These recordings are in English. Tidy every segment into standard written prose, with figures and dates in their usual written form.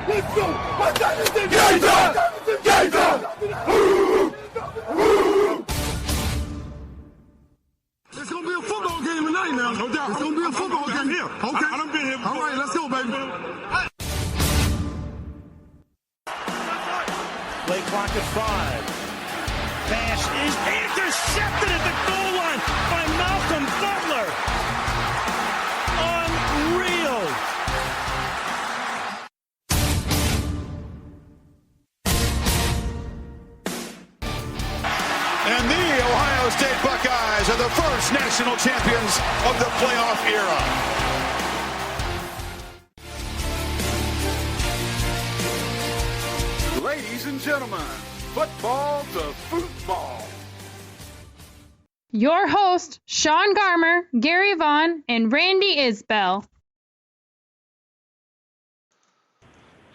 Let's go! What time is it? Gator! It's gonna be a football game tonight now. No doubt. It's gonna be a football game here. Okay. I done been here before. All right, let's go, baby. Play clock at 5. Pass is intercepted at the goal line by Malcolm Butler. Unreal. And the Ohio State Buckeyes are the first national champions of the playoff era. Ladies and gentlemen, football to football. Your host, Sean Garmer, Gary Vaughn, and Randy Isbell.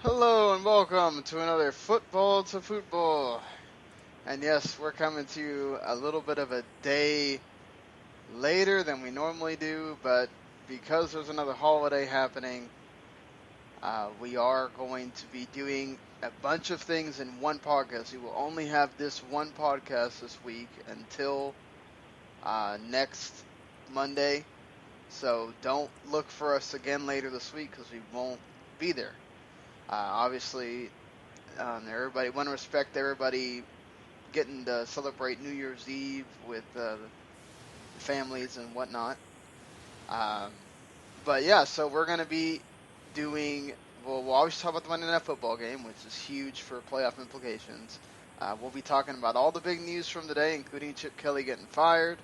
Hello and welcome to another Football to Football. And yes, we're coming to you a little bit of a day later than we normally do, but because there's another holiday happening, we are going to be doing a bunch of things in one podcast. You will only have this one podcast this week until next Monday. So don't look for us again later this week because we won't be there. Obviously, everybody want to respect everybody getting to celebrate New Year's Eve with families and whatnot. But yeah, so we're going to be doing, we'll always talk about the Monday Night Football game, which is huge for playoff implications. We'll be talking about all the big news from today, including Chip Kelly getting fired,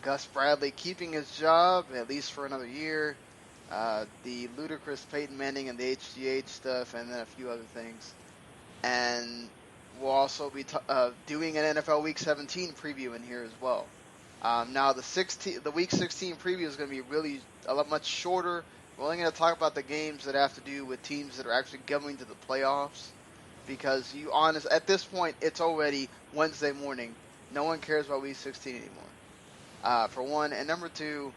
Gus Bradley keeping his job, at least for another year, the ludicrous Peyton Manning and the HGH stuff, and then a few other things. And we'll also be doing an NFL Week 17 preview in here as well. Now the Week 16 preview is going to be really a lot much shorter. We're only going to talk about the games that have to do with teams that are actually going to the playoffs, because at this point it's already Wednesday morning. No one cares about Week 16 anymore. For one, and number two,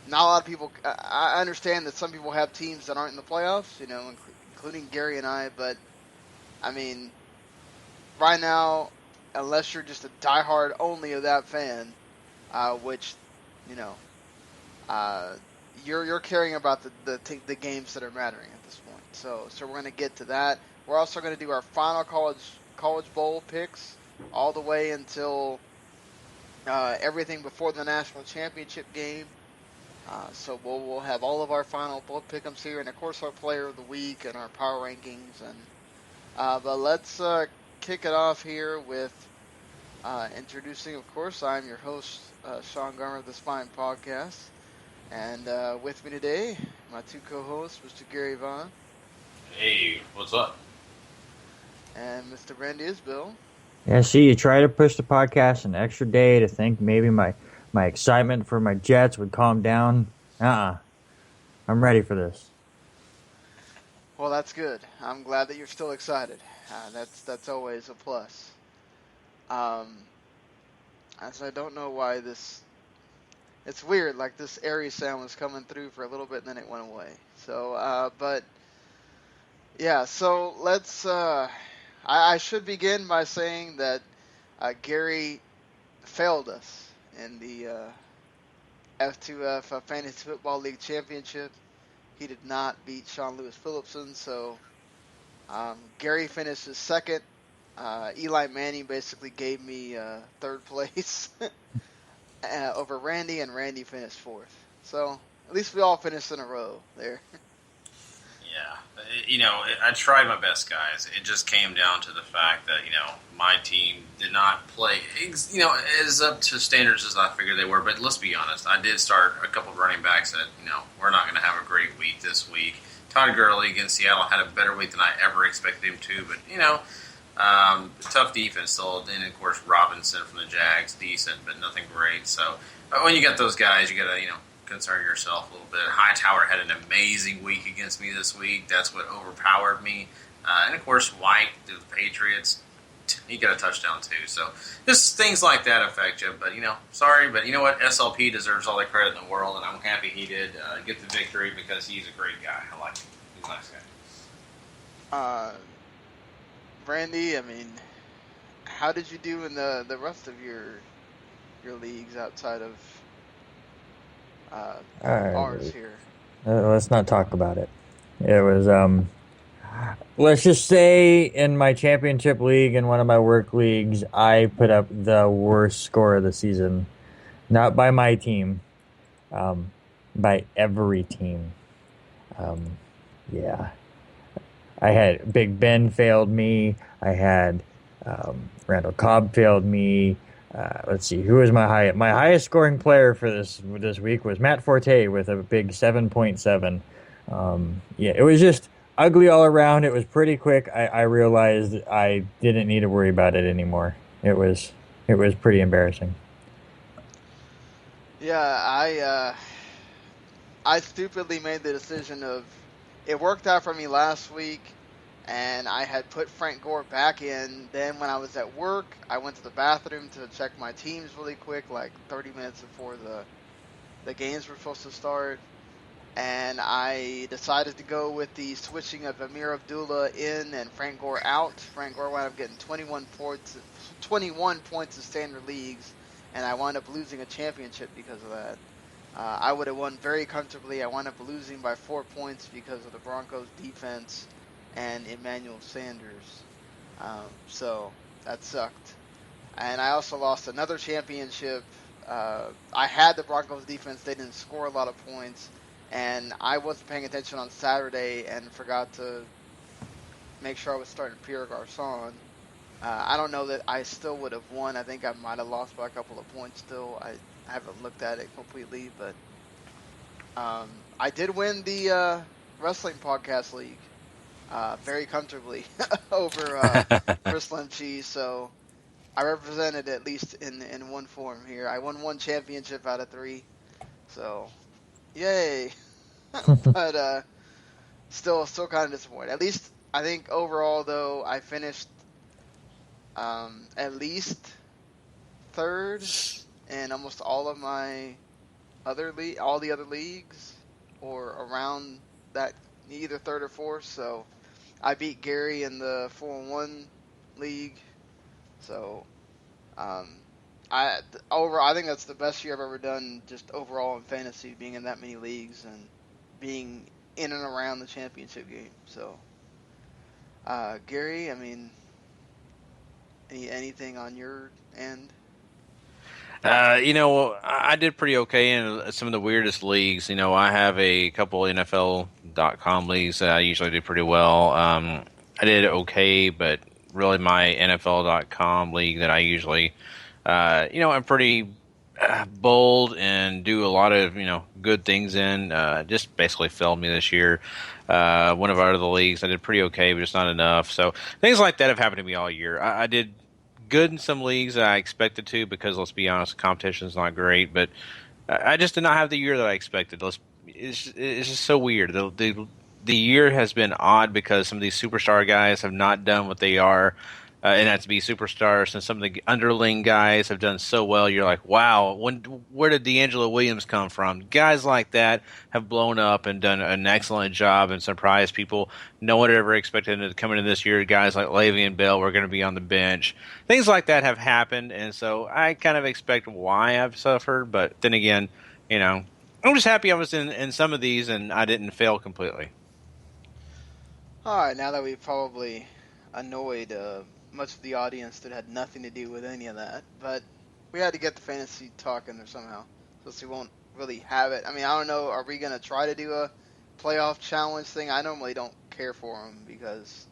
not a lot of people. I understand that some people have teams that aren't in the playoffs, including Gary and I. But I mean, right now, unless you're just a diehard only of that fan, which, you're caring about the games that are mattering at this point. So we're going to get to that. We're also going to do our final college bowl picks all the way until everything before the national championship game. So we'll have all of our final bowl pick'ems here, and of course our player of the week and our power rankings. And but let's kick it off here with introducing, of course, I'm your host, Sean Garmer of this fine podcast. And with me today, my two co-hosts, Mr. Gary Vaughn. Hey, what's up? And Mr. Randy Isbell. Yeah, see, you try to push the podcast an extra day to think maybe my excitement for my Jets would calm down. I'm ready for this. Well, that's good. I'm glad that you're still excited. That's always a plus. As I don't know why this... It's weird, like this airy sound was coming through for a little bit and then it went away. So, but... Yeah, so let's... I should begin by saying that Gary failed us in the F2F Fantasy Football League Championship. He did not beat Sean Lewis Phillipson, so Gary finished his second. Eli Manning basically gave me third place over Randy, and Randy finished fourth. So at least we all finished in a row there. Yeah, I tried my best, guys. It just came down to the fact that, my team did not play, as up to standards as I figured they were. But let's be honest, I did start a couple of running backs that, we're not going to have a great week this week. Todd Gurley against Seattle had a better week than I ever expected him to, but, tough defense still. And, of course, Robinson from the Jags, decent, but nothing great. So, when you got those guys, you got to, concern yourself a little bit. Hightower had an amazing week against me this week. That's what overpowered me. And, of course, White, the Patriots, he got a touchdown, too. So, just things like that affect you. But, sorry, but you know what? SLP deserves all the credit in the world, and I'm happy he did get the victory because he's a great guy. I like him. He's a nice guy. Randy, I mean, how did you do in the rest of your leagues outside of ours here? Let's not talk about it. It was let's just say in my championship league and one of my work leagues, I put up the worst score of the season. Not by my team, by every team. Yeah. I had Big Ben failed me. I had Randall Cobb failed me. Let's see, who was my highest scoring player for this week was Matt Forte with a big 7.7. Yeah, it was just ugly all around. It was pretty quick. I realized I didn't need to worry about it anymore. It was pretty embarrassing. Yeah, I stupidly made the decision of, it worked out for me last week, and I had put Frank Gore back in. Then when I was at work, I went to the bathroom to check my teams really quick, like 30 minutes before the games were supposed to start. And I decided to go with the switching of Amir Abdullah in and Frank Gore out. Frank Gore wound up getting 21 points in standard leagues, and I wound up losing a championship because of that. I would have won very comfortably. I wound up losing by 4 points because of the Broncos defense and Emmanuel Sanders. So that sucked. And I also lost another championship. I had the Broncos defense. They didn't score a lot of points. And I wasn't paying attention on Saturday and forgot to make sure I was starting Pierre Garçon. I don't know that I still would have won. I think I might have lost by a couple of points still. I haven't looked at it completely, but I did win the Wrestling Podcast League very comfortably over Chris Lemche, so I represented at least in one form here. I won one championship out of 3, so yay. But still kind of disappointed. At least I think overall, though, I finished at least third in almost all of my all the other leagues, or around that, either third or fourth. So I beat Gary in the 4-1 league. So I think that's the best year I've ever done, just overall in fantasy, being in that many leagues and being in and around the championship game. So Gary, I mean, anything on your end? I did pretty okay in some of the weirdest leagues. I have a couple NFL.com leagues that I usually do pretty well. I did okay, but really my NFL.com league that I usually, I'm pretty bold and do a lot of, good things in, just basically failed me this year. One of our other leagues, I did pretty okay, but just not enough. So things like that have happened to me all year. I did good in some leagues that I expected to, because let's be honest, the competition is not great, but I just did not have the year that I expected. It's just so weird. The year has been odd because some of these superstar guys have not done what they are, and that's to be superstars, and some of the underling guys have done so well. You're like, wow, where did D'Angelo Williams come from? Guys like that have blown up and done an excellent job and surprised people. No one ever expected to come into this year. Guys like Le'Veon Bell were going to be on the bench. Things like that have happened, and so I kind of expect why I've suffered. But then again, I'm just happy I was in some of these and I didn't fail completely. All right, now that we've probably annoyed much of the audience that had nothing to do with any of that, but we had to get the fantasy talk in there somehow, so we won't really have it. I mean, I don't know, are we going to try to do a playoff challenge thing? I normally don't care for them, because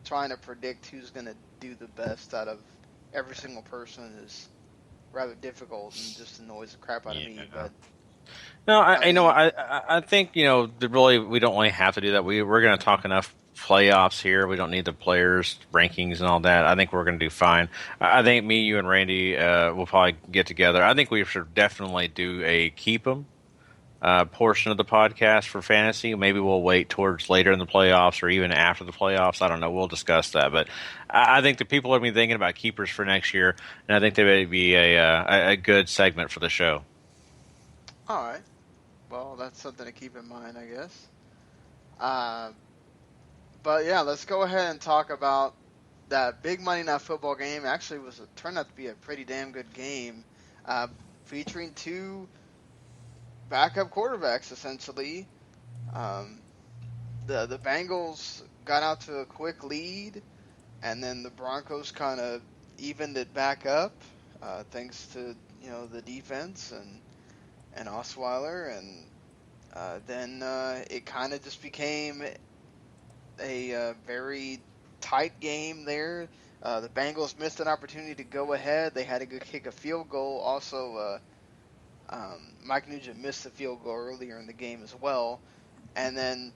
trying to predict who's going to do the best out of every single person is rather difficult and just annoys the crap out of me. But no, I think, that really we don't really have to do that. We're going to talk enough playoffs here. We don't need the players rankings and all that. I think we're going to do fine. I think me, you, and Randy will probably get together. I think we should definitely do a keep 'em portion of the podcast for fantasy. Maybe we'll wait towards later in the playoffs or even after the playoffs. I don't know. We'll discuss that. But I think the people have been thinking about keepers for next year, and I think they would be a good segment for the show. all right. Well, that's something to keep in mind, I guess. But yeah, let's go ahead and talk about that big Monday Night Football game. Actually, turned out to be a pretty damn good game, featuring two backup quarterbacks essentially. The Bengals got out to a quick lead, and then the Broncos kind of evened it back up, thanks to the defense and Osweiler, and then it kind of just became a very tight game there. The Bengals missed an opportunity to go ahead. They had to go kick a field goal. Also, Mike Nugent missed the field goal earlier in the game as well. And then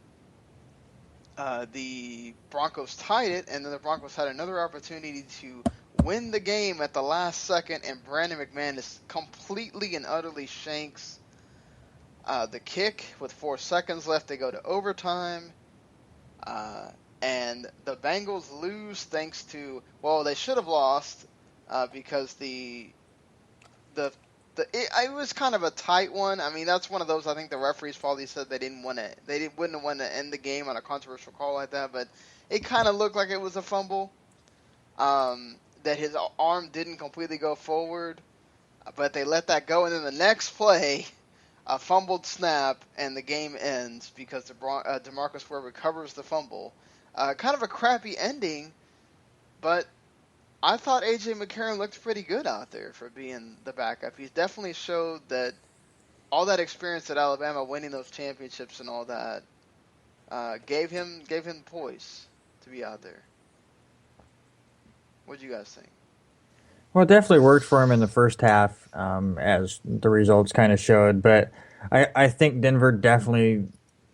the Broncos tied it, and then the Broncos had another opportunity to win the game at the last second, and Brandon McManus completely and utterly shanks the kick with 4 seconds left. They go to overtime. And the Bengals lose thanks to, well, they should have lost because it was kind of a tight one. I mean, that's one of those, I think the referees probably said wouldn't have wanted to end the game on a controversial call like that, but it kind of looked like it was a fumble, that his arm didn't completely go forward, but they let that go, and then the next play, a fumbled snap, and the game ends because DeMarcus Ware recovers the fumble. Kind of a crappy ending, but I thought AJ McCarron looked pretty good out there for being the backup. He's definitely showed that all that experience at Alabama, winning those championships and all that, gave him poise to be out there. What do you guys think? Well, it definitely worked for him in the first half, as the results kind of showed. But I think Denver definitely,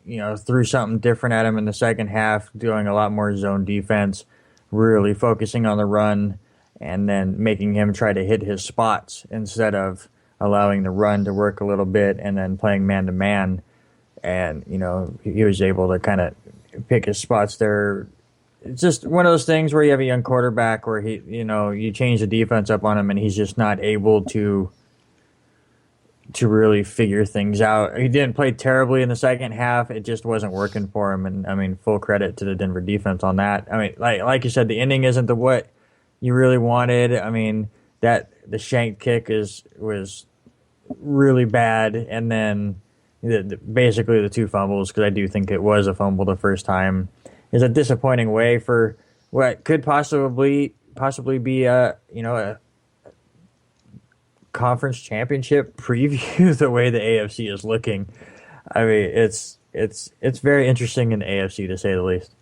threw something different at him in the second half, doing a lot more zone defense, really focusing on the run, and then making him try to hit his spots instead of allowing the run to work a little bit and then playing man-to-man. And, he was able to kind of pick his spots there. It's just one of those things where you have a young quarterback where you change the defense up on him and he's just not able to really figure things out. He didn't play terribly in the second half. It just wasn't working for him. And I mean, full credit to the Denver defense on that. I mean, like you said, the ending isn't what you really wanted. I mean, the shank kick was really bad. And then basically the two fumbles, because I do think it was a fumble the first time, is a disappointing way for what could possibly be a conference championship preview. The way the AFC is looking, I mean, it's very interesting in the AFC, to say the least.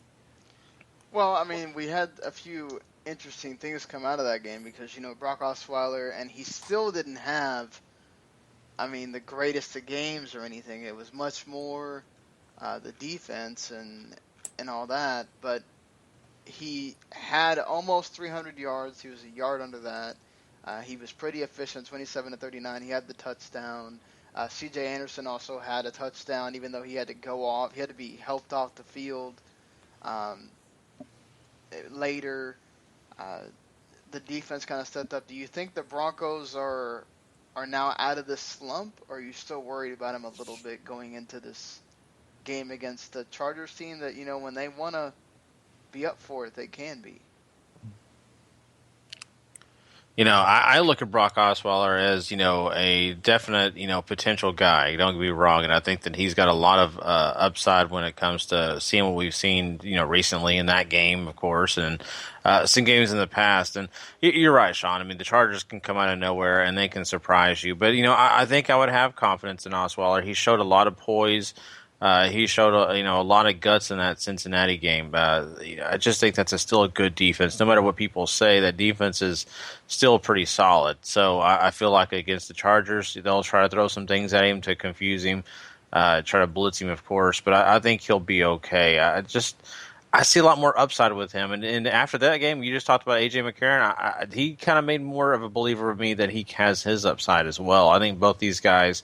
Well, I mean, we had a few interesting things come out of that game because Brock Osweiler, and he still didn't have, I mean, the greatest of games or anything. It was much more the defense and all that, but he had almost 300 yards. He was a yard under that. He was pretty efficient, 27 to 39. He had the touchdown. C.J. Anderson also had a touchdown, even though he had to go off. He had to be helped off the field later. The defense kind of stepped up. Do you think the Broncos are now out of this slump, or are you still worried about them a little bit going into this game against the Chargers team that, when they want to be up for it, they can be? I look at Brock Osweiler as, a definite, potential guy. Don't get me wrong. And I think that he's got a lot of upside when it comes to seeing what we've seen, recently in that game, of course, and some games in the past. And you're right, Sean. I mean, the Chargers can come out of nowhere and they can surprise you. But, I think I would have confidence in Osweiler. He showed a lot of poise. He showed a lot of guts in that Cincinnati game. I just think that's still a good defense. No matter what people say, that defense is still pretty solid. So I feel like against the Chargers, they'll try to throw some things at him to confuse him, try to blitz him, of course. But I think he'll be okay. I see a lot more upside with him. And after that game, you just talked about AJ McCarron. He kind of made more of a believer of me that he has his upside as well. I think both these guys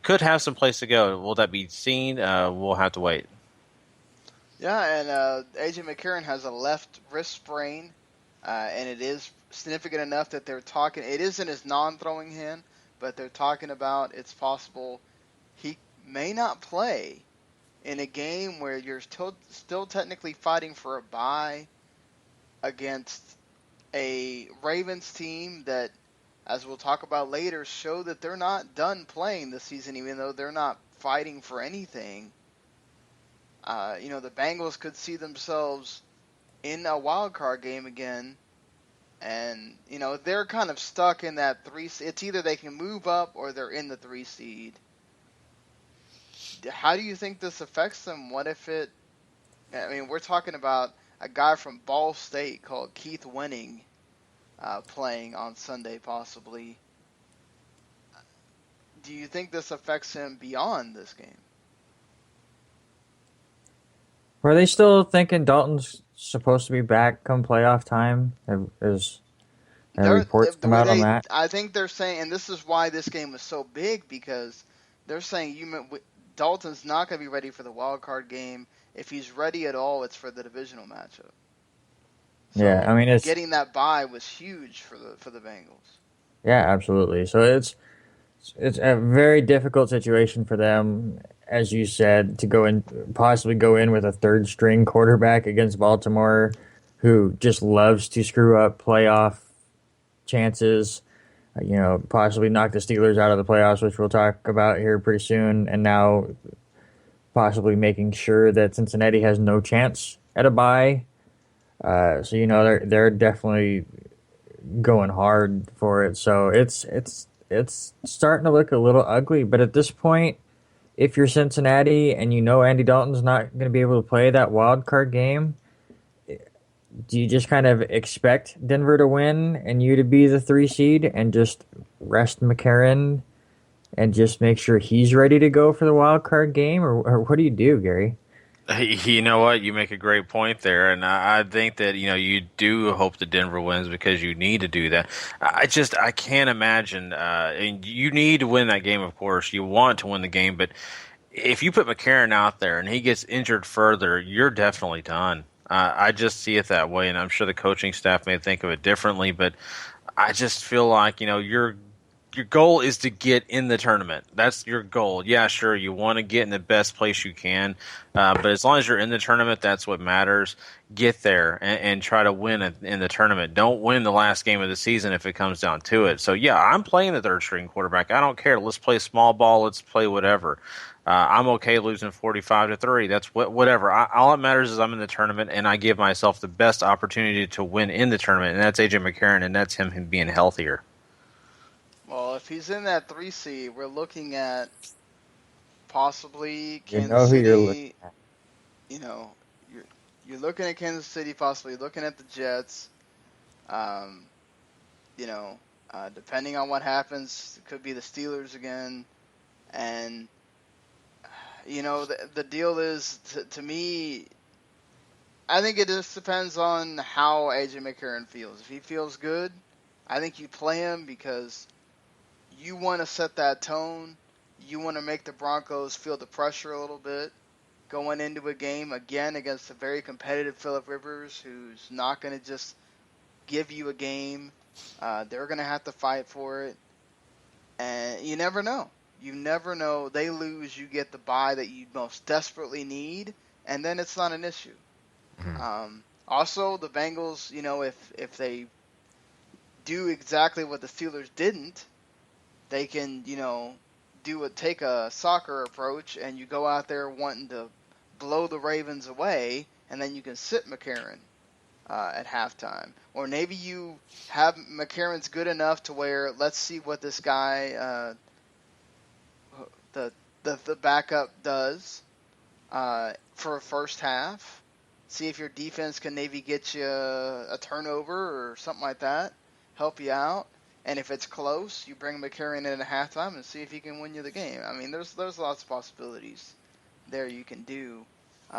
could have some place to go. Will that be seen? We'll have to wait. Yeah, and AJ McCarron has a left wrist sprain, and it is significant enough that they're talking. It isn't his non-throwing hand, but they're talking about it's possible he may not play in a game where you're still technically fighting for a bye against a Ravens team that, as we'll talk about later, show that they're not done playing this season, even though they're not fighting for anything. The Bengals could see themselves in a wild card game again, and they're kind of stuck in that 3. It's either they can move up or they're in the 3 seed. How do you think this affects them? What if it? I mean, we're talking about a guy from Ball State called Keith Winning playing on Sunday, possibly. Do you think this affects him beyond this game? Were they still thinking Dalton's supposed to be back come playoff time? Is reports come out on that? I think they're saying, and this is why this game was so big, because they're saying Dalton's not going to be ready for the wild card game. If he's ready at all, it's for the divisional matchup. So yeah, I mean, getting that bye was huge for the Bengals. Yeah, absolutely. So it's a very difficult situation for them, as you said, to possibly go in with a third string quarterback against Baltimore, who just loves to screw up playoff chances. Possibly knock the Steelers out of the playoffs, which we'll talk about here pretty soon, and now possibly making sure that Cincinnati has no chance at a bye. So they're definitely going hard for it. So it's starting to look a little ugly. But at this point, if you're Cincinnati and Andy Dalton's not going to be able to play that wild card game, do you just kind of expect Denver to win and you to be the 3 seed and just rest McCarron and just make sure he's ready to go for the wild card game? Or what do you do, Gary? You know what? You make a great point there, and I think that you do hope that Denver wins because you need to do that. I can't imagine. And you need to win that game, of course. You want to win the game, but if you put McCarron out there and he gets injured further, you're definitely done. I just see it that way, and I'm sure the coaching staff may think of it differently, but I just feel like your goal is to get in the tournament. That's your goal. Yeah, sure, you want to get in the best place you can, but as long as you're in the tournament, that's what matters. Get there and try to win in the tournament. Don't win the last game of the season if it comes down to it. So, yeah, I'm playing the third string quarterback. I don't care. Let's play small ball. Let's play whatever. I'm okay losing 45-3. That's whatever. All that matters is I'm in the tournament, and I give myself the best opportunity to win in the tournament, and that's AJ McCarron, and that's him being healthier. Well, if he's in that 3 seed, we're looking at possibly Kansas City. You're looking at. You're looking at Kansas City, possibly looking at the Jets. Depending on what happens, it could be the Steelers again. And the deal is, to me, I think it just depends on how AJ McCarron feels. If he feels good, I think you play him because you want to set that tone. You want to make the Broncos feel the pressure a little bit going into a game again against a very competitive Phillip Rivers, who's not going to just give you a game. They're going to have to fight for it. And you never know. You never know. They lose, you get the bye that you most desperately need, and then it's not an issue. Mm-hmm. Also, the Bengals, if they do exactly what the Steelers didn't, they can, take a soccer approach, and you go out there wanting to blow the Ravens away, and then you can sit McCarron at halftime. Or maybe you have McCarron's good enough to where, let's see what this guy, the backup does for a first half. See if your defense can maybe get you a turnover or something like that, help you out. And if it's close, you bring McCarron in at halftime and see if he can win you the game. I mean, there's lots of possibilities there you can do.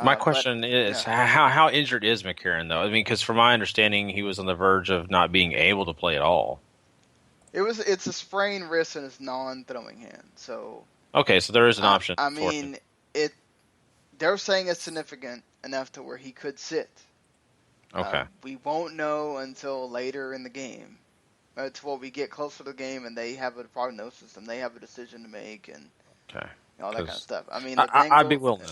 My question is, how injured is McCarron, though? I mean, because from my understanding, he was on the verge of not being able to play at all. It's a sprained wrist in his non-throwing hand. So okay, so there is an option. I mean, they're saying it's significant enough to where he could sit. Okay. We won't know until later in the game. Until we get closer to the game and they have a prognosis and they have a decision to make. And okay. all that kind of stuff. I mean, I'd be willing.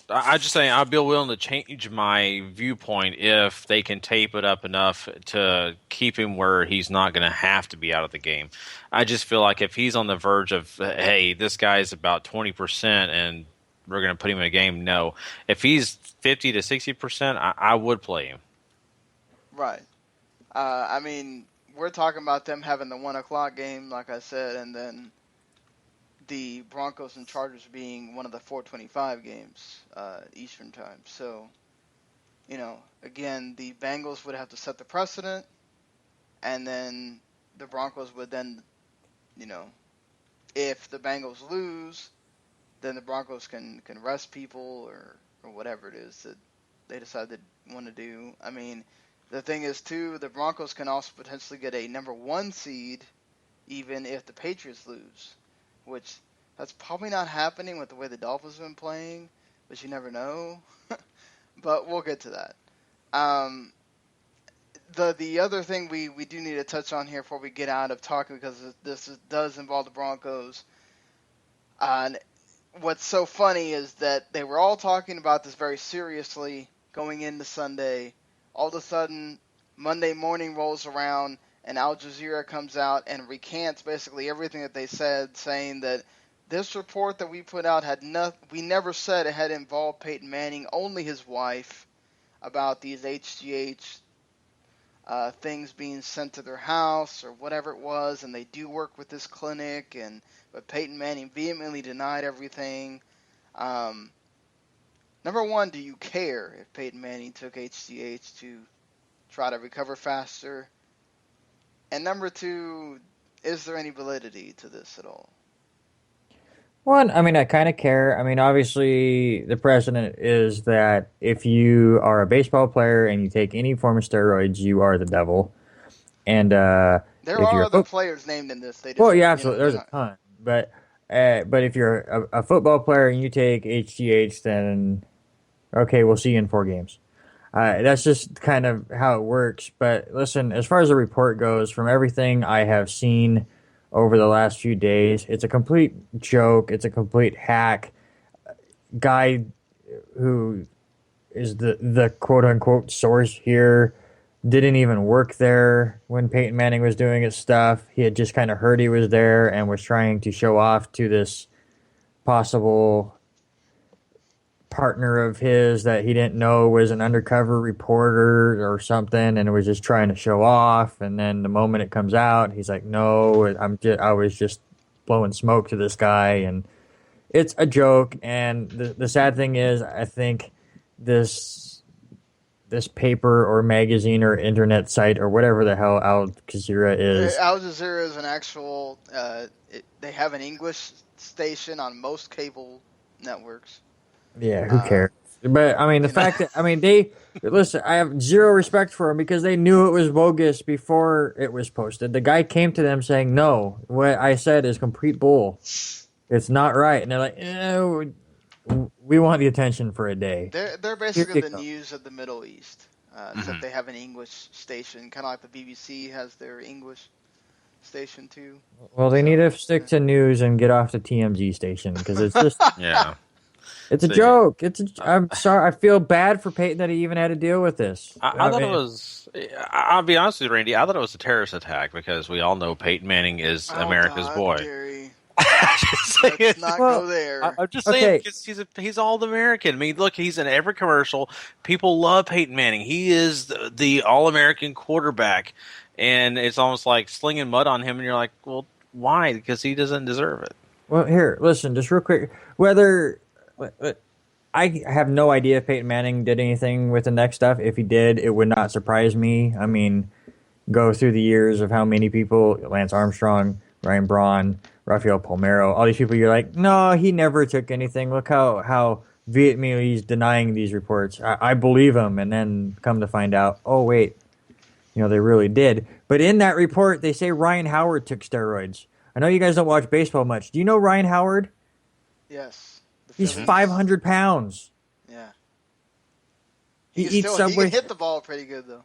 I just saying I'd be willing to change my viewpoint if they can tape it up enough to keep him where he's not going to have to be out of the game. I just feel like if he's on the verge of, hey, this guy's about 20% and we're going to put him in a game, no. If he's 50 to 60%, I would play him. Right. I mean, we're talking about them having the 1 o'clock game, like I said, and then the Broncos and Chargers being one of the 4:25 games Eastern time. So, again, the Bengals would have to set the precedent, and then the Broncos would then, if the Bengals lose, then the Broncos can rest people or whatever it is that they decide they want to do. I mean, the thing is, too, the Broncos can also potentially get a number 1 seed even if the Patriots lose, which that's probably not happening with the way the Dolphins have been playing, but you never know. But we'll get to that. The other thing we do need to touch on here before we get out of talking, because this does involve the Broncos. And what's so funny is that they were all talking about this very seriously going into Sunday. All of a sudden, Monday morning rolls around, and Al Jazeera comes out and recants basically everything that they said, saying that this report that we put out we never said it had involved Peyton Manning, only his wife, about these HGH things being sent to their house or whatever it was, and they do work with this clinic, but Peyton Manning vehemently denied everything. Number one, do you care if Peyton Manning took HGH to try to recover faster? And number two, is there any validity to this at all? One, I mean, I kind of care. I mean, obviously, the precedent is that if you are a baseball player and you take any form of steroids, you are the devil. And there are other players named in this. Yeah, absolutely. There's a ton. But if you're a football player and you take HGH, then okay, we'll see you in 4 games. That's just kind of how it works. But listen, as far as the report goes, from everything I have seen over the last few days, it's a complete joke. It's a complete hack. Guy who is the quote-unquote source here didn't even work there when Peyton Manning was doing his stuff. He had just kind of heard he was there and was trying to show off to this possible partner of his that he didn't know was an undercover reporter or something, and was just trying to show off. And then the moment it comes out, he's like, "No, I was just blowing smoke to this guy," and it's a joke. And the sad thing is, I think this paper or magazine or internet site or whatever the hell Al Jazeera is. Al Jazeera is an actual. They have an English station on most cable networks. Yeah, who cares? But, I mean, the fact that, I mean, listen, I have zero respect for them because they knew it was bogus before it was posted. The guy came to them saying, no, what I said is complete bull. It's not right. And they're like, we want the attention for a day. They're basically the news of the Middle East, except they have an English station, kind of like the BBC has their English station, too. Well, they need to stick to news and get off the TMZ station because it's just... Yeah. It's a joke. I'm sorry. I feel bad for Peyton that he even had to deal with this. I thought it was. I'll be honest with you, Randy. I thought it was a terrorist attack because we all know Peyton Manning is America's boy. Gary. Let's not go there. I'm just saying because he's all American. I mean, look, he's in every commercial. People love Peyton Manning. He is the all-American quarterback, and it's almost like slinging mud on him. And you're like, well, why? Because he doesn't deserve it. Well, here, listen, just real quick. I have no idea if Peyton Manning did anything with the neck stuff. If he did, it would not surprise me. I mean, go through the years of how many people, Lance Armstrong, Ryan Braun, Rafael Palmeiro, all these people, you're like, no, he never took anything. Look how vehemently he's denying these reports. I believe him, and then come to find out, oh, wait, they really did. But in that report, they say Ryan Howard took steroids. I know you guys don't watch baseball much. Do you know Ryan Howard? Yes. He's 500 pounds. Yeah. He eats Subway. He can hit the ball pretty good, though.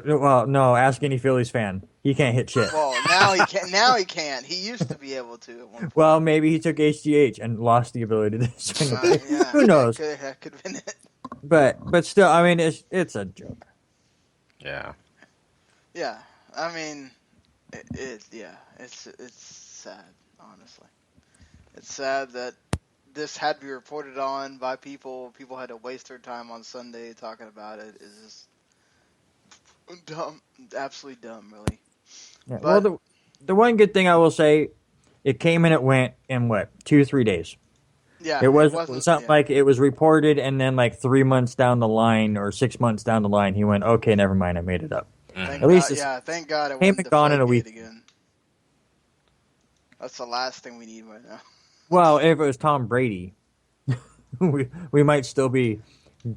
Well, no, ask any Phillies fan. He can't hit shit. Well, now he can't. Now he can't. He used to be able to at one point. Well, maybe he took HGH and lost the ability to swing a pitch. Yeah, Who knows? That could have been it. But still, I mean, it's a joke. Yeah. Yeah, I mean, it's sad, honestly. It's sad that this had to be reported on by people. People had to waste their time on Sunday talking about it. It's just dumb, absolutely dumb, really. Yeah, well, the one good thing I will say, it came and it went in 2-3 days. Yeah, it wasn't something like it was reported and then like 3 months down the line or 6 months down the line, he went, okay, never mind, I made it up. Thank At least thank God it came wasn't and gone in a week. again. That's the last thing we need right now. Well, if it was Tom Brady, we might still be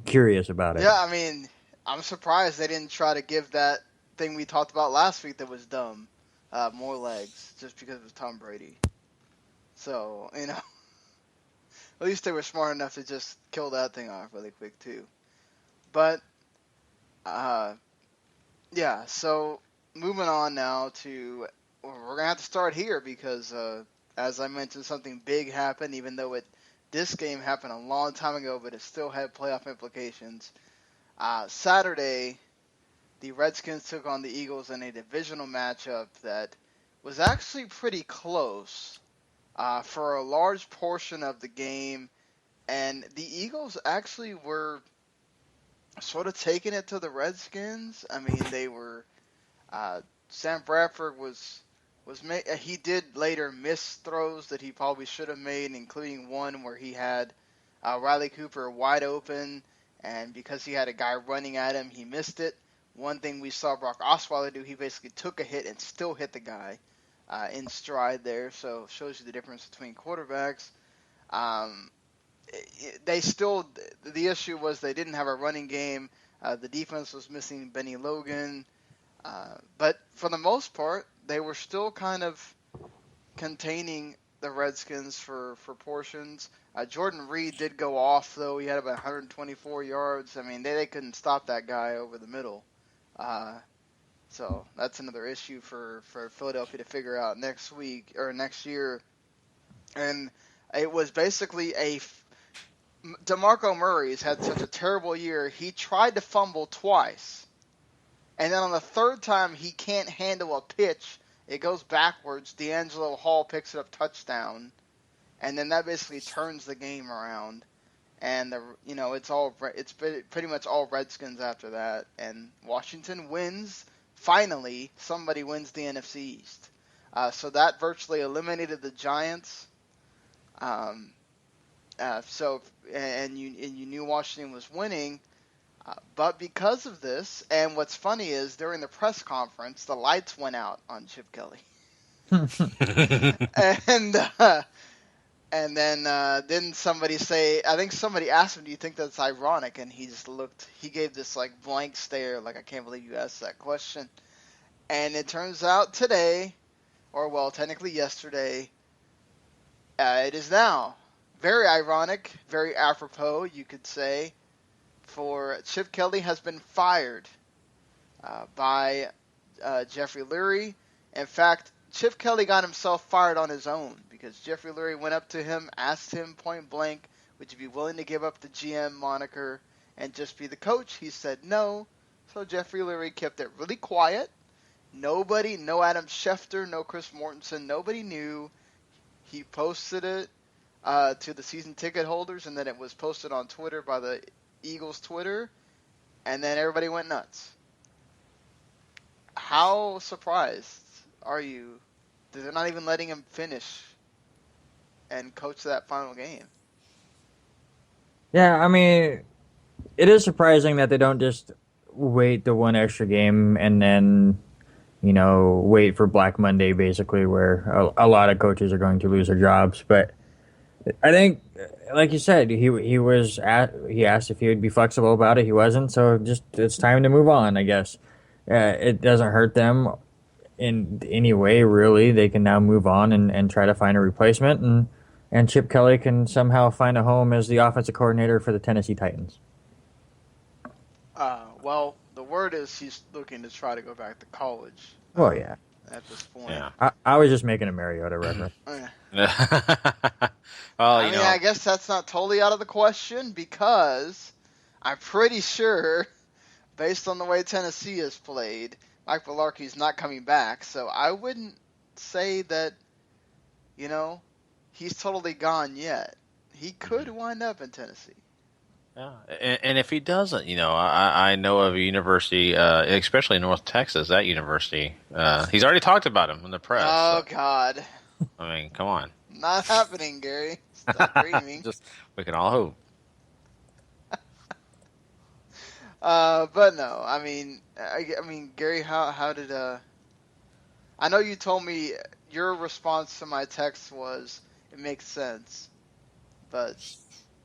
curious about it. Yeah, I mean, I'm surprised they didn't try to give that thing we talked about last week that was dumb more legs just because it was Tom Brady. So, at least they were smart enough to just kill that thing off really quick too. But, yeah, so moving on now to, we're going to have to start here because, as I mentioned, something big happened, even though this game happened a long time ago, but it still had playoff implications. Saturday, the Redskins took on the Eagles in a divisional matchup that was actually pretty close for a large portion of the game, and the Eagles actually were sort of taking it to the Redskins. I mean, they were Sam Bradford he did later miss throws that he probably should have made, including one where he had Riley Cooper wide open, and because he had a guy running at him, he missed it. One thing we saw Brock Osweiler do, he basically took a hit and still hit the guy in stride there, so it shows you the difference between quarterbacks. The issue was they didn't have a running game. The defense was missing Benny Logan. But for the most part, they were still kind of containing the Redskins for portions. Jordan Reed did go off, though. He had about 124 yards. I mean, they couldn't stop that guy over the middle. So that's another issue for Philadelphia to figure out next week or next year. And it was basically DeMarco Murray's had such a terrible year. He tried to fumble twice. And then on the third time, he can't handle a pitch. It goes backwards. D'Angelo Hall picks it up, touchdown. And then that basically turns the game around. And it's pretty much all Redskins after that. And Washington wins. Finally, somebody wins the NFC East. So that virtually eliminated the Giants. You knew Washington was winning. But because of this, and what's funny is during the press conference, the lights went out on Chip Kelly. And then somebody I think somebody asked him, do you think that's ironic? And he just he gave this blank stare, I can't believe you asked that question. And it turns out today, or technically yesterday, it is now very ironic, very apropos, you could say, for Chip Kelly has been fired by Jeffrey Lurie. In fact, Chip Kelly got himself fired on his own because Jeffrey Lurie went up to him, asked him point blank, would you be willing to give up the GM moniker and just be the coach? He said no. So Jeffrey Lurie kept it really quiet. Nobody, no Adam Schefter, no Chris Mortensen, nobody knew. He posted it to the season ticket holders, and then it was posted on Twitter by the Eagles Twitter, and then everybody went nuts. How surprised are you that they're not even letting him finish and coach that final game? Yeah, I mean, it is surprising that they don't just wait the one extra game and then, wait for Black Monday, basically, where a lot of coaches are going to lose their jobs. But I think, like you said, he asked if he would be flexible about it. He wasn't, so it's time to move on, I guess. It doesn't hurt them in any way, really. They can now move on and try to find a replacement, and Chip Kelly can somehow find a home as the offensive coordinator for the Tennessee Titans. Well, the word is he's looking to try to go back to college. Well, yeah. At this point. Yeah. I was just making a Mariota reference. Well, I mean, I guess that's not totally out of the question because I'm pretty sure, based on the way Tennessee has played, Mike Mularkey's not coming back. So I wouldn't say that, he's totally gone yet. He could wind up in Tennessee. Yeah, and if he doesn't, I know of a university, especially in North Texas, that university. He's already talked about him in the press. Oh, so. God. I mean, come on. Not happening, Gary. Stop dreaming. We can all hope. But no, I mean, Gary, how did I know you told me your response to my text was it makes sense, but.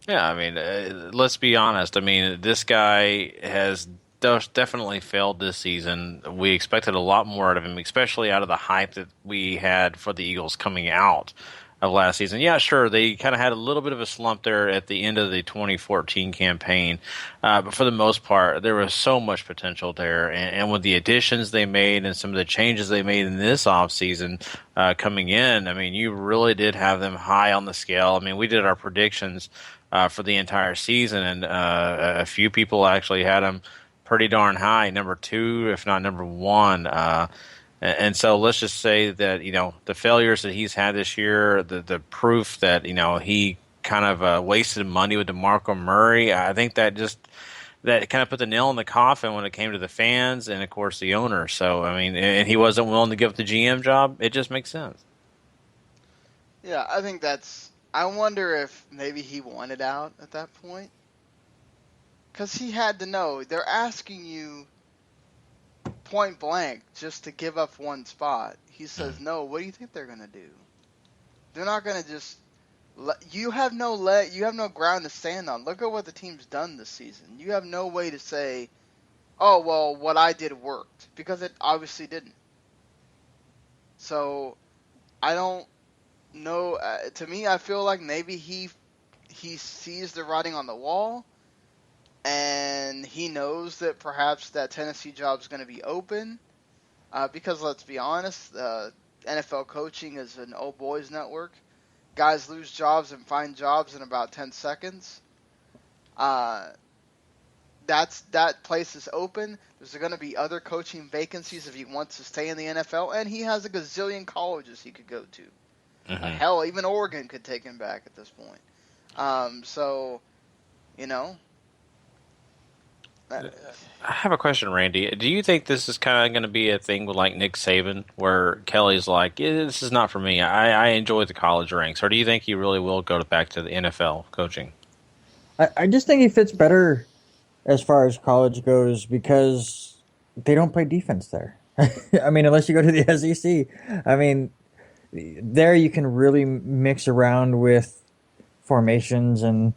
Yeah, I mean, let's be honest. I mean, this guy has definitely failed this season. We expected a lot more out of him, especially out of the hype that we had for the Eagles coming out of last season. Yeah, sure, they kind of had a little bit of a slump there at the end of the 2014 campaign, but for the most part, there was so much potential there. And with the additions they made and some of the changes they made in this offseason coming in, I mean, you really did have them high on the scale. I mean, we did our predictions for the entire season, and a few people actually had him pretty darn high, number 2, if not number 1. And so let's just say that, the failures that he's had this year, the proof that, he kind of wasted money with DeMarco Murray, I think that kind of put the nail in the coffin when it came to the fans and, of course, the owner. So, I mean, and he wasn't willing to give up the GM job. It just makes sense. Yeah, I think I wonder if maybe he wanted out at that point. Because he had to know. They're asking you point blank just to give up one spot. He says, no, what do you think they're going to do? They're not going to just you have no ground to stand on. Look at what the team's done this season. You have no way to say, oh, well, what I did worked, because it obviously didn't. So I don't know. To me, I feel like maybe he sees the writing on the wall, and he knows that perhaps that Tennessee job is going to be open, because let's be honest, NFL coaching is an old boys network. Guys lose jobs and find jobs in about 10 seconds. That place is open. There's going to be other coaching vacancies if he wants to stay in the NFL, and he has a gazillion colleges he could go to. Mm-hmm. Hell, even Oregon could take him back at this point. So, I have a question, Randy. Do you think this is kind of going to be a thing with like Nick Saban, where Kelly's like, this is not for me. I enjoy the college ranks. Or do you think he really will go back to the NFL coaching? I just think he fits better as far as college goes because they don't play defense there. I mean, unless you go to the SEC. I mean, there you can really mix around with formations and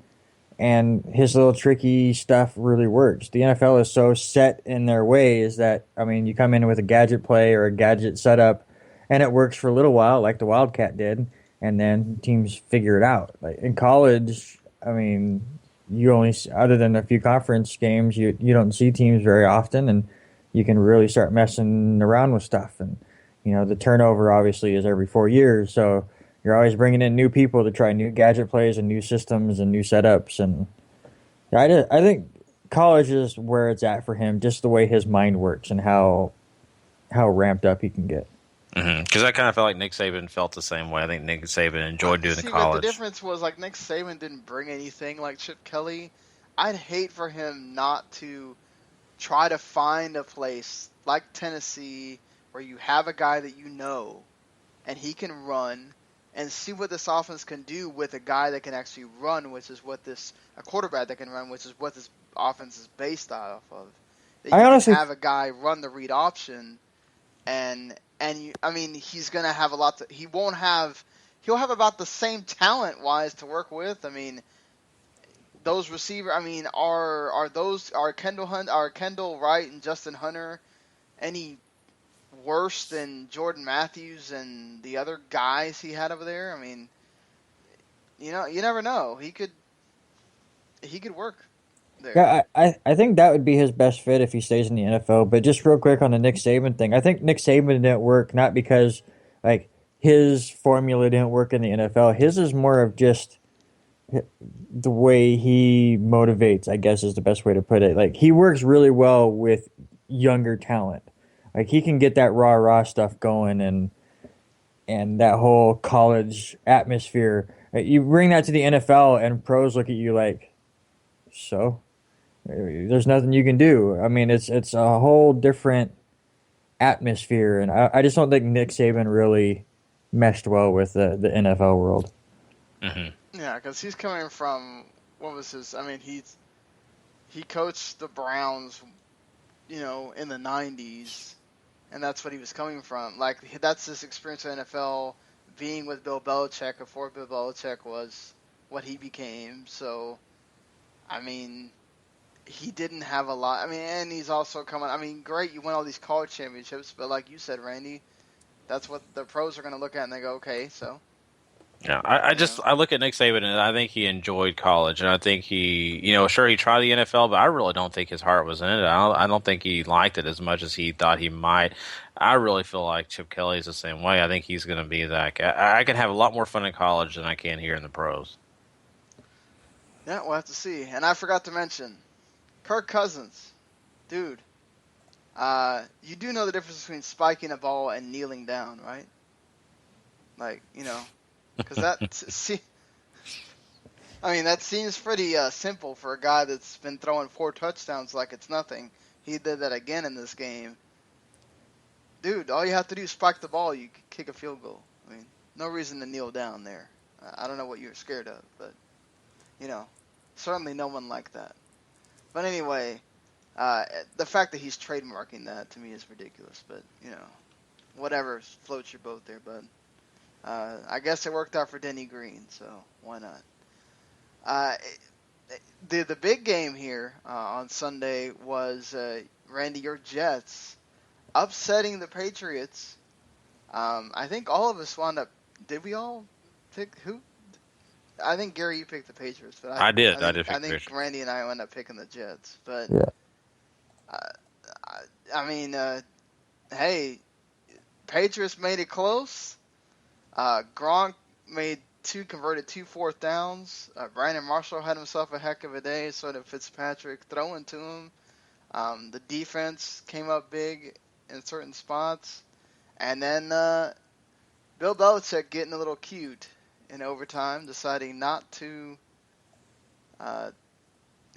his little tricky stuff really works. The NFL is so set in their ways that, I mean, you come in with a gadget play or a gadget setup, and it works for a little while, like the Wildcat did, and then teams figure it out. Like in college, I mean, you only, other than a few conference games, you don't see teams very often, and you can really start messing around with stuff. And, the turnover obviously is every 4 years, so you're always bringing in new people to try new gadget plays and new systems and new setups. And I think college is where it's at for him, just the way his mind works and how ramped up he can get. Because I kind of felt like Nick Saban felt the same way. I think Nick Saban enjoyed doing the college. But the difference was, like, Nick Saban didn't bring anything like Chip Kelly. I'd hate for him not to try to find a place like Tennessee where you have a guy that and he can run, and see what this offense can do with a guy that can actually run, which is what a quarterback that can run, which is what this offense is based off of. That you honestly have a guy run the read option, and he's gonna have he'll have about the same talent wise to work with. I mean, those receivers. I mean, are Kendall Wright and Justin Hunter any worse than Jordan Matthews and the other guys he had over there? I mean, you never know. He could work. there. Yeah, I think that would be his best fit if he stays in the NFL. But just real quick on the Nick Saban thing, I think Nick Saban didn't work not because like his formula didn't work in the NFL. His is more of just the way he motivates, I guess is the best way to put it. Like he works really well with younger talent. Like he can get that rah stuff going and that whole college atmosphere. You bring that to the NFL and pros look at you like, so there's nothing you can do. I mean, it's a whole different atmosphere, and I just don't think Nick Saban really meshed well with the NFL world. Mm-hmm. Yeah, because he's coming from what was his? I mean, he coached the Browns, in the '90s, and that's what he was coming from. Like that's his experience in the NFL, being with Bill Belichick before Bill Belichick was what he became. So, I mean, he didn't have a lot. I mean, and he's also coming. I mean, great, you win all these college championships, but like you said, Randy, that's what the pros are going to look at and they go, okay, so. Yeah, I look at Nick Saban and I think he enjoyed college, and I think he, sure he tried the NFL, but I really don't think his heart was in it. I don't think he liked it as much as he thought he might. I really feel like Chip Kelly's the same way. I think he's going to be that guy. I can have a lot more fun in college than I can here in the pros. Yeah, we'll have to see. And I forgot to mention, Kirk Cousins, dude. You do know the difference between spiking a ball and kneeling down, right? Like, because that seems pretty simple for a guy that's been throwing 4 touchdowns like it's nothing. He did that again in this game. Dude, all you have to do is spike the ball, you can kick a field goal. I mean, no reason to kneel down there. I don't know what you were scared of, but, certainly no one like that. But anyway, the fact that he's trademarking that to me is ridiculous, but, whatever floats your boat there, bud. I guess it worked out for Denny Green, so why not? The big game here on Sunday was, Randy, your Jets upsetting the Patriots. I think all of us wound up. Did we all pick who? I think Gary, you picked the Patriots, but I did. I think Randy and I wound up picking the Jets, but Yeah. I mean, hey, Patriots made it close. Gronk converted 2 4th downs. Brandon Marshall had himself a heck of a day. So did Fitzpatrick throwing to him. The defense came up big in certain spots. And then Bill Belichick getting a little cute in overtime, deciding not to.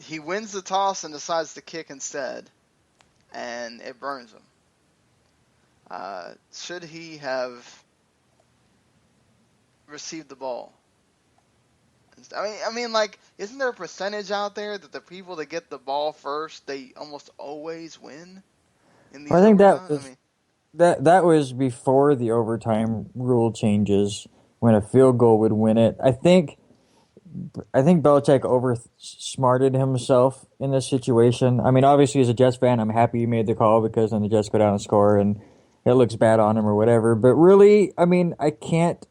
He wins the toss and decides to kick instead. And it burns him. Should he have received the ball? I mean, like, isn't there a percentage out there that the people that get the ball first, they almost always win? In these I think overtimes? that was before the overtime rule changes when a field goal would win it. I think Belichick oversmarted himself in this situation. I mean, obviously as a Jets fan, I'm happy he made the call because then the Jets go down and score and it looks bad on him or whatever. But really, I mean, I can't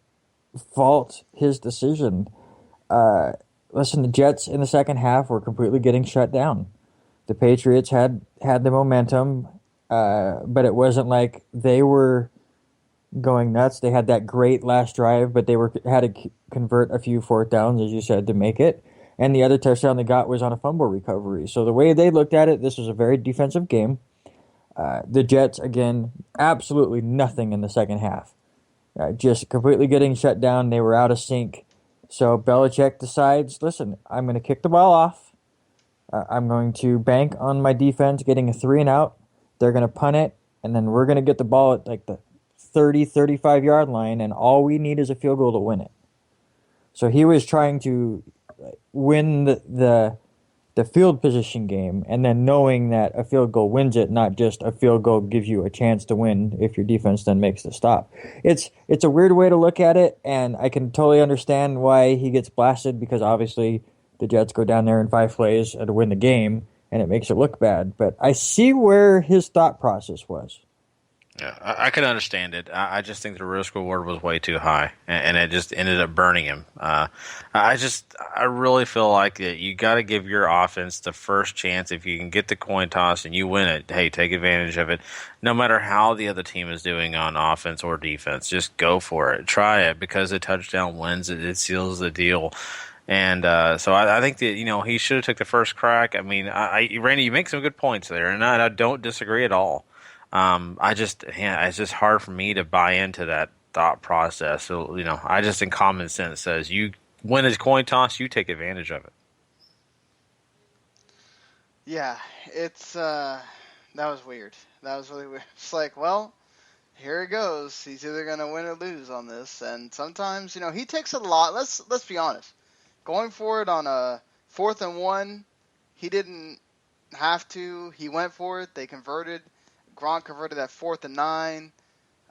fault his decision. Listen, the Jets in the second half were completely getting shut down. The Patriots had the momentum, but it wasn't like they were going nuts. They had that great last drive, but they had to convert a few 4th downs, as you said, to make it. And the other touchdown they got was on a fumble recovery. So the way they looked at it, this was a very defensive game. The Jets, again, absolutely nothing in the second half. Just completely getting shut down. They were out of sync. So Belichick decides, listen, I'm going to kick the ball off. I'm going to bank on my defense getting a 3 and out. They're going to punt it, and then we're going to get the ball at like the 30, 35-yard line, and all we need is a field goal to win it. So he was trying to win the field position game, and then knowing that a field goal wins it, not just a field goal gives you a chance to win if your defense then makes the stop. It's a weird way to look at it, and I can totally understand why he gets blasted, because obviously the Jets go down there in 5 plays to win the game, and it makes it look bad. But I see where his thought process was. Yeah, I can understand it. I just think the risk reward was way too high, and it just ended up burning him. I really feel like that you got to give your offense the first chance. If you can get the coin toss and you win it, hey, take advantage of it. No matter how the other team is doing on offense or defense, just go for it. Try it, because a touchdown wins it. It seals the deal. And so I think that he should have took the first crack. I mean, Randy, you make some good points there, and I don't disagree at all. It's just hard for me to buy into that thought process. So, I just think common sense says you win a coin toss, you take advantage of it. Yeah, it's that was weird. That was really weird. It's like, well, here it goes. He's either gonna win or lose on this, and sometimes he takes a lot. Let's be honest. Going for it on a 4th and 1, he didn't have to. He went for it. They converted. Gronk converted that 4th and 9.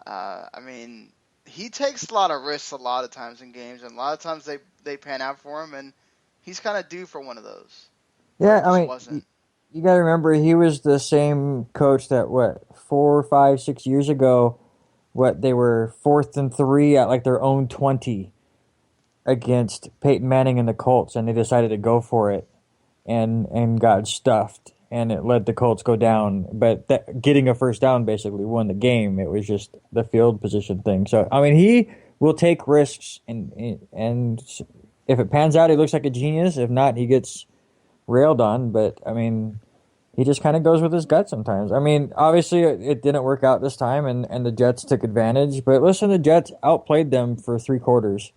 I mean, he takes a lot of risks a lot of times in games, and a lot of times they pan out for him, and he's kind of due for one of those. Yeah, I mean, you got to remember, he was the same coach that, 4, 5, 6 years ago, they were 4th and 3 at like their own 20 against Peyton Manning and the Colts, and they decided to go for it and got stuffed. And it let the Colts go down. But getting a first down basically won the game. It was just the field position thing. So, I mean, he will take risks, and if it pans out, he looks like a genius. If not, he gets railed on. But, I mean, he just kind of goes with his gut sometimes. I mean, obviously, it didn't work out this time, and the Jets took advantage. But listen, the Jets outplayed them for 3 quarters.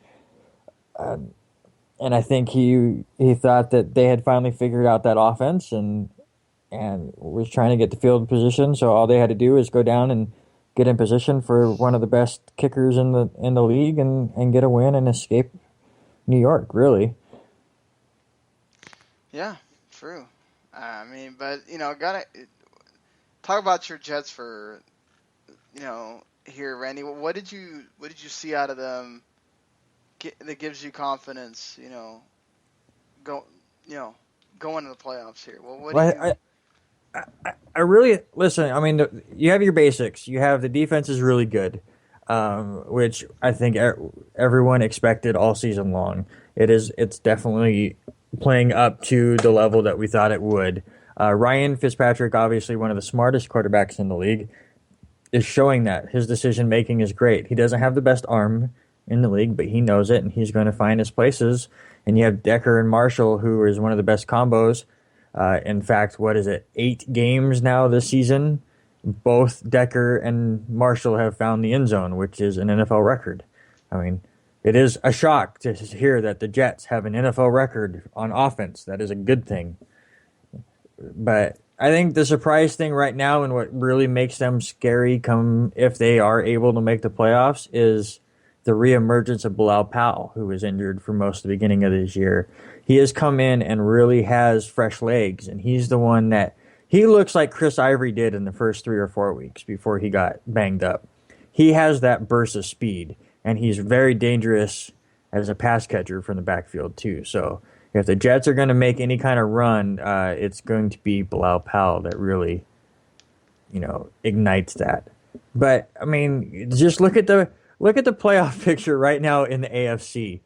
And I think he thought that they had finally figured out that offense, and was trying to get the field position, so all they had to do is go down and get in position for one of the best kickers in the league and get a win and escape New York, really. Yeah, true. I mean, but gotta talk about your Jets for here, Randy. What did you see out of them that gives you confidence? Going into the playoffs here. Well, I really listen. I mean, you have your basics. You have the defense is really good, which I think everyone expected all season long. It's definitely playing up to the level that we thought it would. Ryan Fitzpatrick, obviously one of the smartest quarterbacks in the league, is showing that his decision making is great. He doesn't have the best arm in the league, but he knows it, and he's going to find his places. And you have Decker and Marshall, who is one of the best combos. In fact, 8 games now this season? Both Decker and Marshall have found the end zone, which is an NFL record. I mean, it is a shock to hear that the Jets have an NFL record on offense. That is a good thing. But I think the surprise thing right now, and what really makes them scary if they are able to make the playoffs, is the reemergence of Bilal Powell, who was injured for most of the beginning of this year. He has come in and really has fresh legs, and he's the one that he looks like Chris Ivory did in the first 3 or 4 weeks before he got banged up. He has that burst of speed, and he's very dangerous as a pass catcher from the backfield too. So if the Jets are going to make any kind of run, it's going to be Bilal Powell that really, ignites that. But I mean, just look at the playoff picture right now in the AFC.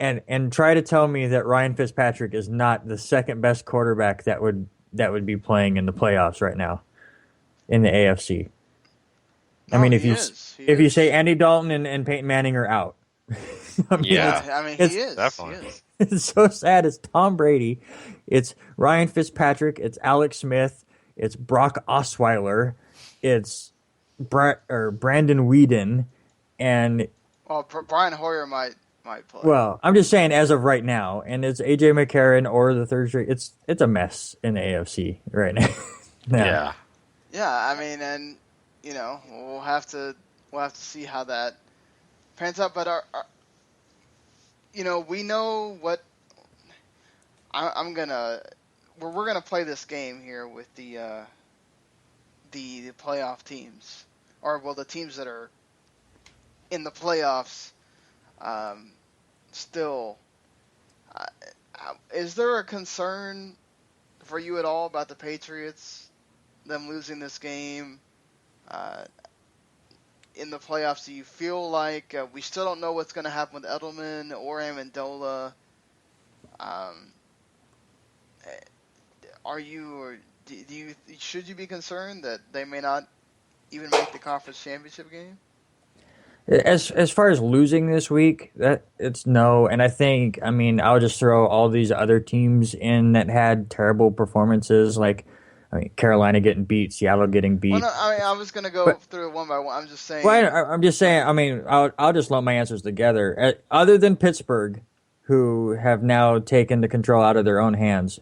And try to tell me that Ryan Fitzpatrick is not the second best quarterback that would be playing in the playoffs right now in the AFC. I mean, if you say Andy Dalton and Peyton Manning are out, he is definitely. It's so sad. It's Tom Brady, it's Ryan Fitzpatrick, it's Alex Smith, it's Brock Osweiler, it's Brandon Whedon, and Brian Hoyer might play. Well, I'm just saying as of right now, and it's AJ McCarron or the third string. It's a mess in the AFC right now. Yeah. Yeah, I mean, and we'll have to see how that pans out. But we know what we're gonna play this game here with the playoff teams, the teams that are in the playoffs. Still, is there a concern for you at all about the Patriots, them losing this game? in the playoffs, do you feel like we still don't know what's going to happen with Edelman or Amendola? Are you, or do you, should you be concerned that they may not even make the conference championship game? As far as losing this week, that it's no. And I mean, I'll just throw all these other teams in that had terrible performances, like Carolina getting beat, Seattle getting beat. Well, no, I was going to go through it one by one. I'm just saying. Well, I'm just saying. I mean, I'll just lump my answers together. Other than Pittsburgh, who have now taken the control out of their own hands,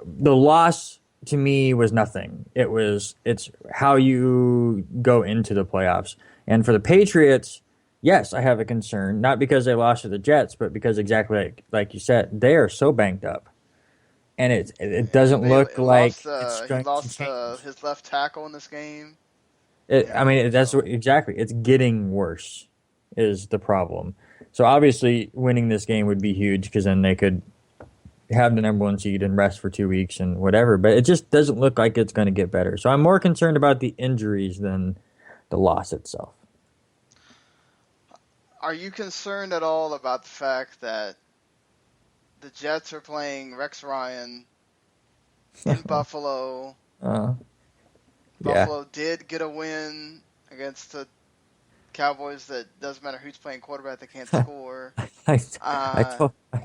the loss to me was nothing. It's how you go into the playoffs. And for the Patriots, yes, I have a concern, not because they lost to the Jets, but because exactly like you said, they are so banged up. And it doesn't look like it's going he lost to change. his left tackle in this game. I mean, exactly. It's getting worse is the problem. So obviously winning this game would be huge because then they could have the number 1 seed and rest for 2 weeks and whatever. But it just doesn't look like it's going to get better. So I'm more concerned about the injuries than the loss itself. Are you concerned at all about the fact that the Jets are playing Rex Ryan in Buffalo? Buffalo did get a win against the Cowboys that doesn't matter who's playing quarterback, they can't score. I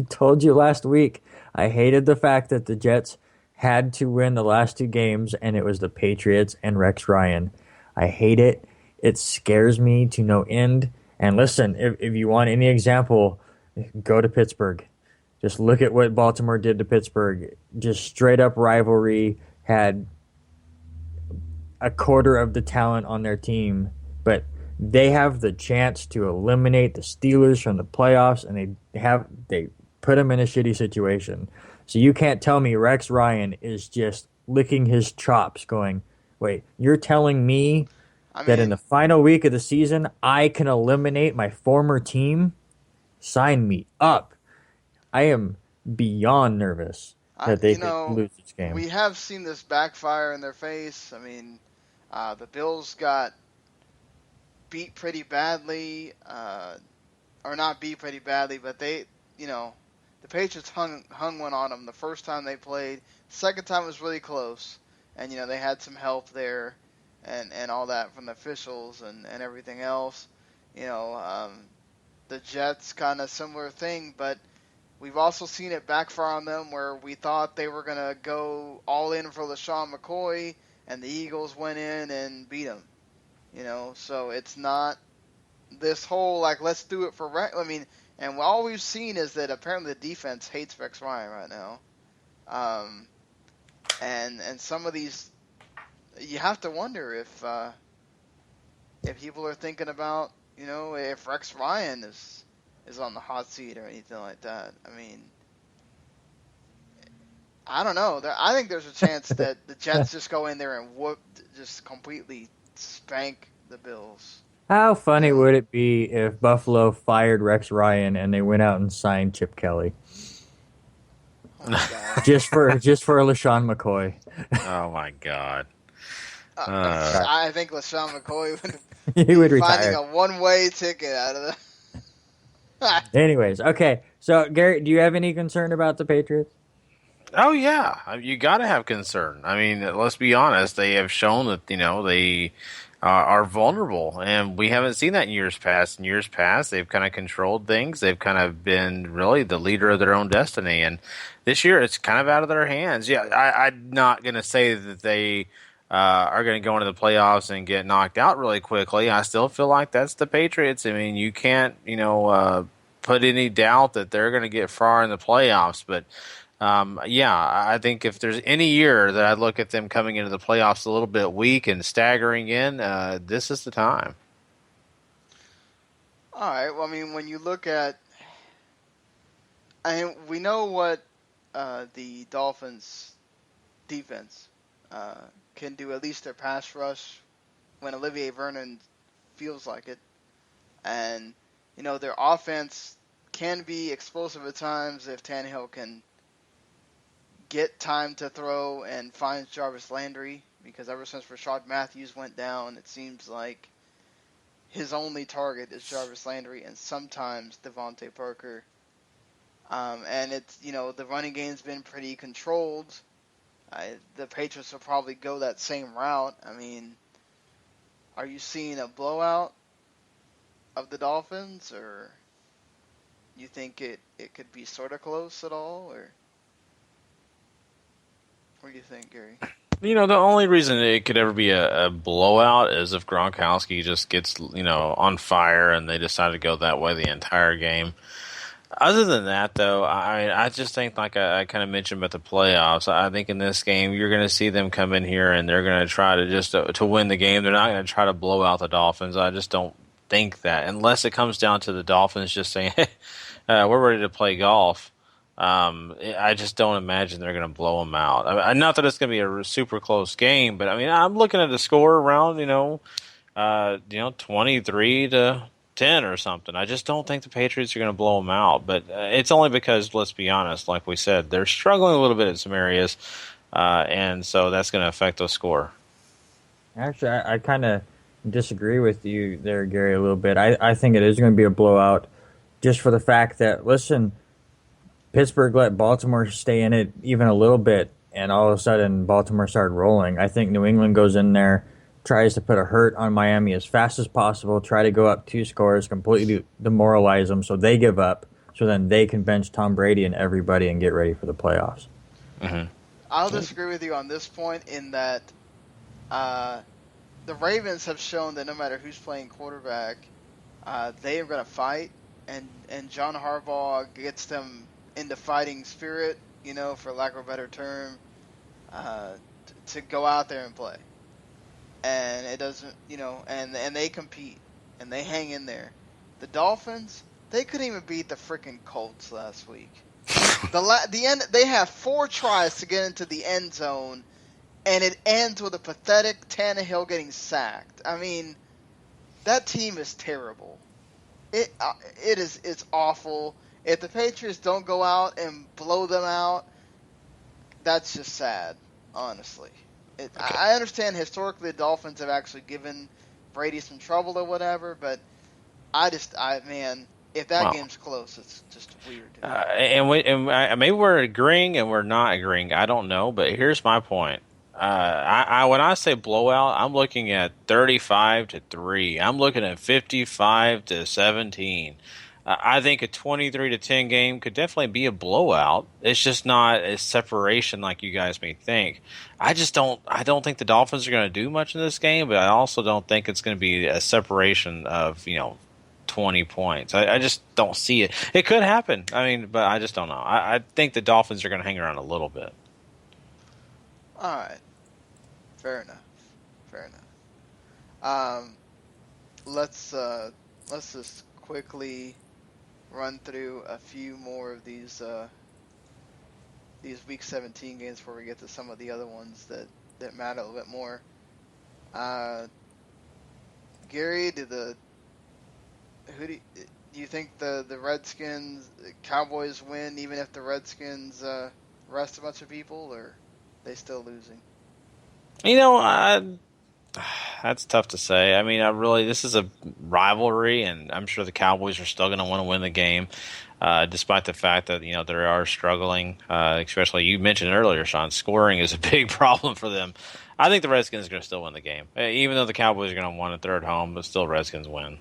told you last week, I hated the fact that the Jets had to win the last 2 games, and it was the Patriots and Rex Ryan. I hate it. It scares me to no end. And listen, if you want any example, go to Pittsburgh. Just look at what Baltimore did to Pittsburgh. Just straight up rivalry, had a quarter of the talent on their team, but they have the chance to eliminate the Steelers from the playoffs, and they put them in a shitty situation. So you can't tell me Rex Ryan is just licking his chops going, wait, you're telling me that in the final week of the season, I can eliminate my former team? Sign me up. I am beyond nervous that they could lose this game. We have seen this backfire in their face. I mean, the Bills got beat pretty badly, or not beat pretty badly, but they, the Patriots hung one on them the first time they played. The second time was really close, and, they had some help there and all that from the officials and everything else. The Jets kind of similar thing, but we've also seen it backfire on them where we thought they were going to go all in for LaShawn McCoy, and the Eagles went in and beat them. So it's not this whole, let's do it for Rex. I mean, and all we've seen is that apparently the defense hates Rex Ryan right now. And some of these, you have to wonder if people are thinking about, if Rex Ryan is on the hot seat or anything like that. I mean, I don't know. I think there's a chance that the Jets just go in there and just completely spank the Bills. How funny would it be if Buffalo fired Rex Ryan and they went out and signed Chip Kelly? Oh my God. just for LaShawn McCoy. Oh my God. I think LaShawn McCoy he would be retire. finding a one-way ticket out of that. Anyways, okay. So, Garrett, do you have any concern about the Patriots? Oh, yeah. You got to have concern. I mean, let's be honest. They have shown that, they are vulnerable, and we haven't seen that in years past. In years past, they've kind of controlled things. They've kind of been really the leader of their own destiny, and this year it's kind of out of their hands. Yeah, I'm not going to say that they are going to go into the playoffs and get knocked out really quickly. I still feel like that's the Patriots. I mean, you can't, put any doubt that they're going to get far in the playoffs, but I think if there's any year that I look at them coming into the playoffs a little bit weak and staggering in, this is the time. All right. Well, I mean, when you look at, we know what the Dolphins' defense can do, at least their pass rush, when Olivier Vernon feels like it, and their offense can be explosive at times if Tannehill can get time to throw and find Jarvis Landry, because ever since Rashad Matthews went down, it seems like his only target is Jarvis Landry and sometimes Devontae Parker. And it's, the running game's been pretty controlled. The Patriots will probably go that same route. I mean, are you seeing a blowout of the Dolphins, or you think it could be sort of close at all, or what do you think, Gary? The only reason it could ever be a blowout is if Gronkowski just gets, on fire and they decide to go that way the entire game. Other than that, though, I just think, like I kind of mentioned about the playoffs, I think in this game you're going to see them come in here and they're going to try to just to win the game. They're not going to try to blow out the Dolphins. I just don't think that, unless it comes down to the Dolphins just saying, hey, we're ready to play golf. I just don't imagine they're going to blow them out. Not that it's going to be a super close game, but I'm looking at a score around 23-10 or something. I just don't think the Patriots are going to blow them out. But it's only because, let's be honest, like we said, they're struggling a little bit in some areas, and so that's going to affect the score. Actually, I kind of disagree with you there, Gary, a little bit. I think it is going to be a blowout, just for the fact that, listen, Pittsburgh let Baltimore stay in it even a little bit, and all of a sudden Baltimore started rolling. I think New England goes in there, tries to put a hurt on Miami as fast as possible, try to go up 2 scores, completely demoralize them so they give up, so then they can bench Tom Brady and everybody and get ready for the playoffs. Mm-hmm. I'll disagree with you on this point in that the Ravens have shown that no matter who's playing quarterback, they are going to fight, and John Harbaugh gets them into fighting spirit, for lack of a better term, to go out there and play. And it doesn't, and they compete, and they hang in there. The Dolphins, they couldn't even beat the freaking Colts last week. The end, they have 4 tries to get into the end zone, and it ends with a pathetic Tannehill getting sacked. I mean, that team is terrible. It's awful. If the Patriots don't go out and blow them out, that's just sad, honestly. Okay. I understand historically the Dolphins have actually given Brady some trouble or whatever, but if that game's close, it's just weird. Maybe we're agreeing and we're not agreeing. I don't know, but here's my point. When I say blowout, I'm looking at 35-3. I'm looking at 55-17. I think a 23-10 game could definitely be a blowout. It's just not a separation like you guys may think. I don't think the Dolphins are going to do much in this game, but I also don't think it's going to be a separation of 20 points. I just don't see it. It could happen. But I just don't know. I think the Dolphins are going to hang around a little bit. All right. Fair enough. Let's just quickly run through a few more of these Week 17 games before we get to some of the other ones that matter a little bit more. Gary, do you think the Redskins, Cowboys win even if the Redskins rest a bunch of people, or are they still losing? That's tough to say. This is a rivalry, and I'm sure the Cowboys are still going to want to win the game, despite the fact that they are struggling. Especially you mentioned earlier, Sean, scoring is a big problem for them. I think the Redskins are going to still win the game, even though the Cowboys are going to want a third home, but still Redskins win.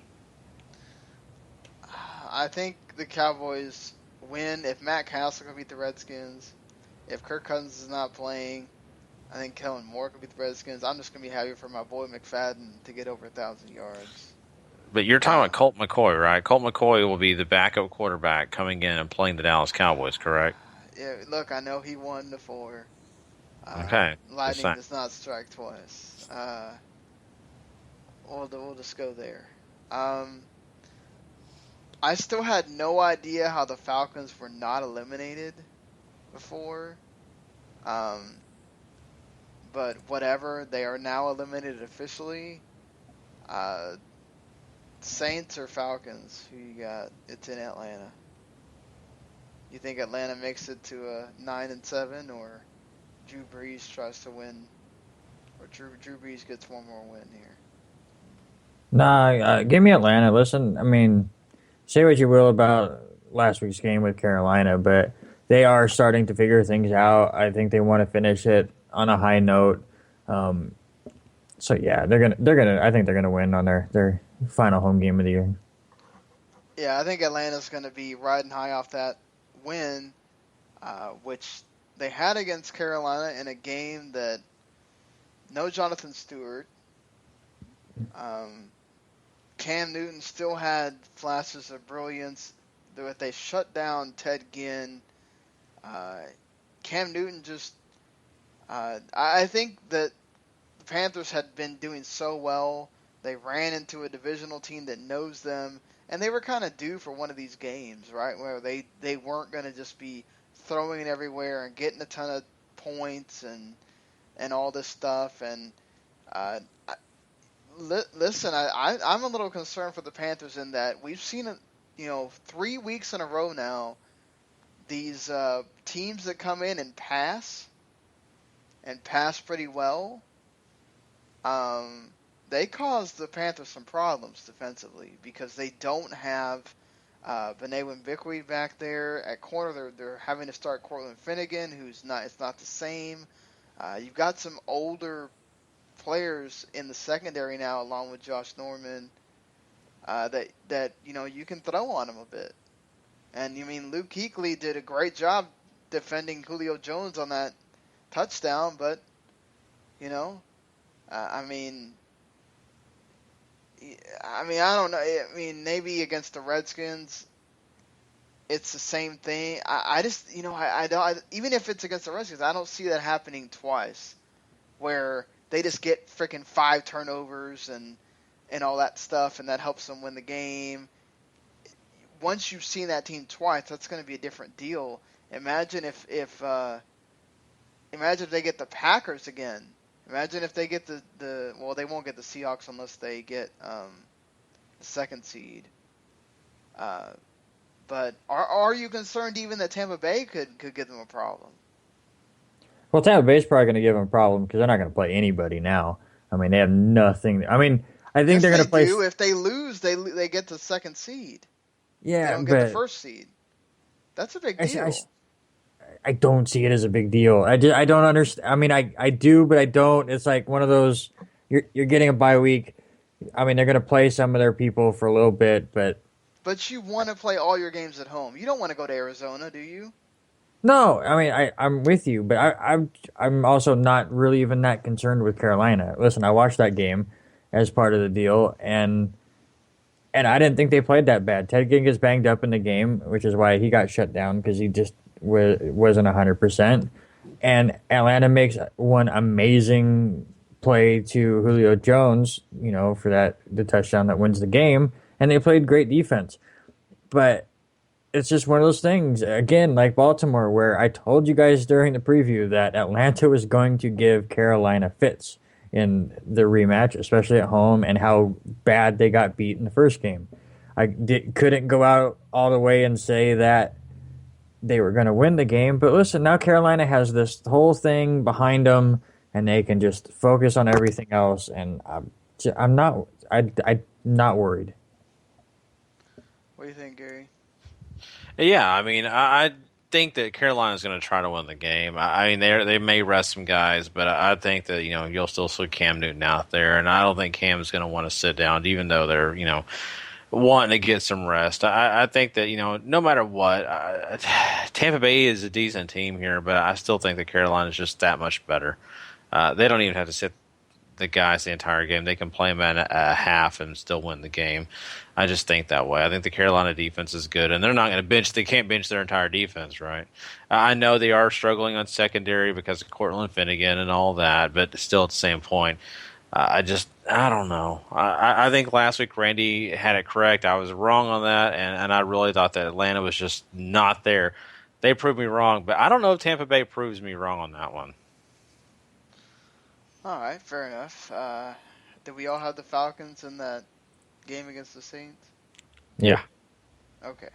I think the Cowboys win if Matt Castle can beat the Redskins. If Kirk Cousins is not playing, I think Kellen Moore could beat the Redskins. I'm just going to be happy for my boy McFadden to get over 1,000 yards. But you're talking about Colt McCoy, right? Colt McCoy will be the backup quarterback coming in and playing the Dallas Cowboys, correct? Yeah, look, I know he won before. Okay. Lightning does not strike twice. We'll just go there. I still had no idea how the Falcons were not eliminated before. But whatever, they are now eliminated officially. Saints or Falcons? Who you got? It's in Atlanta. You think Atlanta makes it to a 9-7, or Drew Brees tries to win, or Drew Brees gets one more win here? Nah, give me Atlanta. Listen, I mean, say what you will about last week's game with Carolina, but they are starting to figure things out. I think they want to finish it on a high note. Um, so yeah, I think they're gonna win on their final home game of the year. Yeah, I think Atlanta's going to be riding high off that win, which they had against Carolina in a game that no Jonathan Stewart. Cam Newton still had flashes of brilliance. They shut down Ted Ginn. Cam Newton just. I think that the Panthers had been doing so well. They ran into a divisional team that knows them, and they were kind of due for one of these games, right, where they weren't going to just be throwing it everywhere and getting a ton of points and all this stuff. And listen, I'm a little concerned for the Panthers in that we've seen it, 3 weeks in a row now. These teams that come in and pass pretty well, they cause the Panthers some problems defensively because they don't have Bené Bickwey back there at corner. They're having to start Cortland Finnegan, who's not. It's not the same. You've got some older players in the secondary now, along with Josh Norman, that you can throw on them a bit. And Luke Kuechly did a great job defending Julio Jones on that touchdown, but I don't know. Maybe against the Redskins, it's the same thing. I just, I don't. Even if it's against the Redskins, I don't see that happening twice, where they just get freaking 5 turnovers and all that stuff, and that helps them win the game. Once you've seen that team twice, that's going to be a different deal. Imagine if they get the Packers again. Imagine if they get the well, they won't get the Seahawks unless they get the 2nd seed. But are you concerned even that Tampa Bay could give them a problem? Well, Tampa Bay's probably going to give them a problem because they're not going to play anybody now. I mean, they have nothing. I mean, I think they're going to play. If they lose, they get the 2nd seed. Yeah, they don't get the 1st seed. That's a big deal. I don't see it as a big deal. I don't understand. I mean, I do, but I don't. It's like one of those. You're getting a bye week. I mean, they're going to play some of their people for a little bit, but you want to play all your games at home. You don't want to go to Arizona, do you? No, I mean, I'm with you, but I'm also not really even that concerned with Carolina. Listen, I watched that game as part of the deal, and I didn't think they played that bad. Ted Ginn gets banged up in the game, which is why he got shut down because he just wasn't 100%. And Atlanta makes one amazing play to Julio Jones, for the touchdown that wins the game, and they played great defense. But it's just one of those things, again, like Baltimore, where I told you guys during the preview that Atlanta was going to give Carolina fits in the rematch, especially at home, and how bad they got beat in the first game. I couldn't go out all the way and say that they were going to win the game, but listen, now Carolina has this whole thing behind them, and they can just focus on everything else, and I'm not worried. What do you think, Gary? Yeah, I mean, I think that Carolina's going to try to win the game. I mean, they may rest some guys, but I think that you'll still see Cam Newton out there, and I don't think Cam's going to want to sit down, even though they're wanting to get some rest. I think that no matter what, Tampa Bay is a decent team here, but I still think that Carolina is just that much better. They don't even have to sit the guys the entire game. They can play them at a half and still win the game. I just think that way. I think the Carolina defense is good, and they're not going to bench. They can't bench their entire defense, right? I know they are struggling on secondary because of Cortland Finnegan and all that, but still at the same point, I don't know. I think last week Randy had it correct. I was wrong on that, and I really thought that Atlanta was just not there. They proved me wrong, but I don't know if Tampa Bay proves me wrong on that one. All right, fair enough. Did we all have the Falcons in that game against the Saints? Yeah. Okay.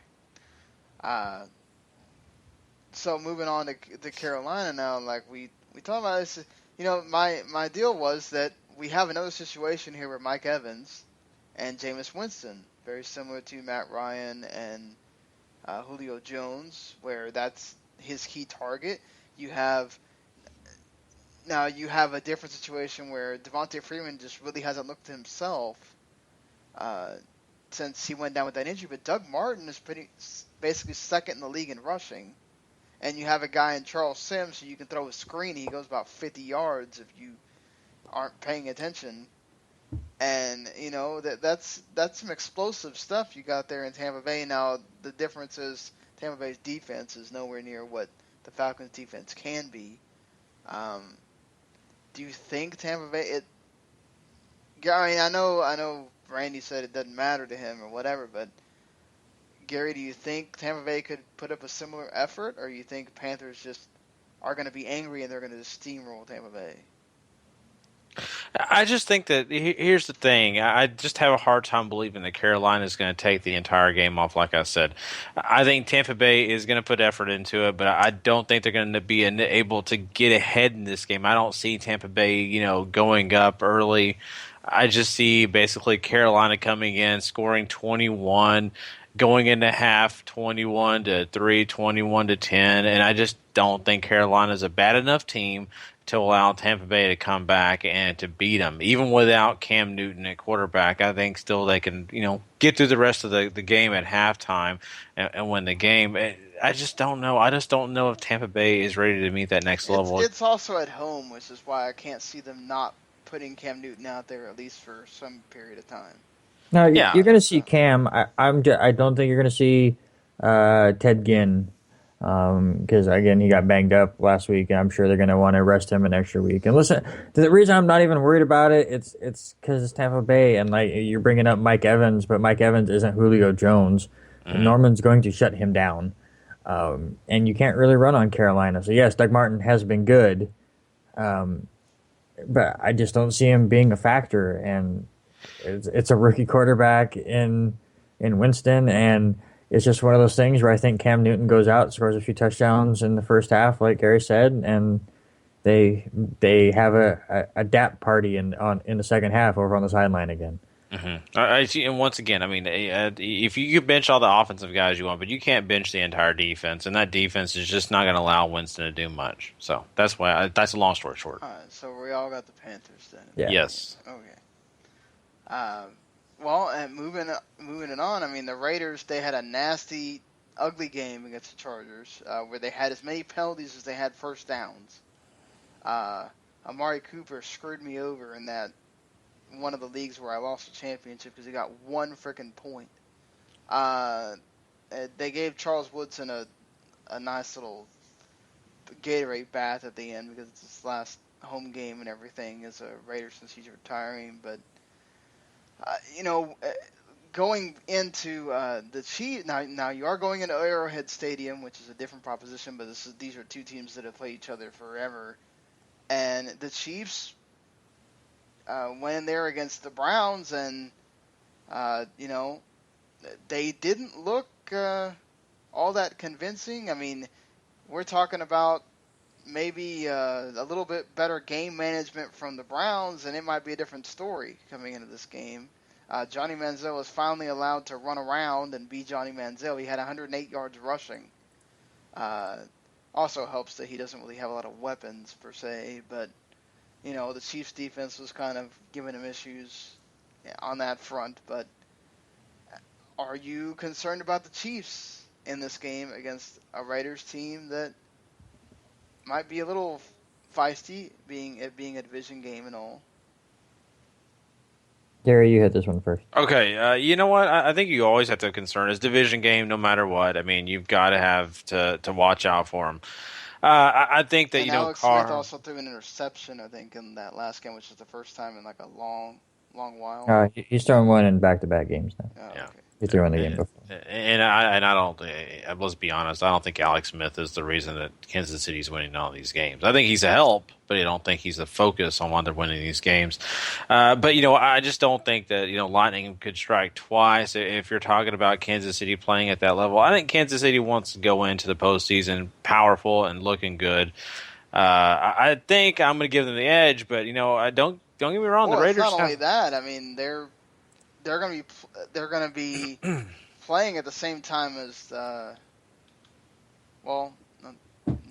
So moving on to Carolina now, like we talked about this. My deal was that we have another situation here with Mike Evans, and Jameis Winston, very similar to Matt Ryan and Julio Jones, where that's his key target. You have a different situation where Devontae Freeman just really hasn't looked to himself since he went down with that injury. But Doug Martin is basically second in the league in rushing. And you have a guy in Charles Sims who you can throw a screen. He goes about 50 yards if you aren't paying attention. And, that's some explosive stuff you got there in Tampa Bay. Now, the difference is Tampa Bay's defense is nowhere near what the Falcons' defense can be. Do you think Tampa Bay... I know Randy said it doesn't matter to him or whatever, but Gary, do you think Tampa Bay could put up a similar effort, or you think Panthers just are going to be angry and they're going to just steamroll Tampa Bay? I just think that here's the thing. I just have a hard time believing that Carolina is going to take the entire game off. Like I said, I think Tampa Bay is going to put effort into it, but I don't think they're going to be able to get ahead in this game. I don't see Tampa Bay, going up early. I just see basically Carolina coming in, scoring 21, going into half 21-3, 21-10, and I just don't think Carolina is a bad enough team to allow Tampa Bay to come back and to beat them. Even without Cam Newton at quarterback, I think still they can, get through the rest of the game at halftime and win the game. I just don't know. I just don't know if Tampa Bay is ready to meet that next level. It's also at home, which is why I can't see them not putting Cam Newton out there at least for some period of time. No, you're going to see Cam. I don't think you're going to see Ted Ginn. Because again, he got banged up last week, and I'm sure they're going to want to rest him an extra week. And listen, the reason I'm not even worried about it, it's because it's Tampa Bay, and like you're bringing up Mike Evans, but Mike Evans isn't Julio Jones. Mm-hmm. Norman's going to shut him down, and you can't really run on Carolina. So yes, Doug Martin has been good, but I just don't see him being a factor. And it's a rookie quarterback in Winston, and it's just one of those things where I think Cam Newton goes out, scores a few touchdowns in the first half, like Gary said, and they have a dap party in the second half over on the sideline again. Mm-hmm. I see, and once again, I mean, if you could bench all the offensive guys you want, but you can't bench the entire defense, and that defense is just not going to allow Winston to do much. So that's why. That's a long story short. All right, so we all got the Panthers then. Yeah. Yes. Okay. Well, and moving it on, I mean, the Raiders, they had a nasty, ugly game against the Chargers where they had as many penalties as they had first downs. Amari Cooper screwed me over in that one of the leagues where I lost the championship because he got one freaking point. They gave Charles Woodson a nice little Gatorade bath at the end because it's his last home game and everything as a Raider since he's retiring, but going into the Chiefs, now you are going into Arrowhead Stadium, which is a different proposition, but these are two teams that have played each other forever. And the Chiefs went in there against the Browns, and, they didn't look all that convincing. I mean, we're talking about maybe a little bit better game management from the Browns, and it might be a different story coming into this game. Johnny Manziel was finally allowed to run around and be Johnny Manziel. He had 108 yards rushing. Also helps that he doesn't really have a lot of weapons per se, but the Chiefs defense was kind of giving him issues on that front. But are you concerned about the Chiefs in this game against a Raiders team that might be a little feisty, being a division game and all? Gary, you hit this one first. Okay, you know what? I think you always have to concern. It's a division game, no matter what. I mean, you've got to have to watch out for them. I think that Alex Smith also threw an interception, I think, in that last game, which is the first time in like a long while. He's throwing one in back-to-back games now. Oh, yeah. Okay. He threw in the game before. And I don't. Let's be honest. I don't think Alex Smith is the reason that Kansas City's winning all these games. I think he's a help, but I don't think he's the focus on why they're winning these games. But I just don't think that lightning could strike twice if you're talking about Kansas City playing at that level. I think Kansas City wants to go into the postseason powerful and looking good. I think I'm going to give them the edge, but I don't get me wrong. Well, the Raiders. It's not only that. I mean, they're gonna be playing at the same time as no,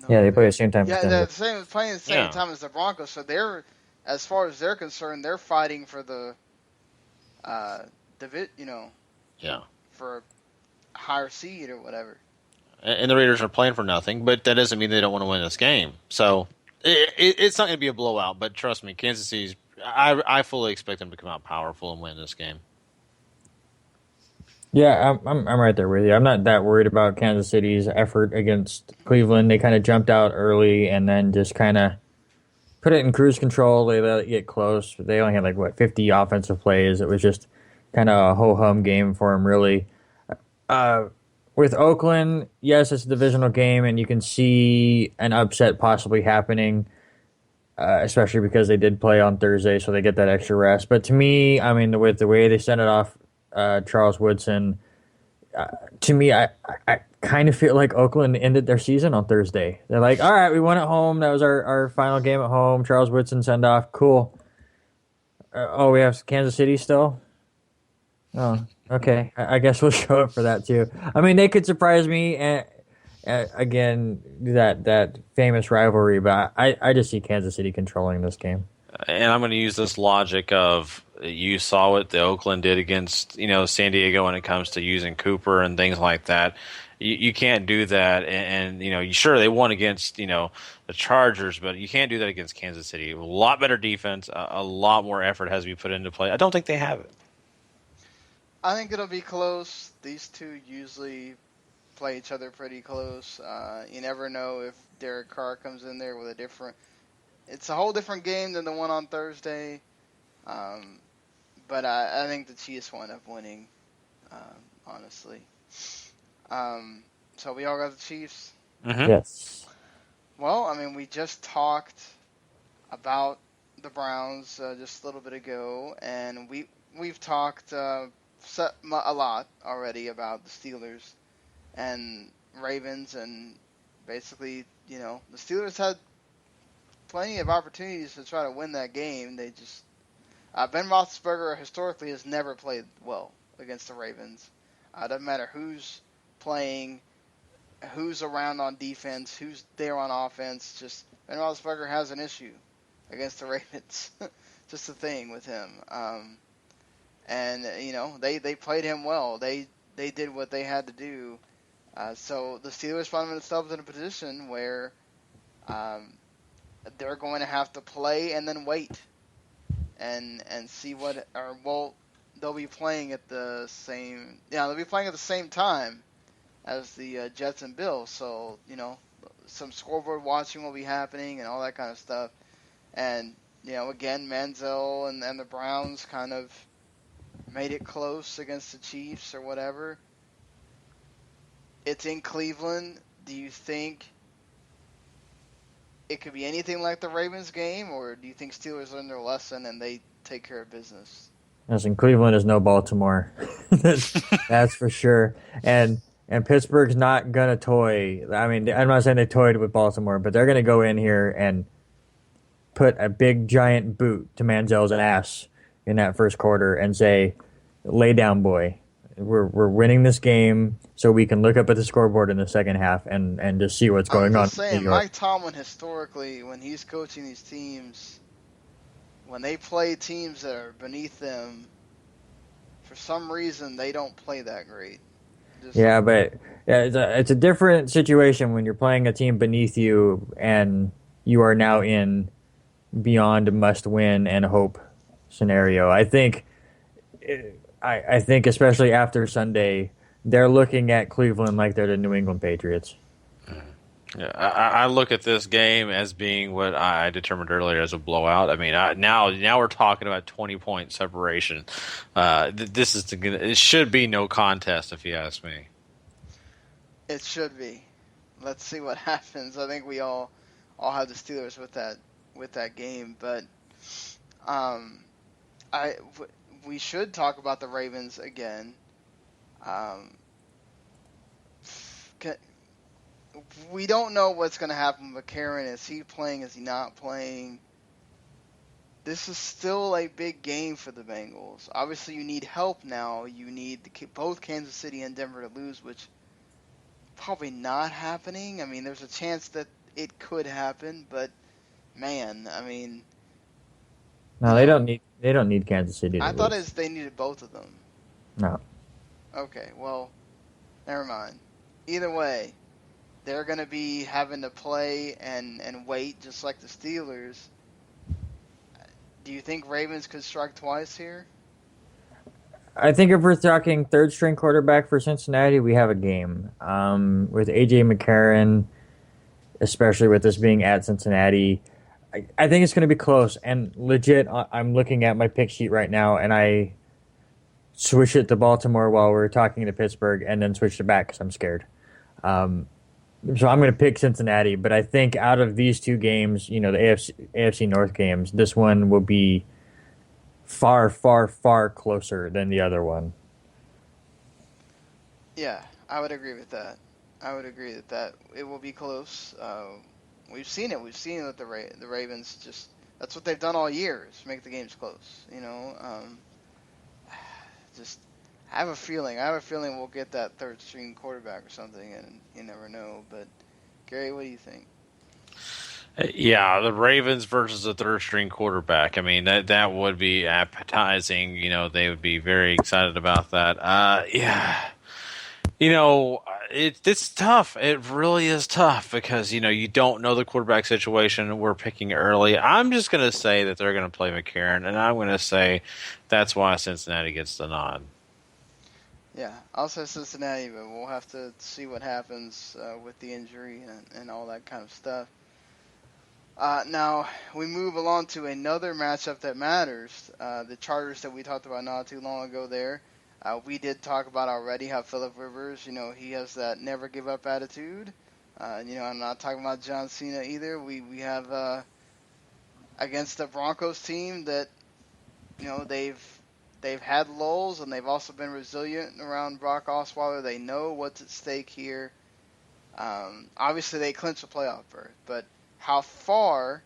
Yeah, they play at the same time as yeah, Denver. they're playing at the same time as the Broncos. So they're, as far as they're concerned, they're fighting for the for a higher seed or whatever. And the Raiders are playing for nothing, but that doesn't mean they don't want to win this game. So it's not going to be a blowout, but trust me, Kansas City's. I fully expect them to come out powerful and win this game. Yeah, I'm right there with you. I'm not that worried about Kansas City's effort against Cleveland. They kind of jumped out early and then just kind of put it in cruise control. They let it get close. They only had 50 offensive plays. It was just kind of a ho-hum game for them, really. With Oakland, yes, it's a divisional game, and you can see an upset possibly happening, especially because they did play on Thursday, so they get that extra rest. But to me, I mean, with the way they sent it off, Charles Woodson, to me, I kind of feel like Oakland ended their season on Thursday. They're like, all right, we won at home. That was our final game at home. Charles Woodson send off. Cool. We have Kansas City still? Oh, okay. I guess we'll show up for that too. I mean, they could surprise me, and again, that famous rivalry, but I just see Kansas City controlling this game. And I'm going to use this logic of you saw what the Oakland did against San Diego when it comes to using Cooper and things like that. You can't do that, and sure they won against the Chargers, but you can't do that against Kansas City. A lot better defense, a lot more effort has to be put into play. I don't think they have it. I think it'll be close. These two usually play each other pretty close. You never know if Derek Carr comes in there with a different. It's a whole different game than the one on Thursday. But I think the Chiefs wind up winning, honestly. So we all got the Chiefs? Mm-hmm. Yes. Well, I mean, we just talked about the Browns just a little bit ago, and we've talked a lot already about the Steelers and Ravens, and basically, the Steelers had plenty of opportunities to try to win that game. They just Ben Roethlisberger historically has never played well against the Ravens. Doesn't matter who's playing, who's around on defense, who's there on offense. Just Ben Roethlisberger has an issue against the Ravens. Just a thing with him. And they played him well. They did what they had to do. So the Steelers found themselves in a position where they're going to have to play and then wait and see what they'll be playing at the same time as the Jets and Bills. So some scoreboard watching will be happening and all that kind of stuff. And again, Manziel and the Browns kind of made it close against the Chiefs or whatever. It's in Cleveland. Do you think it could be anything like the Ravens game, or do you think Steelers learn their lesson and they take care of business? Listen, Cleveland is no Baltimore. That's for sure. And Pittsburgh's not gonna toy. I mean, I'm not saying they toyed with Baltimore, but they're gonna go in here and put a big giant boot to Manziel's ass in that first quarter and say, "Lay down, boy. We're winning this game, so we can look up at the scoreboard in the second half and just see what's going on." I'm just saying, Mike Tomlin historically, when he's coaching these teams, when they play teams that are beneath them, for some reason they don't play that great. But it's a different situation when you're playing a team beneath you and you are now in beyond a must-win and hope scenario. I think especially after Sunday, they're looking at Cleveland like they're the New England Patriots. Yeah, I look at this game as being what I determined earlier as a blowout. I mean, now we're talking about 20-point separation. It should be no contest, if you ask me. It should be. Let's see what happens. I think we all have the Steelers with that game, but we should talk about the Ravens again. We don't know what's going to happen with McCarron. Is he playing? Is he not playing? this is still a big game for the Bengals. Obviously, you need help now. You need both Kansas City and Denver to lose, which probably not happening. I mean, there's a chance that it could happen, but man, I mean, No, they don't need Kansas City to I thought lose. they needed both of them. No. Okay, well, never mind. Either way, they're going to be having to play and wait just like the Steelers. Do you think Ravens could strike twice here? I think if we're talking third string quarterback for Cincinnati, we have a game. With AJ McCarron, especially with this being at Cincinnati, I think it's going to be close. And legit, I'm looking at my pick sheet right now, and I switched it to Baltimore while we were talking to Pittsburgh, and then switched it back because I'm scared. So I'm going to pick Cincinnati, but I think out of these two games, the AFC North games, this one will be far, far, far closer than the other one. Yeah, I would agree with that. I would agree that it will be close. We've seen it. We've seen it with the Ravens. Just that's what they've done all year, is make the games close. Just I have a feeling we'll get that third string quarterback or something, and you never know. But Gary, what do you think? Yeah, the Ravens versus the third string quarterback. I mean, that would be appetizing. They would be very excited about that. Yeah. It's tough. It really is tough because, you don't know the quarterback situation. We're picking early. I'm just going to say that they're going to play McCarron, and I'm going to say that's why Cincinnati gets the nod. Yeah, I'll say Cincinnati, but we'll have to see what happens with the injury and all that kind of stuff. Now, we move along to another matchup that matters. The Chargers that we talked about not too long ago there. We did talk about already how Phillip Rivers, he has that never give up attitude. I'm not talking about John Cena either. We have against the Broncos team that, they've had lulls and they've also been resilient around Brock Osweiler. They know what's at stake here. Obviously, they clinched a playoff berth, but how far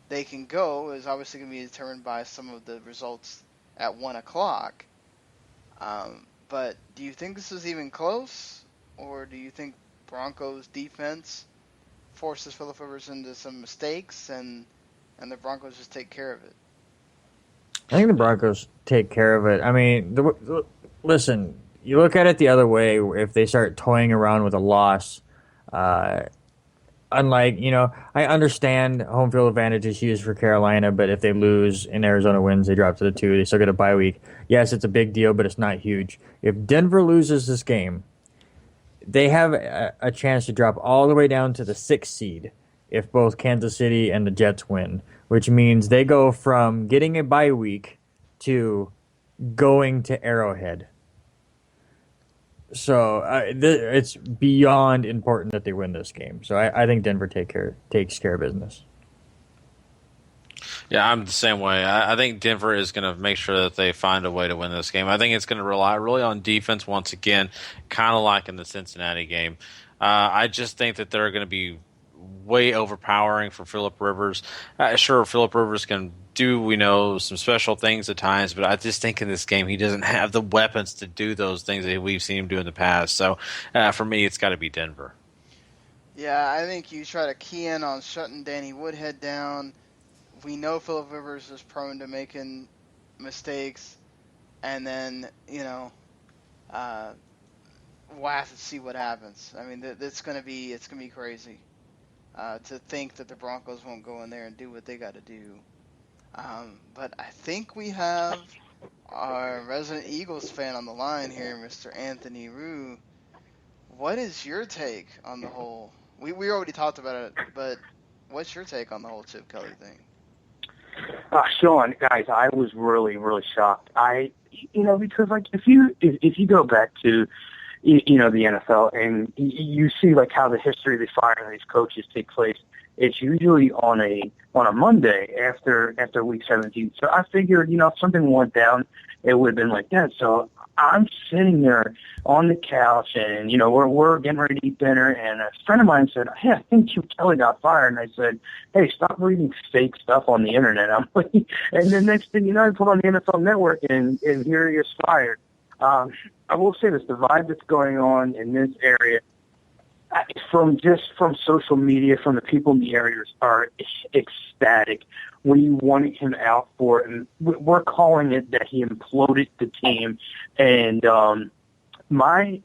they can go is obviously going to be determined by some of the results at 1 o'clock. But do you think this is even close, or do you think Broncos defense forces Phillip Rivers into some mistakes and the Broncos just take care of it? I think the Broncos take care of it. I mean, listen, you look at it the other way. If they start toying around with a loss, unlike, I understand home field advantage is huge for Carolina, but if they lose and Arizona wins, they drop to the 2. They still get a bye week. Yes, it's a big deal, but it's not huge. If Denver loses this game, they have a chance to drop all the way down to the 6th seed if both Kansas City and the Jets win, which means they go from getting a bye week to going to Arrowhead. So it's beyond important that they win this game. So I think Denver takes care of business. Yeah, I'm the same way. I think Denver is going to make sure that they find a way to win this game. I think it's going to rely really on defense once again, kind of like in the Cincinnati game. I just think that they're going to be way overpowering for Phillip Rivers. Sure, Phillip Rivers can do, some special things at times, but I just think in this game he doesn't have the weapons to do those things that we've seen him do in the past. So for me, it's got to be Denver. Yeah, I think you try to key in on shutting Danny Woodhead down. We know Phillip Rivers is prone to making mistakes, and then, we'll have to see what happens. I mean, it's going to be crazy to think that the Broncos won't go in there and do what they got to do. But I think we have our resident Eagles fan on the line here, Mr. Anthony Rue. What is your take on the whole? We already talked about it, but what's your take on the whole Chip Kelly thing? Sean, guys, I was really, really shocked. Because if you go back to, the NFL and you see how the history of the firing of these coaches take place, it's usually on a Monday after week 17. So I figured, if something went down, it would have been like that. So I'm sitting there on the couch, and we're getting ready to eat dinner, and a friend of mine said, "Hey, I think Chip Kelly got fired." And I said, "Hey, stop reading fake stuff on the internet." I'm like, and the next thing you know, I put on the NFL Network, and here he is fired. I will say this: the vibe that's going on in this area, from social media, from the people in the areas, are ecstatic. We wanted him out for it, and we're calling it that he imploded the team. And my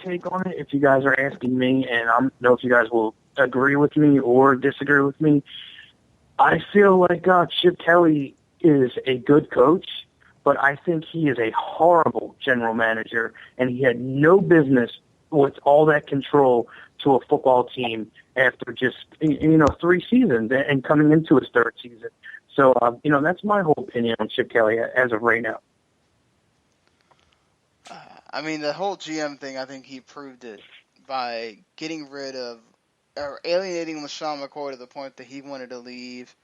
take on it, if you guys are asking me, and I don't know if you guys will agree with me or disagree with me, I feel like Chip Kelly is a good coach, but I think he is a horrible general manager, and he had no business with all that control to a football team after just 3 seasons and coming into his 3rd season. So that's my whole opinion on Chip Kelly as of right now. I mean, the whole GM thing, I think he proved it by getting rid of or alienating LaShawn McCoy to the point that he wanted to leave,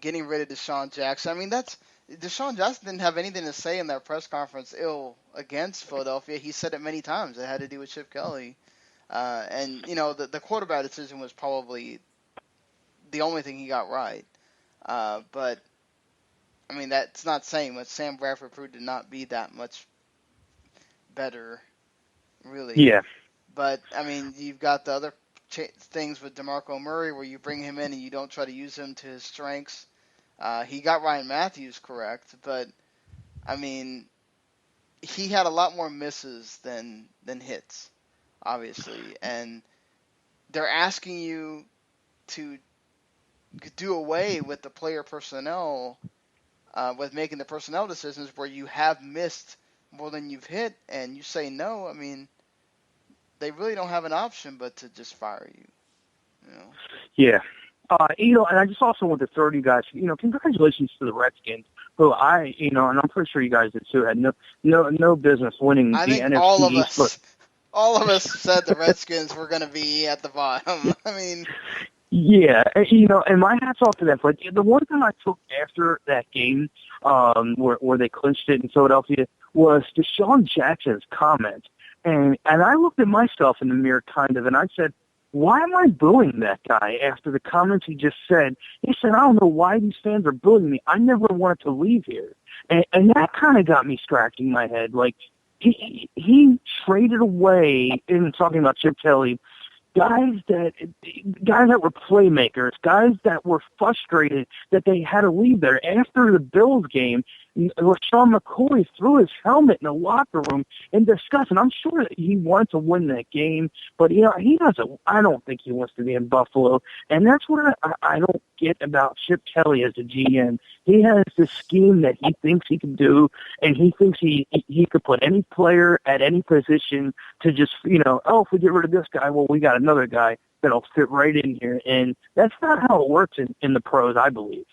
getting rid of Deshaun Jackson. I mean, Deshaun Jackson didn't have anything to say in that press conference against Philadelphia. He said it many times. It had to do with Chip Kelly. And the quarterback decision was probably the only thing he got right. But, I mean, that's not saying much. Sam Bradford proved to not be that much better, really. Yeah. But, I mean, you've got the other things with DeMarco Murray where you bring him in and you don't try to use him to his strengths. He got Ryan Matthews correct, but, I mean, he had a lot more misses than hits, obviously. And they're asking you to do away with the player personnel, with making the personnel decisions where you have missed more than you've hit, and you say no. I mean, they really don't have an option but to just fire you. Yeah. And I just also want to throw to you guys, congratulations to the Redskins, who and I'm pretty sure you guys did too, had no business winning the NFC East. All of us said the Redskins were going to be at the bottom. I mean, yeah, and my hat's off to them. But the one thing I took after that game, where they clinched it in Philadelphia, was Deshaun Jackson's comment. And I looked at myself in the mirror kind of, and I said, why am I booing that guy after the comments he just said? He said, I don't know why these fans are booing me. I never wanted to leave here. And that kind of got me scratching my head. Like, he traded away, in talking about Chip Kelly, guys that were playmakers, guys that were frustrated that they had to leave there. After the Bills game, LaShawn McCoy threw his helmet in the locker room in disgust, and I'm sure that he wanted to win that game, but he doesn't. I don't think he wants to be in Buffalo, and that's what I don't get about Chip Kelly as a GM. He has this scheme that he thinks he can do, and he thinks he could put any player at any position to just, if we get rid of this guy, well, we got another guy that'll fit right in here, and that's not how it works in the pros, I believe.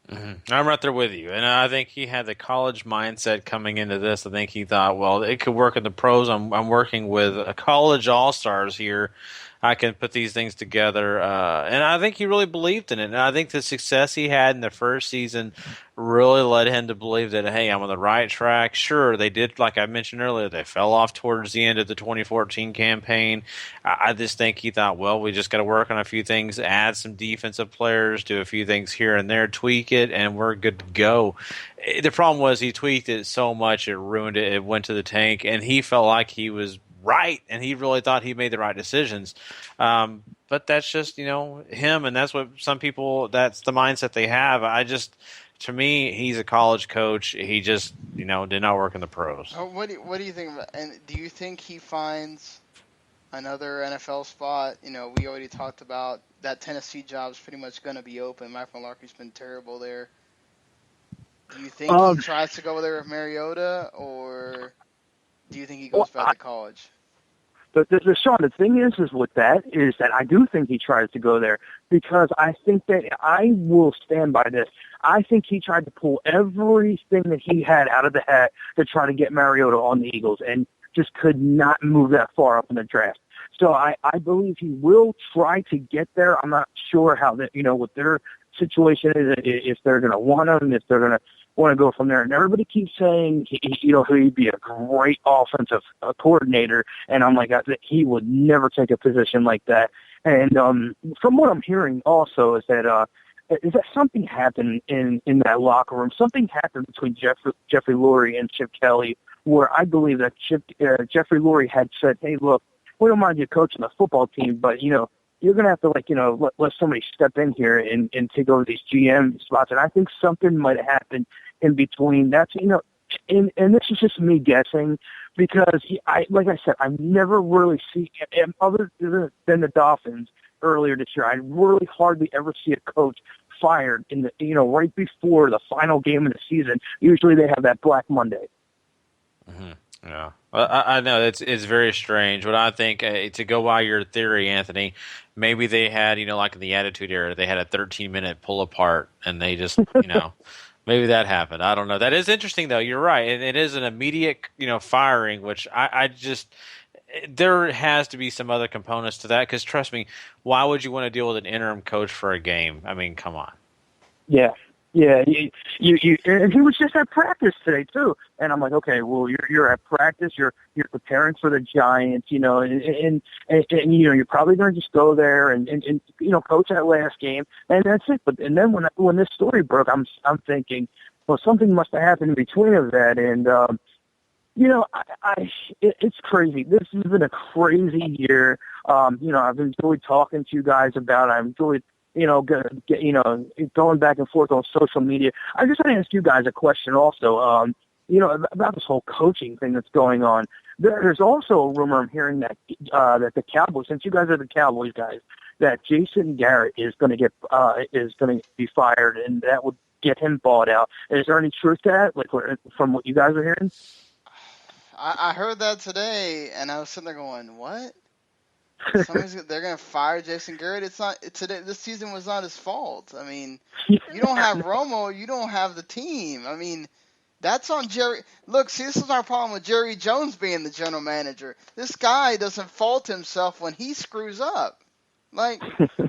Mm-hmm. I'm right there with you, and I think he had the college mindset coming into this. I think he thought, well, it could work in the pros. I'm working with a college all-stars here. I can put these things together, and I think he really believed in it. And I think the success he had in the first season really led him to believe that, hey, I'm on the right track. Sure, they did, like I mentioned earlier, they fell off towards the end of the 2014 campaign. I just think he thought, well, we just got to work on a few things, add some defensive players, do a few things here and there, tweak it, and we're good to go. The problem was he tweaked it so much it ruined it. It went to the tank, and he felt like he was right, and he really thought he made the right decisions. But that's just, him, and that's what some people, that's the mindset they have. To me, he's a college coach. He just, did not work in the pros. What do you think about, and do you think he finds another NFL spot? We already talked about that Tennessee job's pretty much going to be open. Mike Mularkey's been terrible there. Do you think he tries to go there with Mariota, or do you think he goes back to college? But Sean, the thing is with that is that I do think he tries to go there, because I think that I will stand by this. I think he tried to pull everything that he had out of the hat to try to get Mariota on the Eagles, and just could not move that far up in the draft. So I believe he will try to get there. I'm not sure how that, what their situation is, if they're going to want him, if they're going to want to go from there. And everybody keeps saying, he'd be a great offensive coordinator. And I'm like, he would never take a position like that. And from what I'm hearing also is that something happened in that locker room. Something happened between Jeffrey Lurie and Chip Kelly, where I believe that Jeffrey Lurie had said, hey, look, we don't mind you coaching the football team, but, you're going to have to, let somebody step in here and take over these GM spots. And I think something might have happened in between. That's, and this is just me guessing, because like I said, I've never really seen, other than the Dolphins earlier this year, I really hardly ever see a coach fired in the, right before the final game of the season. Usually they have that Black Monday. Mm-hmm. Yeah, I know it's very strange. But I think to go by your theory, Anthony, maybe they had, like in the Attitude Era, they had a 13-minute pull apart, and they just, maybe that happened. I don't know. That is interesting, though. You're right, and it is an immediate, firing, which I just there has to be some other components to that. Because trust me, why would you want to deal with an interim coach for a game? I mean, come on. Yeah. Yeah, and he was just at practice today too, and I'm like, okay, well, you're at practice, you're preparing for the Giants, and you're probably going to just go there and coach that last game, and that's it. But then when this story broke, I'm thinking, well, something must have happened in between of that, and it's crazy. This has been a crazy year. I've enjoyed talking to you guys about it. I've enjoyed going back and forth on social media. I just want to ask you guys a question also, about this whole coaching thing that's going on. There's also a rumor I'm hearing that the Cowboys, since you guys are the Cowboys guys, that Jason Garrett is going to be fired, and that would get him bought out. Is there any truth to that, like from what you guys are hearing? I heard that today, and I was sitting there going, what? They're going to fire Jason Garrett. It's not today. This season was not his fault. I mean, you don't have Romo. You don't have the team. I mean, that's on Jerry. Look, see, this is our problem with Jerry Jones being the general manager. This guy doesn't fault himself when he screws up. Like,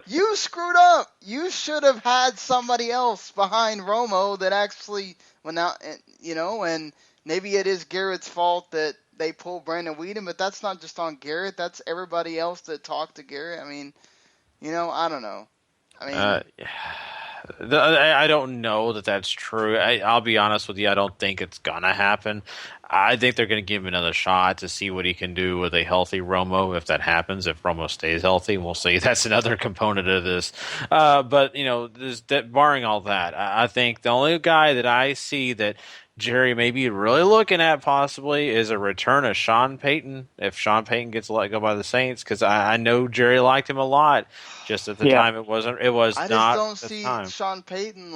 you screwed up. You should have had somebody else behind Romo that actually went out, and maybe it is Garrett's fault that they pulled Brandon Weeden, but that's not just on Garrett. That's everybody else that talked to Garrett. I mean, I don't know. I mean, I don't know that that's true. I'll be honest with you. I don't think it's going to happen. I think they're going to give him another shot to see what he can do with a healthy Romo, if that happens, if Romo stays healthy. We'll see. That's another component of this. But, barring all that, I think the only guy that I see that Jerry may be really looking at possibly is a return of Sean Payton, if Sean Payton gets let go by the Saints, because I know Jerry liked him a lot. Just at the time, it was not. I just don't see Sean Payton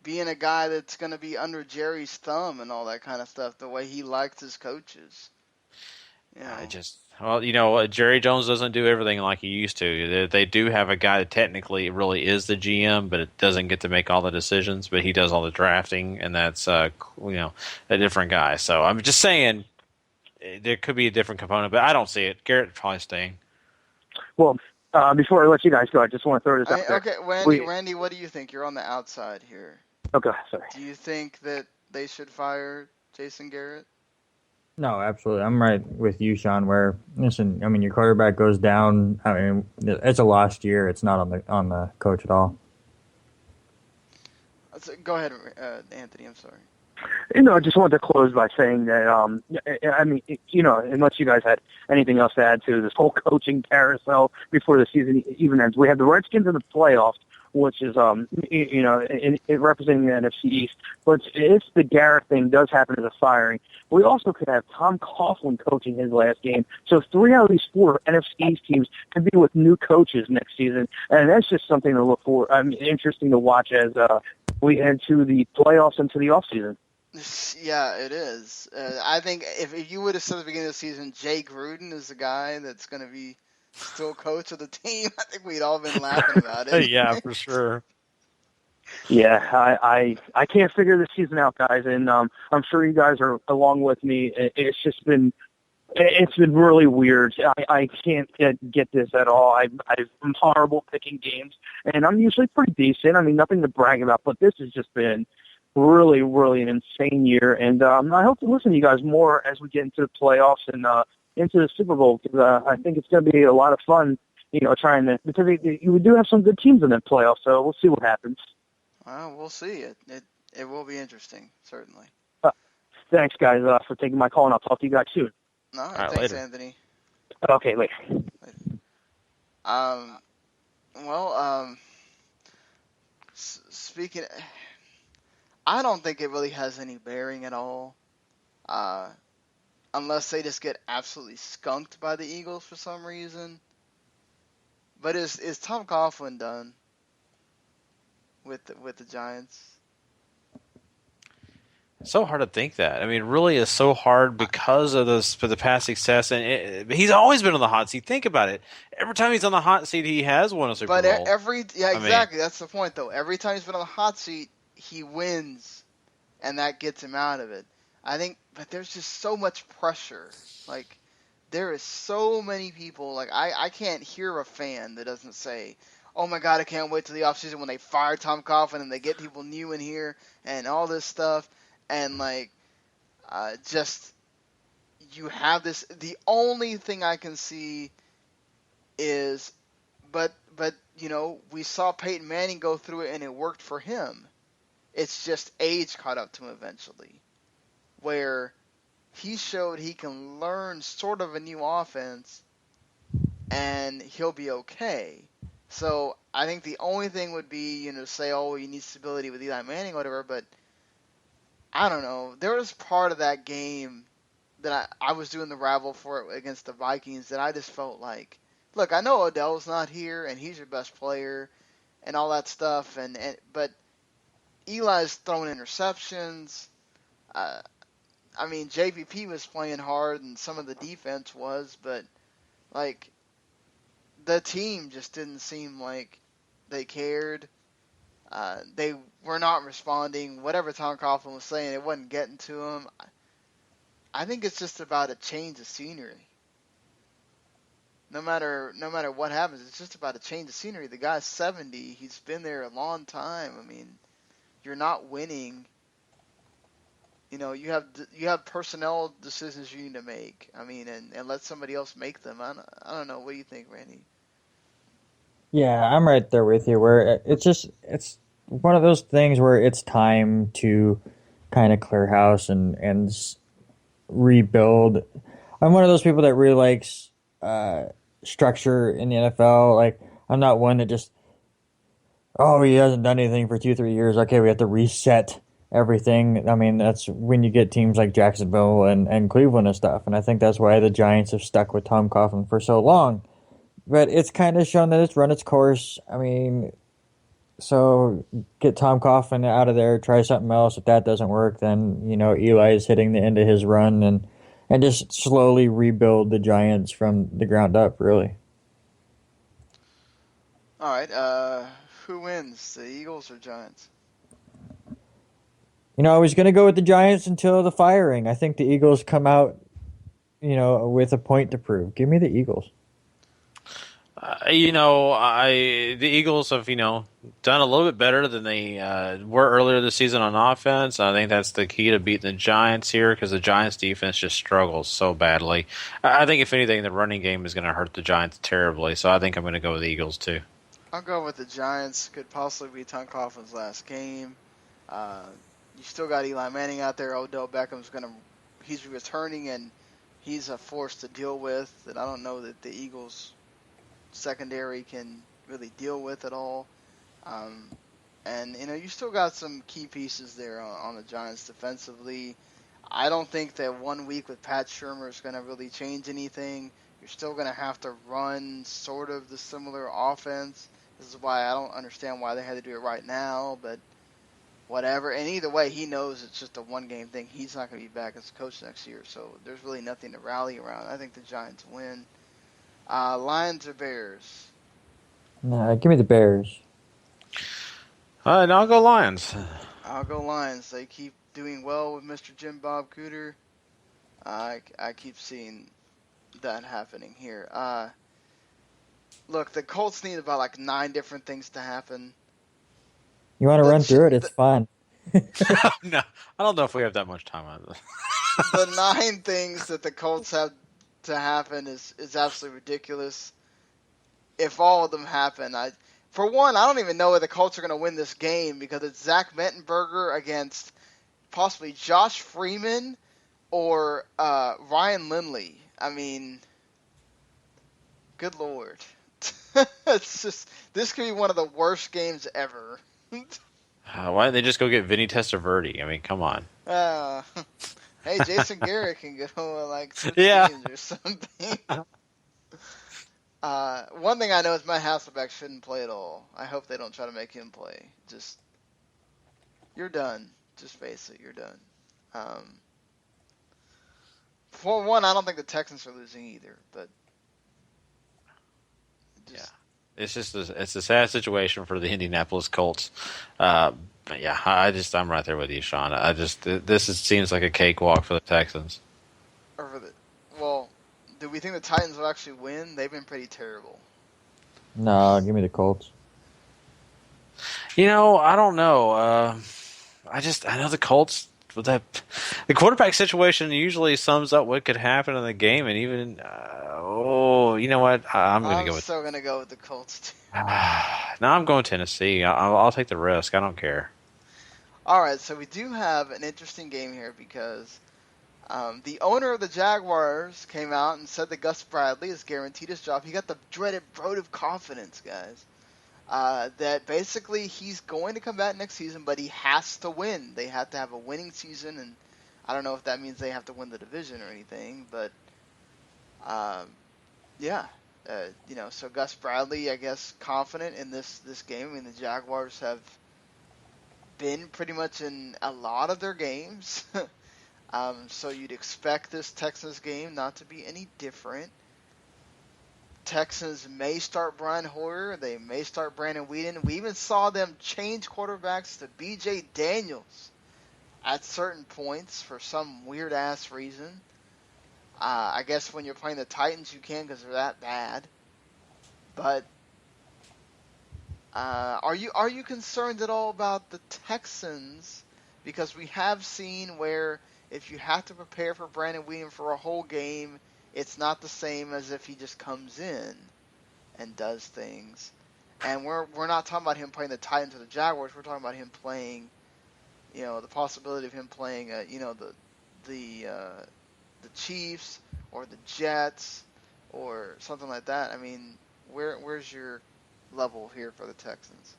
being a guy that's going to be under Jerry's thumb and all that kind of stuff. The way he likes his coaches. Jerry Jones doesn't do everything like he used to. They do have a guy that technically really is the GM, but it doesn't get to make all the decisions. But he does all the drafting, and that's a different guy. So I'm just saying there could be a different component, but I don't see it. Garrett probably staying. Well, before I let you guys go, I just want to throw this out there. Okay, Randy, what do you think? You're on the outside here. Okay, sorry. Do you think that they should fire Jason Garrett? No, absolutely. I'm right with you, Sean, where, listen, I mean, your quarterback goes down. I mean, it's a lost year. It's not on the coach at all. Go ahead, Anthony. I'm sorry. I just wanted to close by saying that, unless you guys had anything else to add to this whole coaching carousel before the season even ends, we have the Redskins in the playoffs, which is, representing the NFC East. But if the Garrett thing does happen as a firing, we also could have Tom Coughlin coaching his last game. So 3 out of these 4 NFC East teams could be with new coaches next season. And that's just something to look for. Interesting to watch as we head to the playoffs and to the offseason. Yeah, it is. I think if you would have said at the beginning of the season, Jay Gruden is the guy that's going to be still coach of the team, I think we'd all been laughing about it. Yeah, for sure. Yeah, I can't figure this season out, guys, and I'm sure you guys are along with me. It's just been It's been really weird. I can't get this at all. I'm horrible picking games, and I'm usually pretty decent. I mean, nothing to brag about, but this has just been really, really an insane year. And I hope to listen to you guys more as we get into the playoffs and into the Super Bowl, because I think it's going to be a lot of fun, trying to, because we do have some good teams in that playoff, so we'll see what happens. Well, we'll see. It will be interesting, certainly. Thanks, guys, for taking my call, and I'll talk to you guys soon. All right, thanks, later. Anthony. Okay, later. Speaking, I don't think it really has any bearing at all, unless they just get absolutely skunked by the Eagles for some reason. But is Tom Coughlin done with the Giants? It's so hard to think that. I mean, really is so hard because of the past success, and he's always been on the hot seat. Think about it. Every time he's on the hot seat, he has won a Super Bowl. But exactly. That's the point, though. Every time he's been on the hot seat, he wins, and that gets him out of it. I think, but there's just so much pressure. Like, there is so many people. Like, I can't hear a fan that doesn't say, "Oh my God, I can't wait till the offseason when they fire Tom Coughlin and they get people new in here and all this stuff." And, like, just, you have this, the only thing I can see is, but we saw Peyton Manning go through it and it worked for him. It's just age caught up to him eventually, where he showed he can learn sort of a new offense and he'll be okay. So I think the only thing would be, say, oh, you need stability with Eli Manning or whatever, but I don't know. There was part of that game that I was doing the ravel for it against the Vikings that I just felt like, look, I know Odell's not here and he's your best player and all that stuff, but Eli's throwing interceptions. I mean, JPP was playing hard and some of the defense was, but like the team just didn't seem like they cared. They were not responding. Whatever Tom Coughlin was saying, it wasn't getting to them. I think it's just about a change of scenery. No matter what happens, it's just about a change of scenery. The guy's 70. He's been there a long time. I mean, you're not winning. You have personnel decisions you need to make. I mean, and let somebody else make them. I don't know. What do you think, Randy? Yeah, I'm right there with you, where it's one of those things where it's time to kind of clear house and rebuild. I'm one of those people that really likes structure in the NFL. Like, I'm not one that just, oh, he hasn't done anything for 2-3 years. Okay, we have to reset everything. I mean, that's when you get teams like Jacksonville and Cleveland and stuff. And I think that's why the Giants have stuck with Tom Coughlin for so long. But it's kind of shown that it's run its course. I mean, so get Tom Coughlin out of there, try something else. If that doesn't work, then, Eli is hitting the end of his run and just slowly rebuild the Giants from the ground up, really. All right. Who wins, the Eagles or Giants? I was going to go with the Giants until the firing. I think the Eagles come out, with a point to prove. Give me the Eagles. The Eagles have, done a little bit better than they were earlier this season on offense. I think that's the key to beating the Giants here, because the Giants' defense just struggles so badly. I think, if anything, the running game is going to hurt the Giants terribly, so I think I'm going to go with the Eagles, too. I'll go with the Giants. Could possibly be Tom Coughlin's last game. You still got Eli Manning out there. Odell Beckham's he's returning, and he's a force to deal with that I don't know that the Eagles secondary can really deal with at all. And you still got some key pieces there on the Giants defensively. I don't think that 1 week with Pat Shurmur is going to really change anything. You're still going to have to run sort of the similar offense. This is why I don't understand why they had to do it right now, but whatever. And either way, he knows it's just a one-game thing. He's not going to be back as a coach next year, so there's really nothing to rally around. I think the Giants win. Lions or Bears? Nah, give me the Bears. And I'll go Lions. I'll go Lions. They keep doing well with Mr. Jim Bob Cooter. I keep seeing that happening here. Look, the Colts need about like 9 different things to happen. You want to run through it? It's fun. No, I don't know if we have that much time on this. The 9 things that the Colts have to happen is absolutely ridiculous. If all of them happen, for one, I don't even know if the Colts are going to win this game because it's Zach Mettenberger against possibly Josh Freeman or Ryan Lindley. I mean, good Lord. It's just, this could be one of the worst games ever. Why didn't they just go get Vinny Testaverde? I mean, come on. Hey, Jason Garrett can go like 6 Yeah. games or something. One thing I know is Matt Hasselbeck shouldn't play at all. I hope they don't try to make him play. Just, you're done. Just face it, you're done. For one, I don't think the Texans are losing either, but It's just it's a sad situation for the Indianapolis Colts. But yeah, I'm right there with you, Sean. Seems like a cakewalk for the Texans. Well, do we think the Titans will actually win? They've been pretty terrible. No, give me the Colts. I don't know. I know the Colts. The quarterback situation usually sums up what could happen in the game, and even you know what? I'm still going to go with the Colts too. No, I'm going Tennessee. I'll take the risk. I don't care. All right, so we do have an interesting game here because the owner of the Jaguars came out and said that Gus Bradley is guaranteed his job. He got the dreaded vote of confidence, guys. That basically he's going to come back next season, but he has to win. They have to have a winning season, and I don't know if that means they have to win the division or anything, but so Gus Bradley, I guess, confident in this game. I mean, the Jaguars have been pretty much in a lot of their games, so you'd expect this Texans game not to be any different. Texans may start Brian Hoyer. They may start Brandon Weeden. We even saw them change quarterbacks to B.J. Daniels at certain points for some weird-ass reason. I guess when you're playing the Titans, you can because they're that bad. But are you concerned at all about the Texans? Because we have seen where if you have to prepare for Brandon Weeden for a whole game, it's not the same as if he just comes in and does things. And we're not talking about him playing the Titans or the Jaguars. We're talking about him playing, the possibility of him playing, the Chiefs or the Jets or something like that. I mean, where's your level here for the Texans?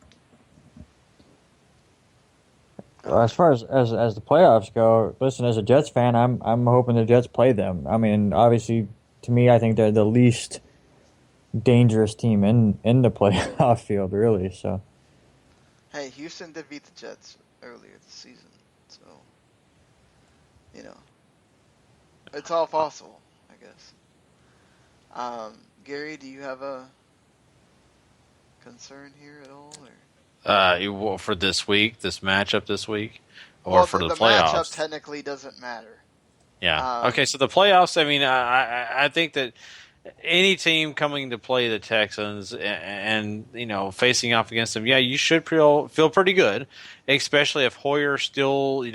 Well, as far as the playoffs go, listen, as a Jets fan, I'm hoping the Jets play them. I mean, obviously, to me, I think they're the least dangerous team in the playoff field, really. So, hey, Houston did beat the Jets earlier this season, so it's all possible, I guess. Gary, do you have a concern here at all? Or? For this matchup this week, or for the playoffs? The matchup technically doesn't matter. Yeah. Okay, so the playoffs, I mean, I think that any team coming to play the Texans and facing off against them, you should feel pretty good, especially if Hoyer's still,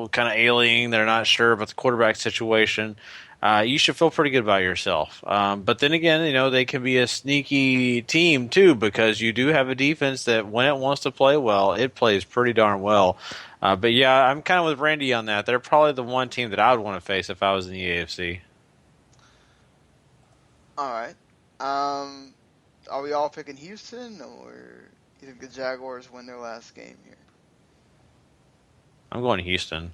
kind of ailing. They're not sure about the quarterback situation. You should feel pretty good about yourself. But then again, they can be a sneaky team too, because you do have a defense that when it wants to play well, it plays pretty darn well. But yeah, I'm kind of with Randy on that. They're probably the one team that I would want to face if I was in the AFC. All right. Are we all picking Houston, or you think the Jaguars win their last game here? I'm going Houston.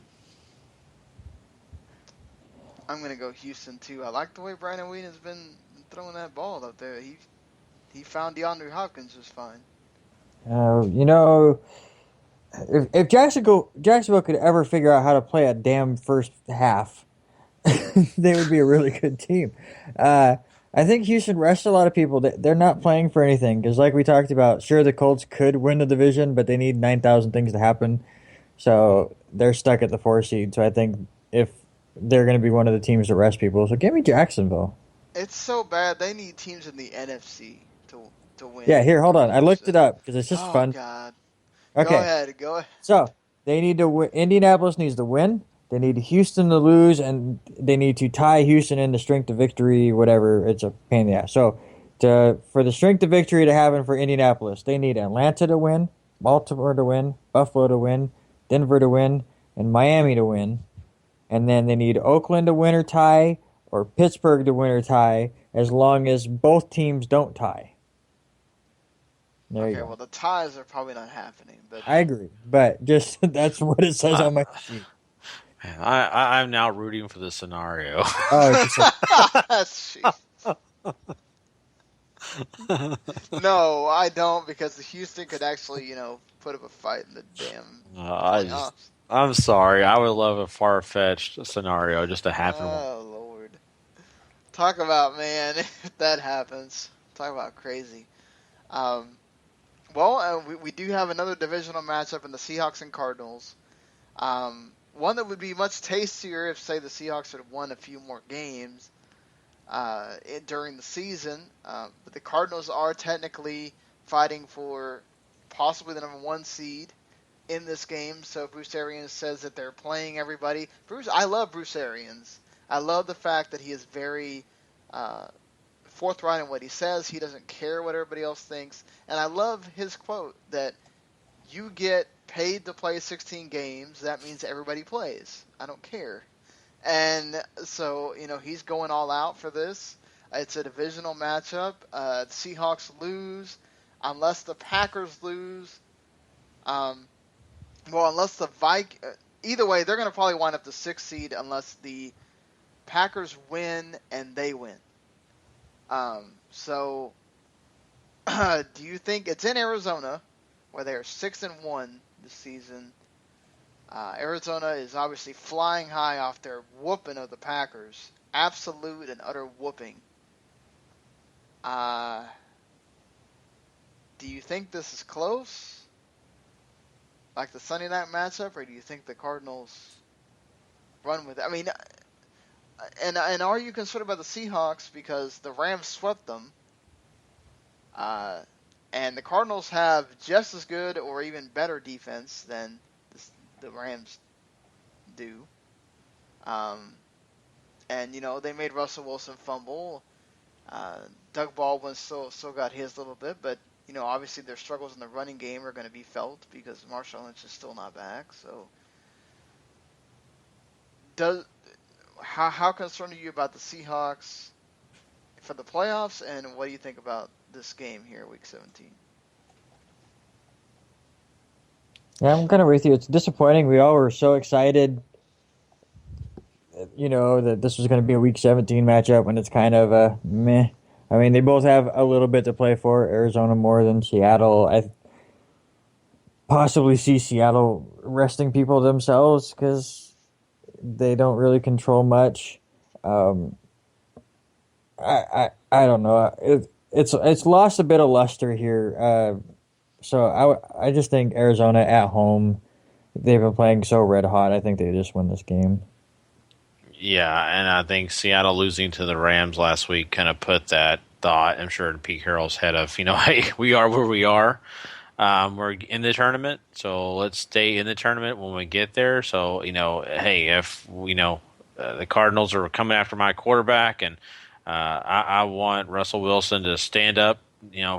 I'm going to go Houston, too. I like the way Brandon Weeden has been throwing that ball up there. He found DeAndre Hopkins just fine. If Jacksonville could ever figure out how to play a damn first half, they would be a really good team. I think Houston rests a lot of people. They're not playing for anything because, like we talked about, sure, the Colts could win the division, but they need 9,000 things to happen. So they're stuck at the 4 seed. So I think if they're going to be one of the teams that rest people, so give me Jacksonville. It's so bad. They need teams in the NFC to win. Yeah, here, hold on. I looked it up because it's just Oh fun. God. Go Okay, ahead. Go ahead. so they need to win. Indianapolis needs to win. They need Houston to lose, and they need to tie Houston in the strength of victory, whatever. It's a pain in the ass. So, for the strength of victory to happen for Indianapolis, they need Atlanta to win, Baltimore to win, Buffalo to win, Denver to win, and Miami to win. And then they need Oakland to win or tie, or Pittsburgh to win or tie, as long as both teams don't tie. There you Okay, go. well, the ties are probably not happening, but I agree, but just that's what it says on my sheet. Man, I'm now rooting for the scenario. Jeez. No, I don't, because Houston could actually, put up a fight in the damn playoffs. I'm sorry. I would love a far-fetched scenario just to happen. Oh, Lord. Talk about, man, if that happens. Talk about crazy. We do have another divisional matchup in the Seahawks and Cardinals. One that would be much tastier if, say, the Seahawks had won a few more games during the season. But the Cardinals are technically fighting for possibly the number 1 seed in this game. So Bruce Arians says that they're playing everybody. I love Bruce Arians. I love the fact that he is very forthright in what he says. He doesn't care what everybody else thinks. And I love his quote that you get paid to play 16 games. That means everybody plays. I don't care. And so, he's going all out for this. It's a divisional matchup. The Seahawks lose unless the Packers lose. Unless the either way, they're going to probably wind up the 6th seed unless the Packers win and they win. So, do you think it's in Arizona, where they are 6-1 this season? Arizona is obviously flying high off their whooping of the Packers, absolute and utter whooping. Do you think this is close, like the Sunday night matchup, or do you think the Cardinals run with it? I mean, and are you concerned about the Seahawks because the Rams swept them? And the Cardinals have just as good or even better defense than the Rams do. And, they made Russell Wilson fumble. Doug Baldwin still got his little bit, but, obviously their struggles in the running game are going to be felt because Marshawn Lynch is still not back. So, how concerned are you about the Seahawks for the playoffs, and what do you think about this game here, Week 17? Yeah, I'm kind of with you. It's disappointing. We all were so excited, that this was going to be a Week 17 matchup when it's kind of a meh. I mean, they both have a little bit to play for. Arizona more than Seattle. I possibly see Seattle resting people themselves because they don't really control much. I don't know. It's lost a bit of luster here. So I just think Arizona at home, they've been playing so red hot. I think they just win this game. Yeah, and I think Seattle losing to the Rams last week kind of put that thought, I'm sure, in Pete Carroll's head of, hey, we are where we are. We're in the tournament, so let's stay in the tournament when we get there. So, hey, if, the Cardinals are coming after my quarterback and I want Russell Wilson to stand up,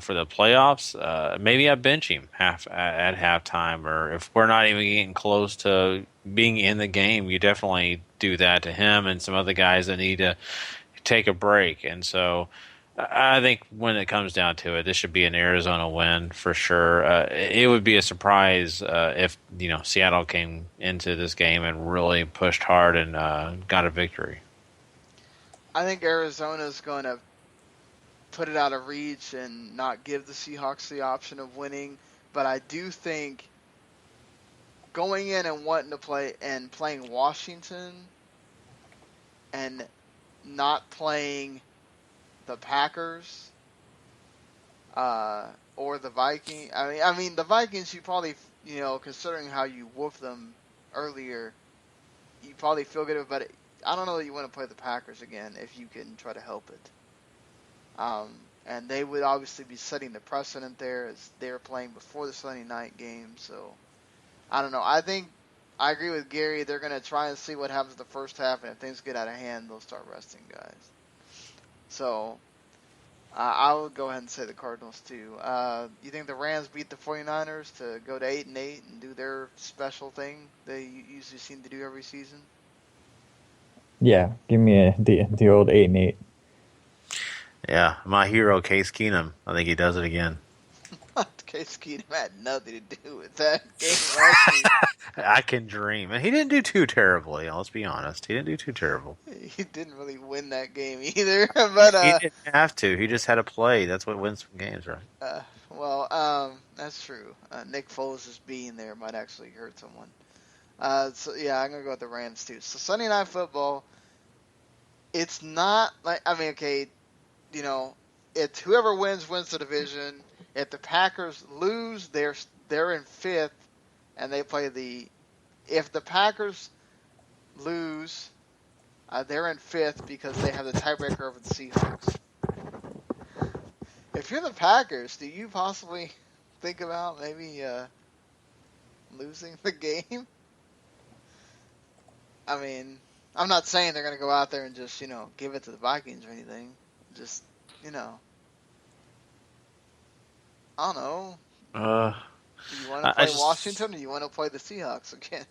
for the playoffs, maybe I bench him at halftime, or if we're not even getting close to being in the game, you definitely do that to him and some other guys that need to take a break. And so I think when it comes down to it, this should be an Arizona win for sure. It would be a surprise if Seattle came into this game and really pushed hard and got a victory. I think Arizona's going to put it out of reach and not give the Seahawks the option of winning. But I do think going in and wanting to play and playing Washington and not playing the Packers or the Vikings. I mean the Vikings, you probably, considering how you whooped them earlier, you probably feel good about it. I don't know that you want to play the Packers again if you can try to help it. And they would obviously be setting the precedent there as they're playing before the Sunday night game. So, I don't know. I think I agree with Gary. They're going to try and see what happens the first half, and if things get out of hand, they'll start resting guys. So, I would go ahead and say the Cardinals too. You think the Rams beat the 49ers to go to 8-8 and do their special thing they usually seem to do every season? Yeah, give me the old 8-8. Yeah, my hero Case Keenum. I think he does it again. Case Keenum had nothing to do with that game last week. I can dream, and he didn't do too terribly. Let's be honest, he didn't do too terrible. He didn't really win that game either, but he didn't have to. He just had to play. That's what wins some games, right? That's true. Nick Foles just being there might actually hurt someone. So yeah, I'm gonna go with the Rams too. So Sunday Night Football, it's not like okay, it's whoever wins the division. If the Packers lose, they're in 5th, and they play if the Packers lose, they're in 5th because they have the tiebreaker over the Seahawks. If you're the Packers, do you possibly think about maybe losing the game? I mean, I'm not saying they're going to go out there and just, give it to the Vikings or anything. Just, I don't know. Do you want to play Washington, or do you want to play the Seahawks again?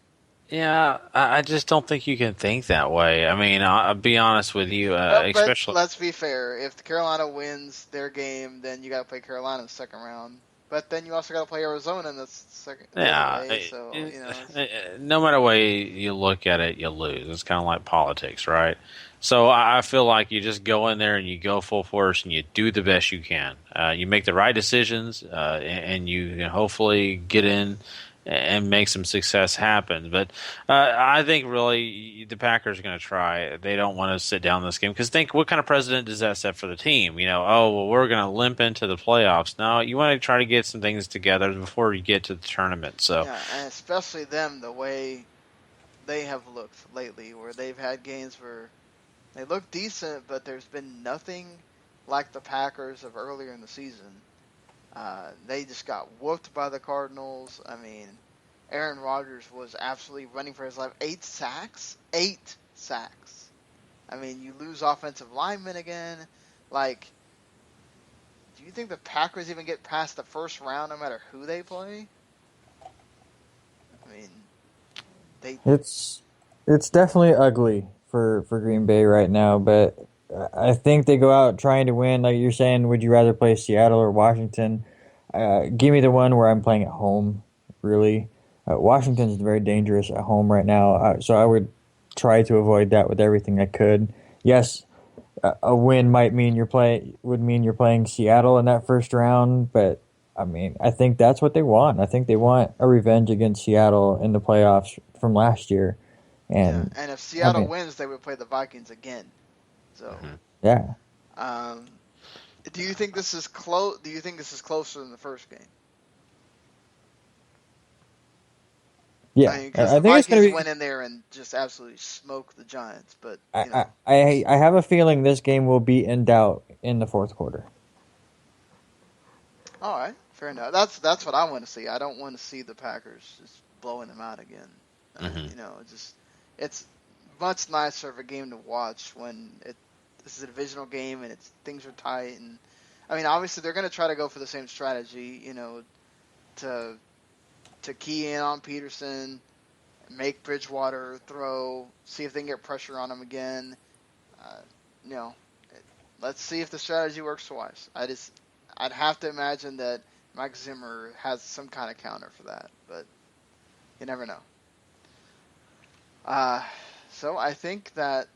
Yeah, I just don't think you can think that way. I mean, I'll be honest with you, especially. But let's be fair. If Carolina wins their game, then you got to play Carolina in the second round. But then you also got to play Arizona in the second. Yeah, so no matter way you look at it, you lose. It's kind of like politics, right? So I feel like you just go in there and you go full force and you do the best you can. You make the right decisions, and you hopefully get in and make some success happen. But I think really the Packers are going to try. They don't want to sit down this game because think what kind of precedent does that set for the team? We're going to limp into the playoffs. No, you want to try to get some things together before you get to the tournament. So yeah, and especially them, the way they have looked lately, where they've had games where they look decent, but there's been nothing like the Packers of earlier in the season. They just got whooped by the Cardinals. I mean, Aaron Rodgers was absolutely running for his life. 8 sacks? 8 sacks. I mean, you lose offensive linemen again. Like, do you think the Packers even get past the first round no matter who they play? I mean, It's definitely ugly for Green Bay right now, but I think they go out trying to win. Like you're saying, would you rather play Seattle or Washington? Give me the one where I'm playing at home, really. Washington's very dangerous at home right now, so I would try to avoid that with everything I could. Yes, a win would mean you're playing Seattle in that first round, but I mean, I think that's what they want. I think they want a revenge against Seattle in the playoffs from last year. And if Seattle wins, they would play the Vikings again. So yeah. Do you think this is close? Do you think this is closer than the first game? Yeah, I think it's going to be. Went in there and just absolutely smoked the Giants, but I have a feeling this game will be in doubt in the fourth quarter. All right, fair enough. That's what I want to see. I don't want to see the Packers just blowing them out again. It's much nicer of a game to watch when this is a divisional game and things are tight. And I mean, obviously they're going to try to go for the same strategy, to key in on Peterson, make Bridgewater throw, see if they can get pressure on him again. Let's see if the strategy works twice. I'd have to imagine that Mike Zimmer has some kind of counter for that, but you never know. So I think that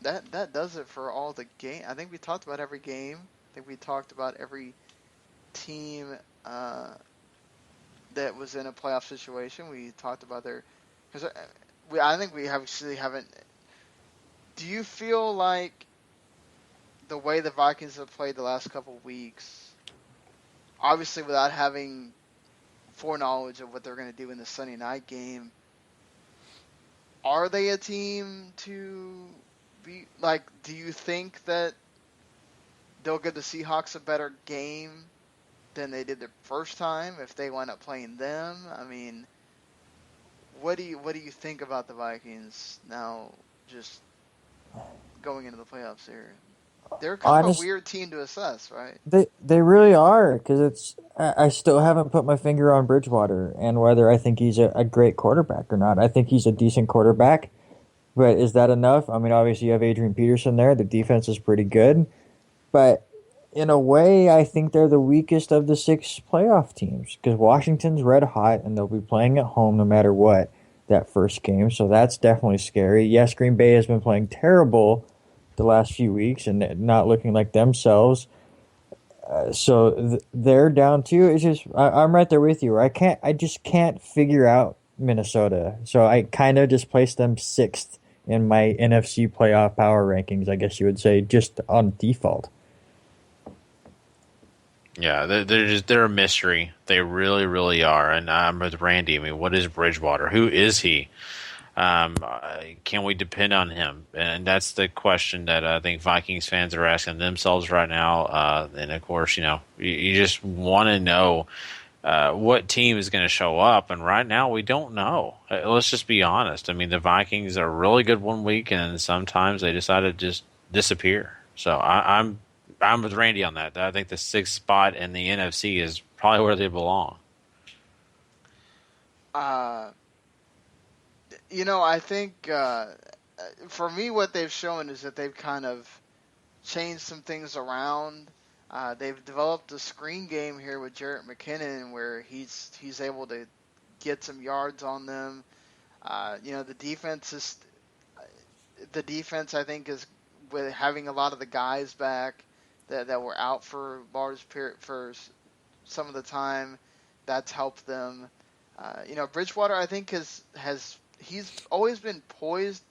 does it for all the game. I think we talked about every game. I think we talked about every team that was in a playoff situation. We talked about I think we actually haven't. Do you feel like the way the Vikings have played the last couple of weeks, obviously without having foreknowledge of what they're going to do in the Sunday night game, are they a team to be like? Do you think that they'll give the Seahawks a better game than they did the first time if they wind up playing them. I mean, what do you think about the Vikings now, just going into the playoffs here? They're kind of a weird team to assess, right? They really are, because I still haven't put my finger on Bridgewater and whether I think he's a great quarterback or not. I think he's a decent quarterback, but is that enough? I mean, obviously you have Adrian Peterson there. The defense is pretty good, but in a way, I think they're the weakest of the 6 playoff teams, because Washington's red hot and they'll be playing at home no matter what that first game. So that's definitely scary. Yes, Green Bay has been playing terrible the last few weeks and not looking like themselves. So they're down too. It's just I'm right there with you. I just can't figure out Minnesota. So I kind of just placed them 6th in my NFC playoff power rankings, I guess you would say, just on default. Yeah, they're a mystery. They really, really are. And I'm with Randy. I mean, what is Bridgewater? Who is he? Can we depend on him? And that's the question that I think Vikings fans are asking themselves right now. And of course, you just want to know what team is going to show up. And right now, we don't know. Let's just be honest. I mean, the Vikings are really good one week, and sometimes they decide to just disappear. So I'm with Randy on that. I think the 6th spot in the NFC is probably where they belong. I think for me, what they've shown is that they've kind of changed some things around. They've developed a screen game here with Jarrett McKinnon, where he's able to get some yards on them. The defense I think is, with having a lot of the guys back that were out for large period for some of the time, that's helped them. Bridgewater, I think, he's always been poised,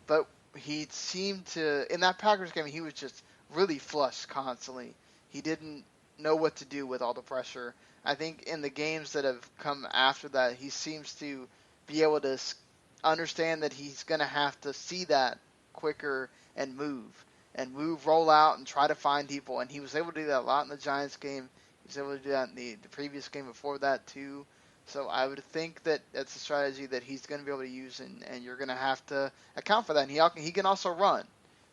but he seemed to, in that Packers game, he was just really flushed constantly. He didn't know what to do with all the pressure. I think in the games that have come after that, he seems to be able to understand that he's going to have to see that quicker and move, roll out, and try to find people. And he was able to do that a lot in the Giants game. He was able to do that in the previous game before that too. So I would think that that's a strategy that he's going to be able to use, and you're going to have to account for that. And he can also run,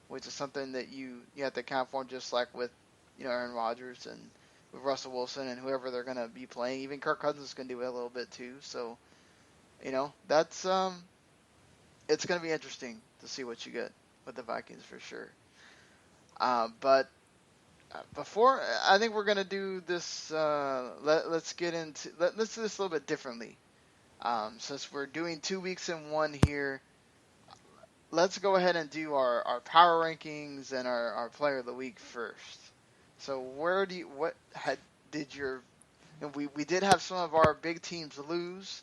which is something that you have to account for, just like with Aaron Rodgers and with Russell Wilson and whoever they're going to be playing. Even Kirk Cousins is going to do it a little bit too. So, that's it's going to be interesting to see what you get with the Vikings for sure. But before, I think we're going to do this, let's do this a little bit differently. Since we're doing 2 weeks in one here, let's go ahead and do our power rankings and our player of the week first. So we did have some of our big teams lose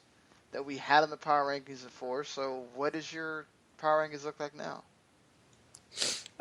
that we had in the power rankings before. So what does your power rankings look like now?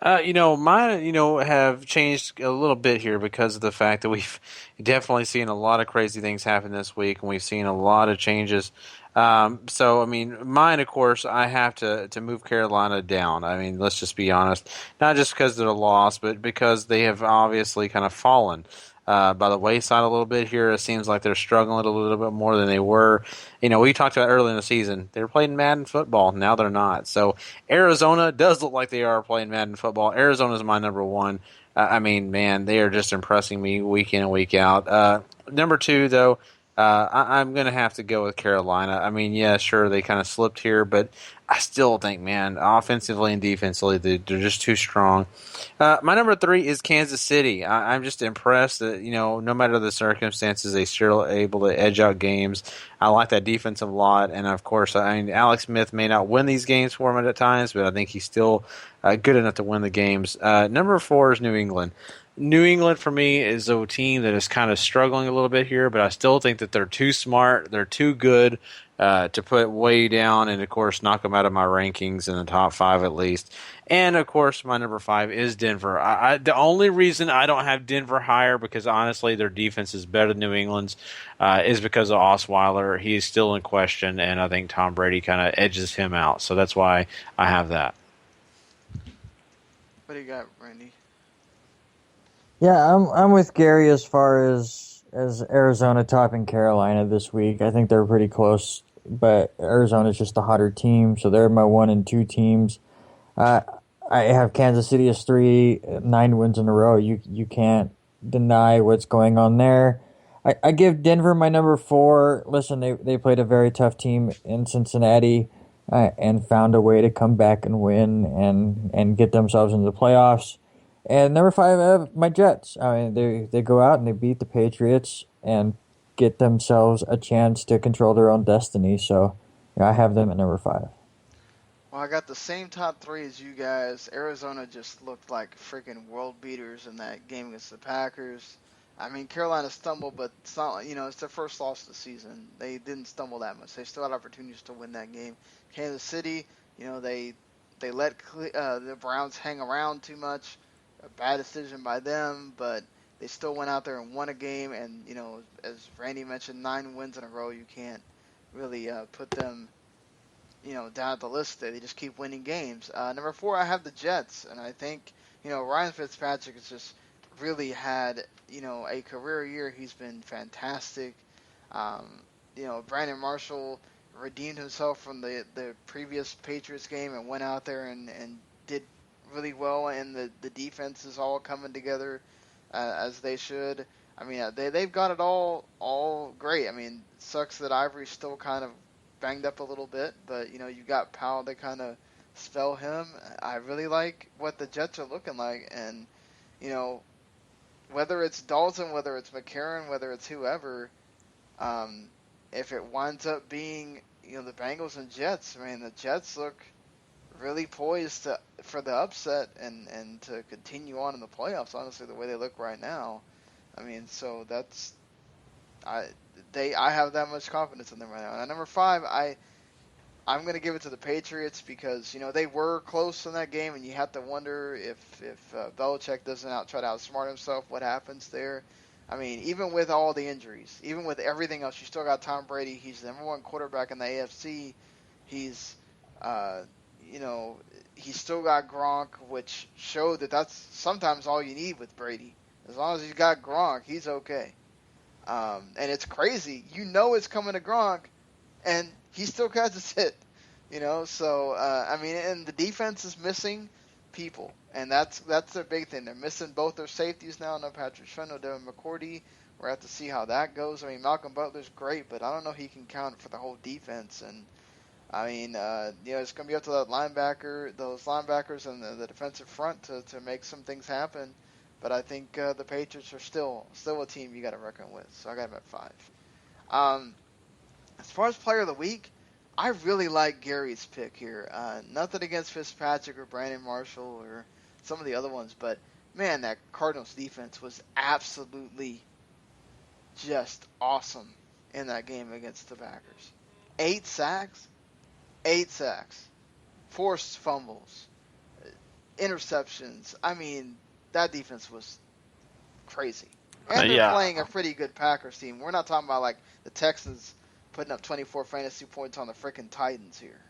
Mine, have changed a little bit here because of the fact that we've definitely seen a lot of crazy things happen this week, and we've seen a lot of changes. So, mine, of course, I have to move Carolina down. Let's just be honest. Not just because they're a loss, but because they have obviously kind of fallen by the wayside a little bit here. It seems like they're struggling a little bit more than they were. We talked about early in the season, they were playing Madden football. Now they're not. So Arizona does look like they are playing Madden football. Arizona is my number one. Man, they are just impressing me week in and week out. Number 2, though, I'm going to have to go with Carolina. Yeah, sure, they kind of slipped here, but I still think, man, offensively and defensively, they're just too strong. My number 3 is Kansas City. I'm just impressed that, no matter the circumstances, they're still able to edge out games. I like that defense a lot, and of course, Alex Smith may not win these games for him at times, but I think he's still good enough to win the games. Number 4 is New England. New England, for me, is a team that is kind of struggling a little bit here, but I still think that they're too smart, they're too good to put way down, and, of course, knock them out of my rankings in the top 5 at least. And, of course, my number 5 is Denver. The only reason I don't have Denver higher, because, honestly, their defense is better than New England's, is because of Osweiler. He is still in question, and I think Tom Brady kind of edges him out. So that's why I have that. What do you got, Randy? Yeah, I'm with Gary as far as Arizona topping Carolina this week. I think they're pretty close, but Arizona's just the hotter team, so they're my 1 and 2 teams. Uh, I have Kansas City as 3, 9 wins in a row. You can't deny what's going on there. I give Denver my number 4. Listen, they played a very tough team in Cincinnati and found a way to come back and win and get themselves into the playoffs. And number 5, I have my Jets. I mean, they go out and they beat the Patriots and get themselves a chance to control their own destiny. So yeah, I have them at number 5. Well, I got the same top 3 as you guys. Arizona just looked like freaking world beaters in that game against the Packers. I mean, Carolina stumbled, but it's not, it's their first loss of the season. They didn't stumble that much. They still had opportunities to win that game. Kansas City, they let the Browns hang around too much. A bad decision by them, but they still went out there and won a game. And, as Randy mentioned, 9 wins in a row. You can't really put them down at the list there. They just keep winning games. Number 4, I have the Jets, and I think, Ryan Fitzpatrick has just really had, a career year. He's been fantastic. Brandon Marshall redeemed himself from the previous Patriots game and went out there and did really well, and the defense is all coming together as they should. I mean, they've got it all great. I mean, it sucks that Ivory's still kind of banged up a little bit, but you got Powell to kind of spell him. I really like what the Jets are looking like, and whether it's Dalton, whether it's McCarron, whether it's whoever, if it winds up being the Bengals and Jets, I mean the Jets look really poised for the upset and to continue on in the playoffs. Honestly, the way they look right now, I mean, so that's I have that much confidence in them right now. And at number 5, I'm going to give it to the Patriots because they were close in that game, and you have to wonder if Belichick doesn't try to outsmart himself, what happens there. I mean, even with all the injuries, even with everything else, you still got Tom Brady. He's the number 1 quarterback in the AFC. He's he's still got Gronk, which showed that that's sometimes all you need with Brady. As long as he's got Gronk, he's okay. And it's crazy. It's coming to Gronk, and he still catches it. So, I mean, and the defense is missing people, and that's their big thing. They're missing both their safeties now. No Patrick Chung, no Devin McCourty. We're going to have to see how that goes. I mean, Malcolm Butler's great, but I don't know if he can count for the whole defense. And, I mean, it's going to be up to those linebackers and the defensive front to make some things happen. But I think the Patriots are still a team you got to reckon with. So I got them at 5. As far as player of the week, I really like Gary's pick here. Nothing against Fitzpatrick or Brandon Marshall or some of the other ones, but man, that Cardinals defense was absolutely just awesome in that game against the Packers. 8 sacks, forced fumbles, interceptions. I mean, that defense was crazy. And they're playing a pretty good Packers team. We're not talking about like the Texans putting up 24 fantasy points on the freaking Titans here.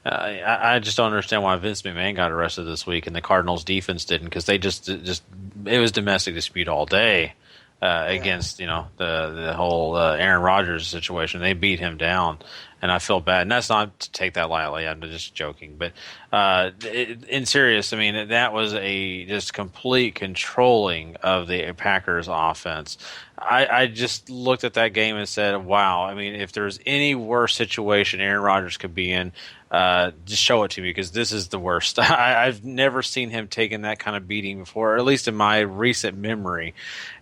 I just don't understand why Vince McMahon got arrested this week and the Cardinals defense didn't, because they just it was domestic dispute all day against the whole Aaron Rodgers situation. They beat him down, and I feel bad. And that's not to take that lightly. I'm just joking, but in serious, I mean that was a just complete controlling of the Packers offense. I just looked at that game and said, wow, I mean, if there's any worse situation Aaron Rodgers could be in, just show it to me, because this is the worst. I've never seen him taking that kind of beating before, or at least in my recent memory.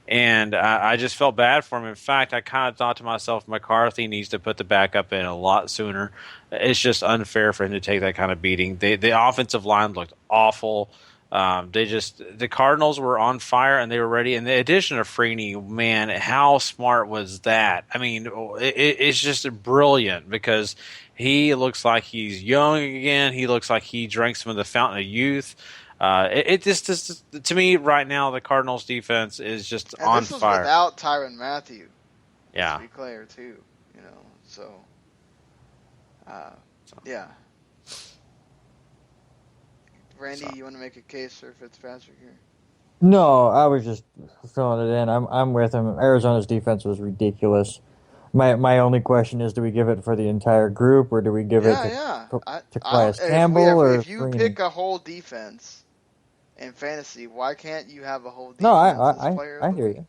And I just felt bad for him. In fact, I kind of thought to myself, McCarthy needs to put the backup in a lot sooner. It's just unfair for him to take that kind of beating. The offensive line looked awful. The Cardinals were on fire and they were ready. And the addition of Freeney, man, how smart was that? I mean, it's just brilliant, because he looks like he's young again. He looks like he drank some of the fountain of youth. It just to me right now, the Cardinals defense is just and on this was fire. Without Tyrann Mathieu, yeah, to be clear too. So yeah. Randy, you want to make a case for Fitzpatrick here? No, I was just filling it in. I'm with him. Arizona's defense was ridiculous. My only question is, do we give it for the entire group, or do we give it to Calais Campbell, or if you pick a whole defense in fantasy, why can't you have a whole No, defense as player of I the hear week? you.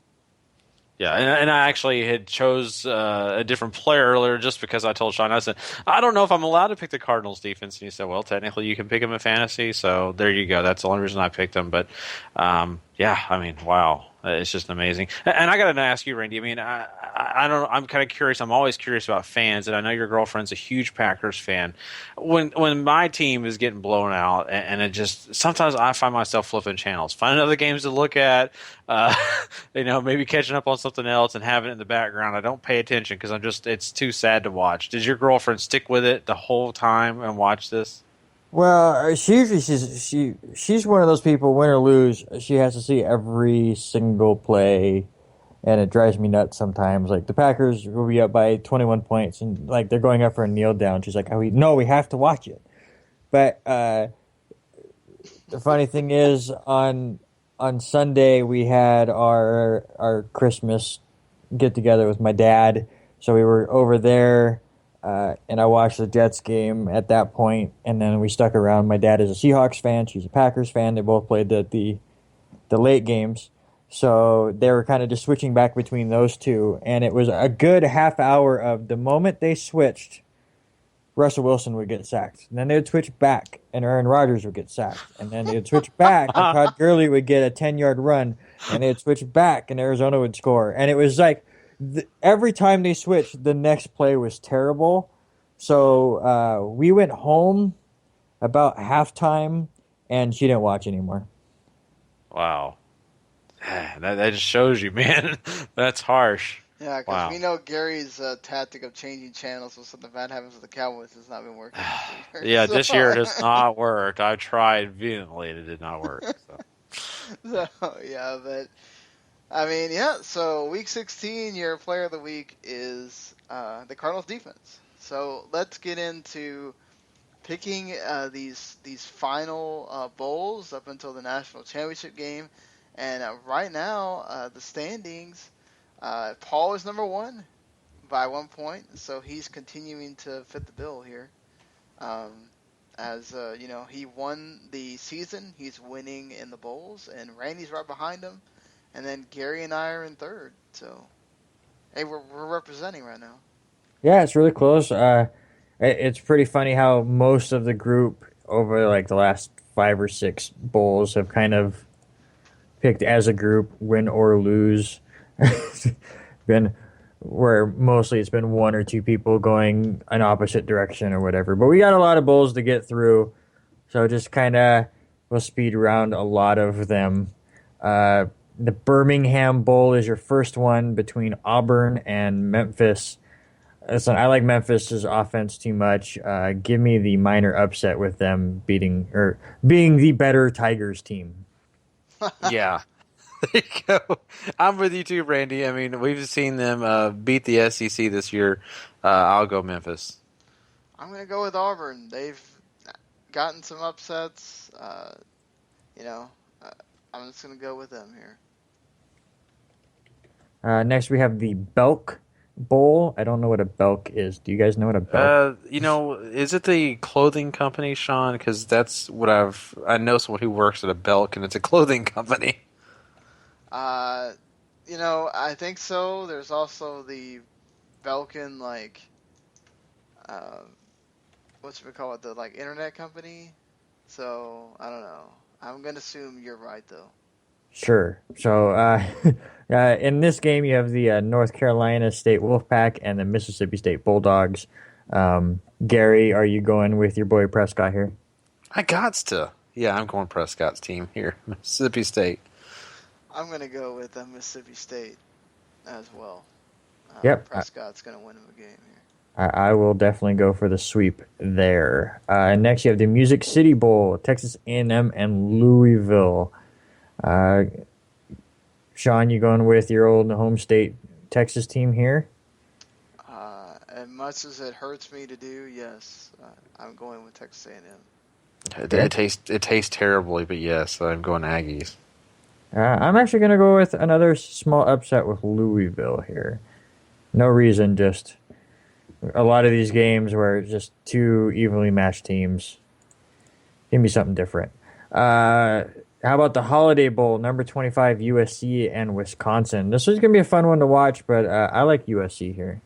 Yeah, and I actually had chose a different player earlier just because I told Sean, I said, I don't know if I'm allowed to pick the Cardinals defense. And he said, well, technically you can pick them in fantasy, so there you go. That's the only reason I picked them. But, yeah, I mean, wow. It's just amazing. And I got to ask you, Randy, I mean, I don't. I'm kind of curious. I'm always curious about fans, and I know your girlfriend's a huge Packers fan. When my team is getting blown out, and it just sometimes I find myself flipping channels, finding other games to look at, maybe catching up on something else and having it in the background. I don't pay attention because it's too sad to watch. Does your girlfriend stick with it the whole time and watch this? Well, she's one of those people, win or lose, she has to see every single play, and it drives me nuts sometimes. Like, the Packers will be up by 21 points, and, like, they're going up for a kneel down. She's like, no, we have to watch it. But the funny thing is, on Sunday, we had our Christmas get-together with my dad, so we were over there. And I watched the Jets game at that point, and then we stuck around. My dad is a Seahawks fan. She's a Packers fan. They both played the late games. So they were kind of just switching back between those two. And it was a good half hour of the moment they switched, Russell Wilson would get sacked. And then they would switch back, and Aaron Rodgers would get sacked. And then they would switch back, and Todd Gurley would get a 10-yard run. And they would switch back, and Arizona would score. And it was like, every time they switched, the next play was terrible. So we went home about halftime, and she didn't watch anymore. Wow. That just shows you, man. That's harsh. Yeah, because we know Gary's tactic of changing channels when something bad happens with the Cowboys has not been working. Yeah, this year it has not worked. I tried vehemently, and it did not work. So yeah, but... I mean, yeah, so Week 16, your player of the week is the Cardinals defense. So let's get into picking these final bowls up until the national championship game. And right now, the standings, Paul is number 1 by 1 point, so he's continuing to fit the bill here. He won the season, he's winning in the bowls, and Randy's right behind him. And then Gary and I are in third. So, hey, we're representing right now. Yeah, it's really close. It's pretty funny how most of the group over like the last 5 or 6 bowls have kind of picked as a group, win or lose. Been where mostly it's been 1 or 2 people going an opposite direction or whatever. But we got a lot of bowls to get through, so just kind of we'll speed around a lot of them. The Birmingham Bowl is your first one between Auburn and Memphis. Listen, I like Memphis's offense too much. Give me the minor upset with them being the better Tigers team. Yeah. There you go. I'm with you too, Randy. I mean, we've seen them beat the SEC this year. I'll go Memphis. I'm going to go with Auburn. They've gotten some upsets. I'm just going to go with them here. Next, we have the Belk Bowl. I don't know what a Belk is. Do you guys know what a Belk is it the clothing company, Sean? Because that's what I know someone who works at a Belk, and it's a clothing company. I think so. There's also the Belkin, the internet company. So, I don't know. I'm going to assume you're right, though. Sure. So, in this game, you have the North Carolina State Wolfpack and the Mississippi State Bulldogs. Gary, are you going with your boy Prescott here? I gots to. Yeah, I'm going Prescott's team here, Mississippi State. I'm going to go with Mississippi State as well. Yep. Prescott's going to win him a game here. I will definitely go for the sweep there. Next, you have the Music City Bowl, Texas A&M and Louisville. Sean, you going with your old home state Texas team here? As much as it hurts me to do, yes, I'm going with Texas A&M. It tastes terribly, but yes, I'm going Aggies. I'm actually going to go with another small upset with Louisville here. No reason, just a lot of these games where it's just two evenly matched teams. Give me something different. How about the Holiday Bowl, number 25, USC and Wisconsin? This is going to be a fun one to watch, but I like USC here.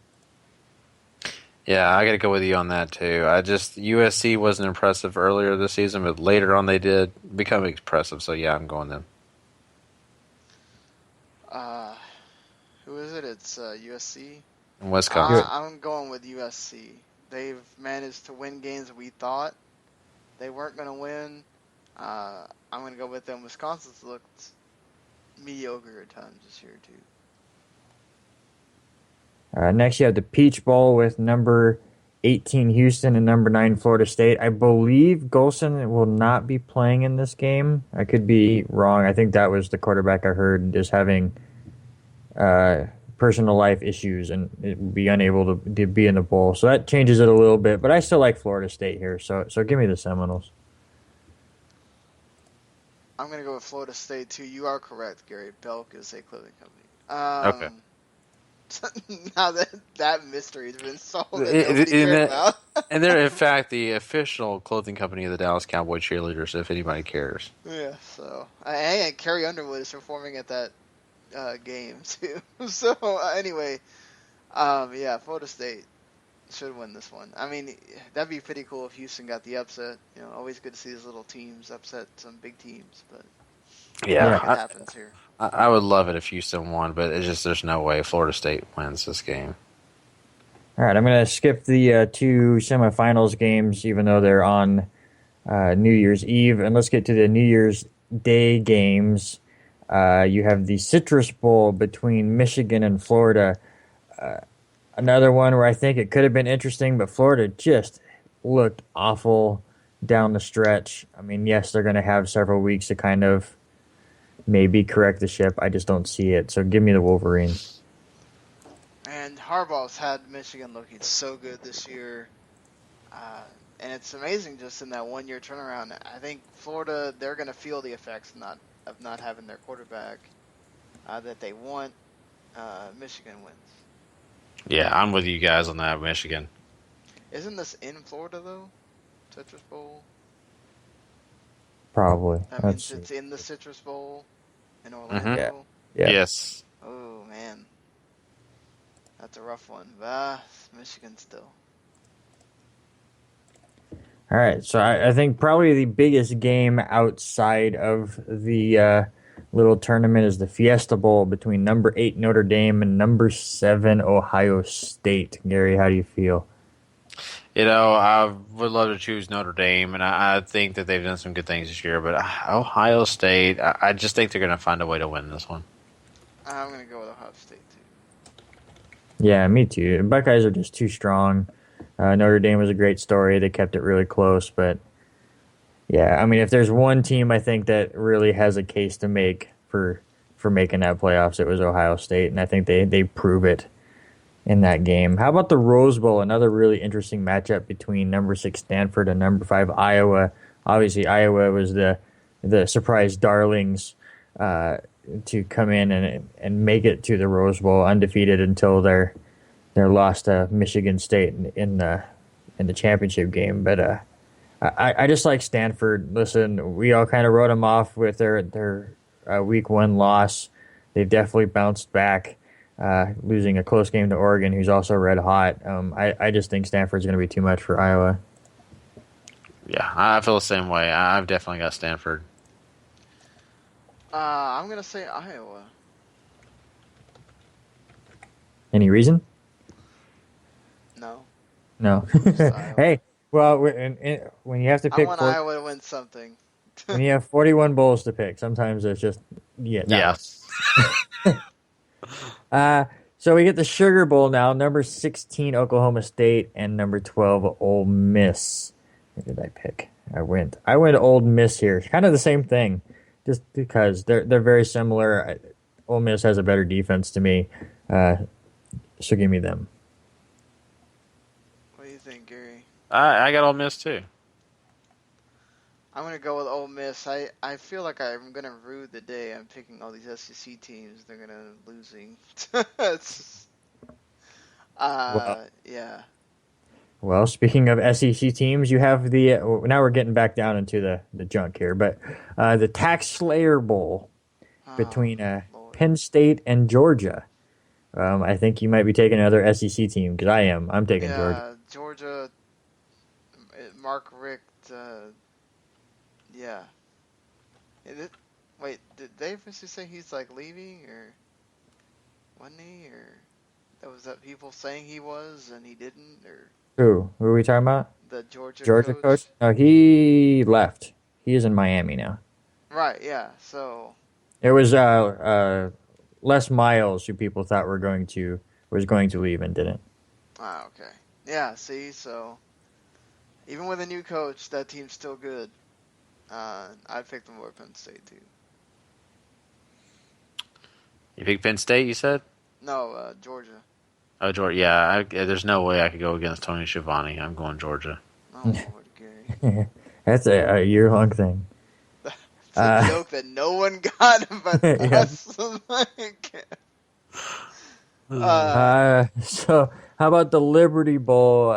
Yeah, I got to go with you on that too. USC wasn't impressive earlier this season, but later on they did become impressive. So yeah, I'm going them. Who is it? It's USC. Wisconsin. I'm going with USC. They've managed to win games we thought they weren't going to win. I'm going to go with them. Wisconsin's looked mediocre at times this year, too. Next, you have the Peach Bowl with number 18 Houston and number 9 Florida State. I believe Golson will not be playing in this game. I could be wrong. I think that was the quarterback I heard just having personal life issues and it would be unable to be in the bowl. So that changes it a little bit, but I still like Florida State here. So give me the Seminoles. I'm going to go with Florida State, too. You are correct, Gary. Belk is a clothing company. Okay. Now that mystery's been solved, about. And they're, in fact, the official clothing company of the Dallas Cowboy cheerleaders, if anybody cares. Yeah, so. And Carrie Underwood is performing at that game, too. So, anyway, yeah, Florida State should win this one. I mean, that'd be pretty cool if Houston got the upset. You know, always good to see these little teams upset some big teams, but yeah, it happens here. I would love it if Houston won, but it's just there's no way Florida State wins this game. All right, I'm going to skip the two semifinals games, even though they're on New Year's Eve, and let's get to the New Year's Day games. You have the Citrus Bowl between Michigan and Florida. Another one where I think it could have been interesting, but Florida just looked awful down the stretch. I mean, yes, they're going to have several weeks to kind of maybe correct the ship. I just don't see it. So give me the Wolverines. And Harbaugh's had Michigan looking so good this year. And it's amazing just in that 1 year turnaround. I think Florida, they're going to feel the effects of not having their quarterback that they want. Michigan wins. Yeah, I'm with you guys on that, Michigan. Isn't this in Florida, though? Citrus Bowl? Probably. That means it's in the Citrus Bowl in Orlando? Mm-hmm. Yeah. Yes. Oh, man. That's a rough one. But Michigan still. All right, so I think probably the biggest game outside of the little tournament is the Fiesta Bowl between number 8 Notre Dame and number 7 Ohio State. Gary, how do you feel? You know, I would love to choose Notre Dame, and I think that they've done some good things this year. But Ohio State, I just think they're going to find a way to win this one. I'm going to go with Ohio State, too. Yeah, me too. Buckeyes are just too strong. Notre Dame was a great story. They kept it really close. But, yeah, I mean, if there's one team I think that really has a case to make for making that playoffs, it was Ohio State. And I think they prove it in that game. How about the Rose Bowl? Another really interesting matchup between number 6 Stanford and number 5 Iowa. Obviously, Iowa was the surprise darlings to come in and make it to the Rose Bowl undefeated until their loss to Michigan State in the championship game. But I just like Stanford. Listen, we all kind of wrote them off with their week 1 loss. They've definitely bounced back. Losing a close game to Oregon, who's also red hot. I just think Stanford's going to be too much for Iowa. Yeah, I feel the same way. I've definitely got Stanford. I'm going to say Iowa. Any reason? No. No. Hey, well, when you have to pick... I want Iowa to win something. When you have 41 bowls to pick, sometimes it's just... Yeah. So we get the Sugar Bowl now. Number 16, Oklahoma State, and number 12, Ole Miss. Where did I pick? I went Ole Miss here. Kind of the same thing, just because they're very similar. Ole Miss has a better defense to me, so give me them. What do you think, Gary? I got Ole Miss too. I'm gonna go with Ole Miss. I feel like I'm gonna rue the day I'm picking all these SEC teams. They're gonna end up losing. Yeah. Well, speaking of SEC teams, you have the now we're getting back down into the junk here, but the Tax Slayer Bowl between Penn State and Georgia. I think you might be taking another SEC team because I am. I'm taking Georgia. Georgia. Mark Richt. Yeah. Wait, did they officially say he's like leaving, or wasn't he, or that was that people saying he was and he didn't, or Who are we talking about? the Georgia coach? No, he left. He is in Miami now. Right. Yeah. So it was Les Miles who people thought was going to leave and didn't. Okay. Yeah. See, so even with a new coach, that team's still good. I picked them over Penn State too. You pick Penn State, you said? No, Georgia. Oh, Georgia. Yeah, there's no way I could go against Tony Schiavone. I'm going Georgia. Oh, Lord, Gary. That's a year-long thing. It's a joke that no one got, but us. So how about the Liberty Bowl,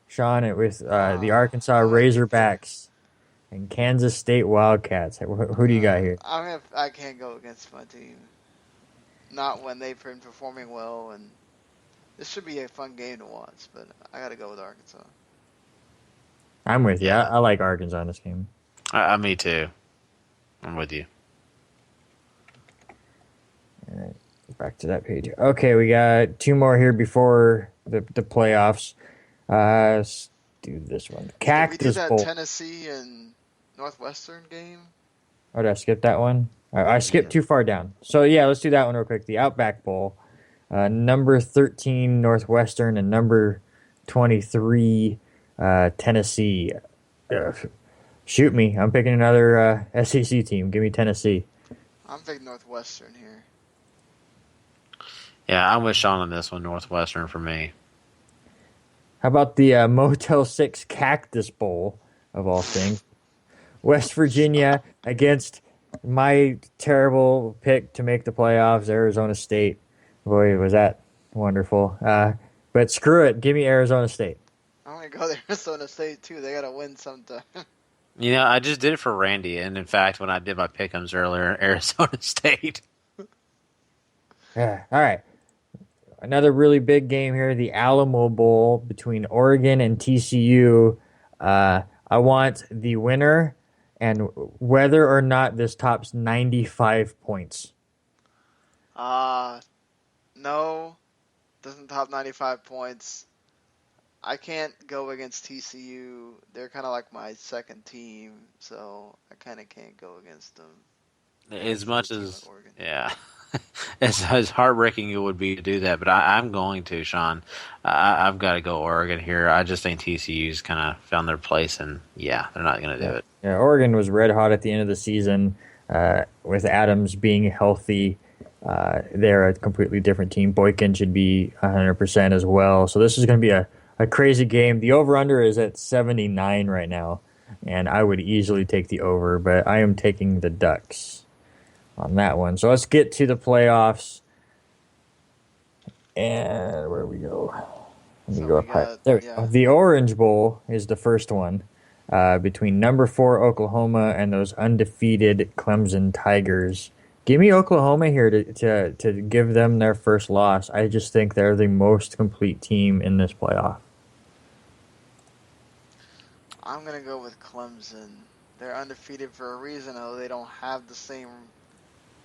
Sean? It with the Arkansas Razorbacks and Kansas State Wildcats. Who do you got here? I can't go against my team. Not when they've been performing well, and this should be a fun game to watch, but I got to go with Arkansas. I'm with you. I like Arkansas in this game. Me too. I'm with you. All right, back to that page. Okay, we got two more here before the playoffs. Let's do this one. Cactus Bowl. We did that Tennessee and Northwestern game. Oh, did I skip that one? I skipped too far down. So, yeah, let's do that one real quick. The Outback Bowl. Number 13, Northwestern, and number 23, Tennessee. Shoot me. I'm picking another SEC team. Give me Tennessee. I'm picking Northwestern here. Yeah, I'm with Sean on this one. Northwestern for me. How about the Motel 6 Cactus Bowl, of all things? West Virginia against my terrible pick to make the playoffs, Arizona State. Boy, was that wonderful. But screw it. Give me Arizona State. I'm going to go to Arizona State, too. They got to win sometime. You know, I just did it for Randy, and in fact, when I did my pick'ems earlier, Arizona State. Yeah. All right. Another really big game here, the Alamo Bowl between Oregon and TCU. I want the winner and whether or not this tops 95 points. No, doesn't top 95 points. I can't go against TCU. They're kind of like my second team, so I kind of can't go against them. As much as, yeah, as heartbreaking it would be to do that, but I'm going to, Sean. I've got to go Oregon here. I just think TCU's kind of found their place, and yeah, they're not going to do it. Yeah, Oregon was red hot at the end of the season with Adams being healthy. They're a completely different team. Boykin should be 100% as well. So this is going to be a crazy game. The over-under is at 79 right now, and I would easily take the over, but I am taking the Ducks on that one. So let's get to the playoffs. And where do we go? Let me go up high. There we go. The Orange Bowl is the first one between number 4 Oklahoma and those undefeated Clemson Tigers. Give me Oklahoma here to give them their first loss. I just think they're the most complete team in this playoff. I'm going to go with Clemson. They're undefeated for a reason, though. They don't have the same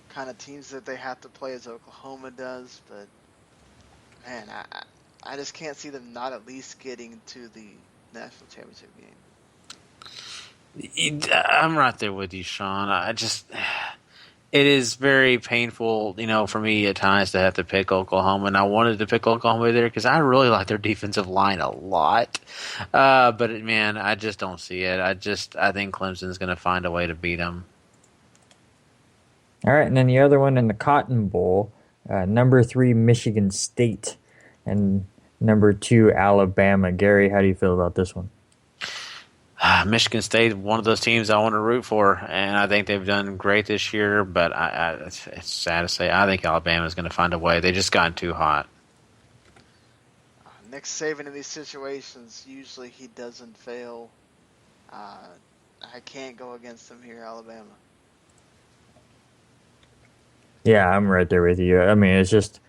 kind of teams that they have to play as Oklahoma does. But, man, I just can't see them not at least getting to the national championship game. I'm right there with you, Sean. It is very painful, for me at times to have to pick Oklahoma, and I wanted to pick Oklahoma there because I really like their defensive line a lot. But man, I just don't see it. I think Clemson's going to find a way to beat them. All right, and then the other one in the Cotton Bowl, number 3 Michigan State and number 2 Alabama. Gary, how do you feel about this one? Michigan State, one of those teams I want to root for, and I think they've done great this year. But it's sad to say, I think Alabama's going to find a way. They just gotten too hot. Nick Saban in these situations, usually he doesn't fail. I can't go against him here, Alabama. Yeah, I'm right there with you. I mean, it's just,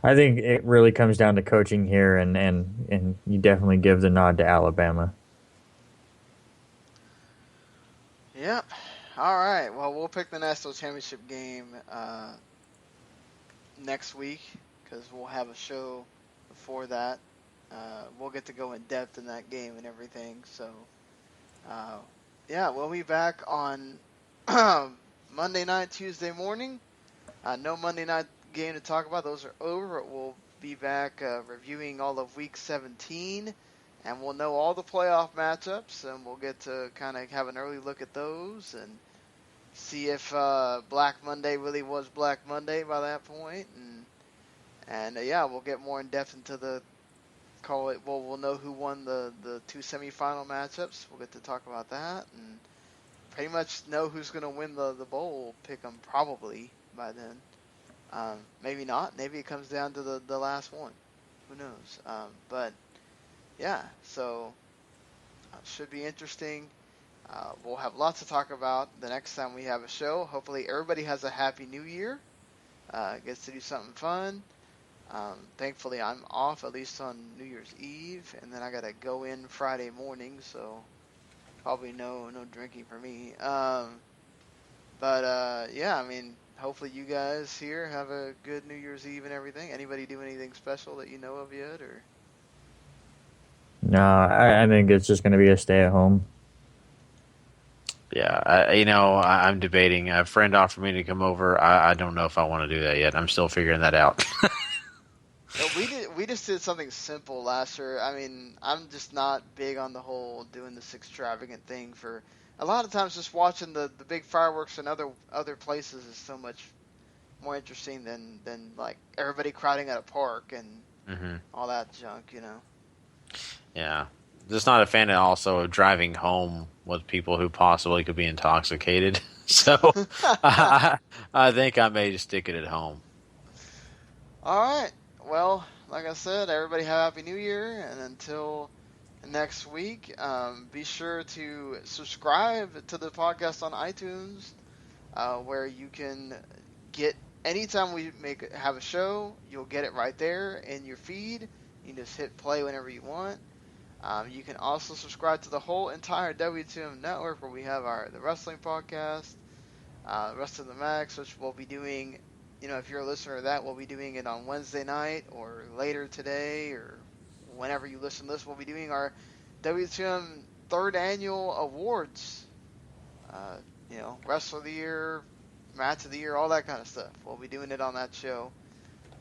I think it really comes down to coaching here, and you definitely give the nod to Alabama. Yep. All right. Well, we'll pick the national championship game next week because we'll have a show before that. We'll get to go in depth in that game and everything. So, yeah, we'll be back on Monday night, Tuesday morning. No Monday night game to talk about. Those are over. We'll be back reviewing all of Week 17. And we'll know all the playoff matchups, and we'll get to kind of have an early look at those and see if Black Monday really was Black Monday by that point. And yeah, we'll get more in depth into we'll know who won the two semifinal matchups. We'll get to talk about that and pretty much know who's going to win the bowl. Pick them probably by then. Maybe not. Maybe it comes down to the last one. Who knows? But yeah, so should be interesting. We'll have lots to talk about the next time we have a show. Hopefully everybody has a happy new year. Gets to do something fun. Thankfully I'm off at least on New Year's Eve, and then I gotta go in Friday morning, so probably no drinking for me. But yeah, I mean, hopefully you guys here have a good New Year's Eve and everything. Anybody do anything special that you know of yet, or? No, I think it's just going to be a stay at home. Yeah, I'm debating. A friend offered me to come over. I don't know if I want to do that yet. I'm still figuring that out. We just did something simple last year. I mean, I'm just not big on the whole doing this extravagant thing. For a lot of times, just watching the big fireworks in other places is so much more interesting than like everybody crowding at a park and all that junk, Yeah. Just not a fan of driving home with people who possibly could be intoxicated. So I think I may just stick it at home. All right. Well, like I said, everybody have a Happy New Year. And until next week, be sure to subscribe to the podcast on iTunes, where you can get, anytime we have a show, you'll get it right there in your feed. You can just hit play whenever you want. You can also subscribe to the whole entire W2M network, where we have the wrestling podcast, Rest of the Max, which we'll be doing, if you're a listener of that, we'll be doing it on Wednesday night or later today or whenever you listen to this. We'll be doing our W2M third annual awards, Wrestler of the Year, Match of the Year, all that kind of stuff. We'll be doing it on that show.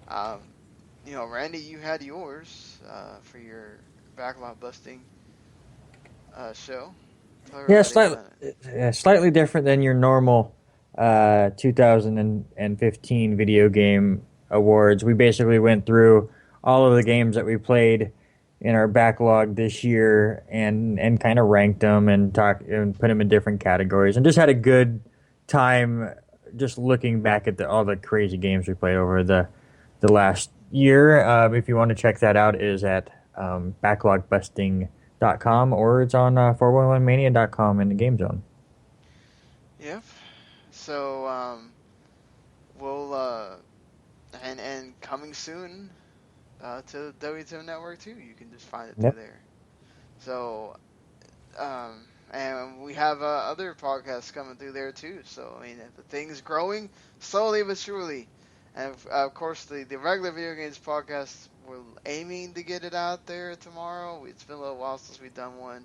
Randy, you had yours for your backlog busting show. Yeah, slightly different than your normal 2015 video game awards. We basically went through all of the games that we played in our backlog this year and kind of ranked them and put them in different categories, and just had a good time just looking back at all the crazy games we played over the last year. If you want to check that out, it is at backlogbusting.com, or it's on 411mania.com in the game zone. Yep. So we'll and coming soon to W2M Network too. You can just find it through there. So and we have other podcasts coming through there too. So I mean, the thing's growing slowly but surely. And of course, the regular video games podcast, we're aiming to get it out there tomorrow. It's been a little while since we've done one.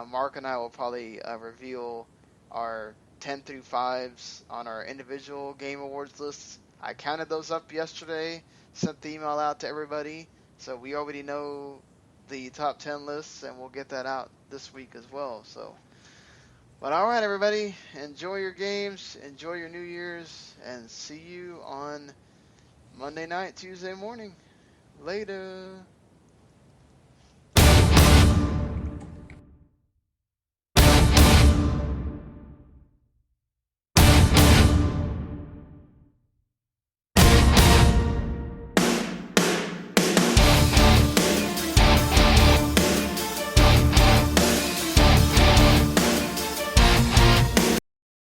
Mark and I will probably reveal our 10 through 5s on our individual game awards lists. I counted those up yesterday, sent the email out to everybody, so we already know the top 10 lists, and we'll get that out this week as well. So, but all right, everybody, enjoy your games, enjoy your New Year's, and see you on Monday night, Tuesday morning. Later.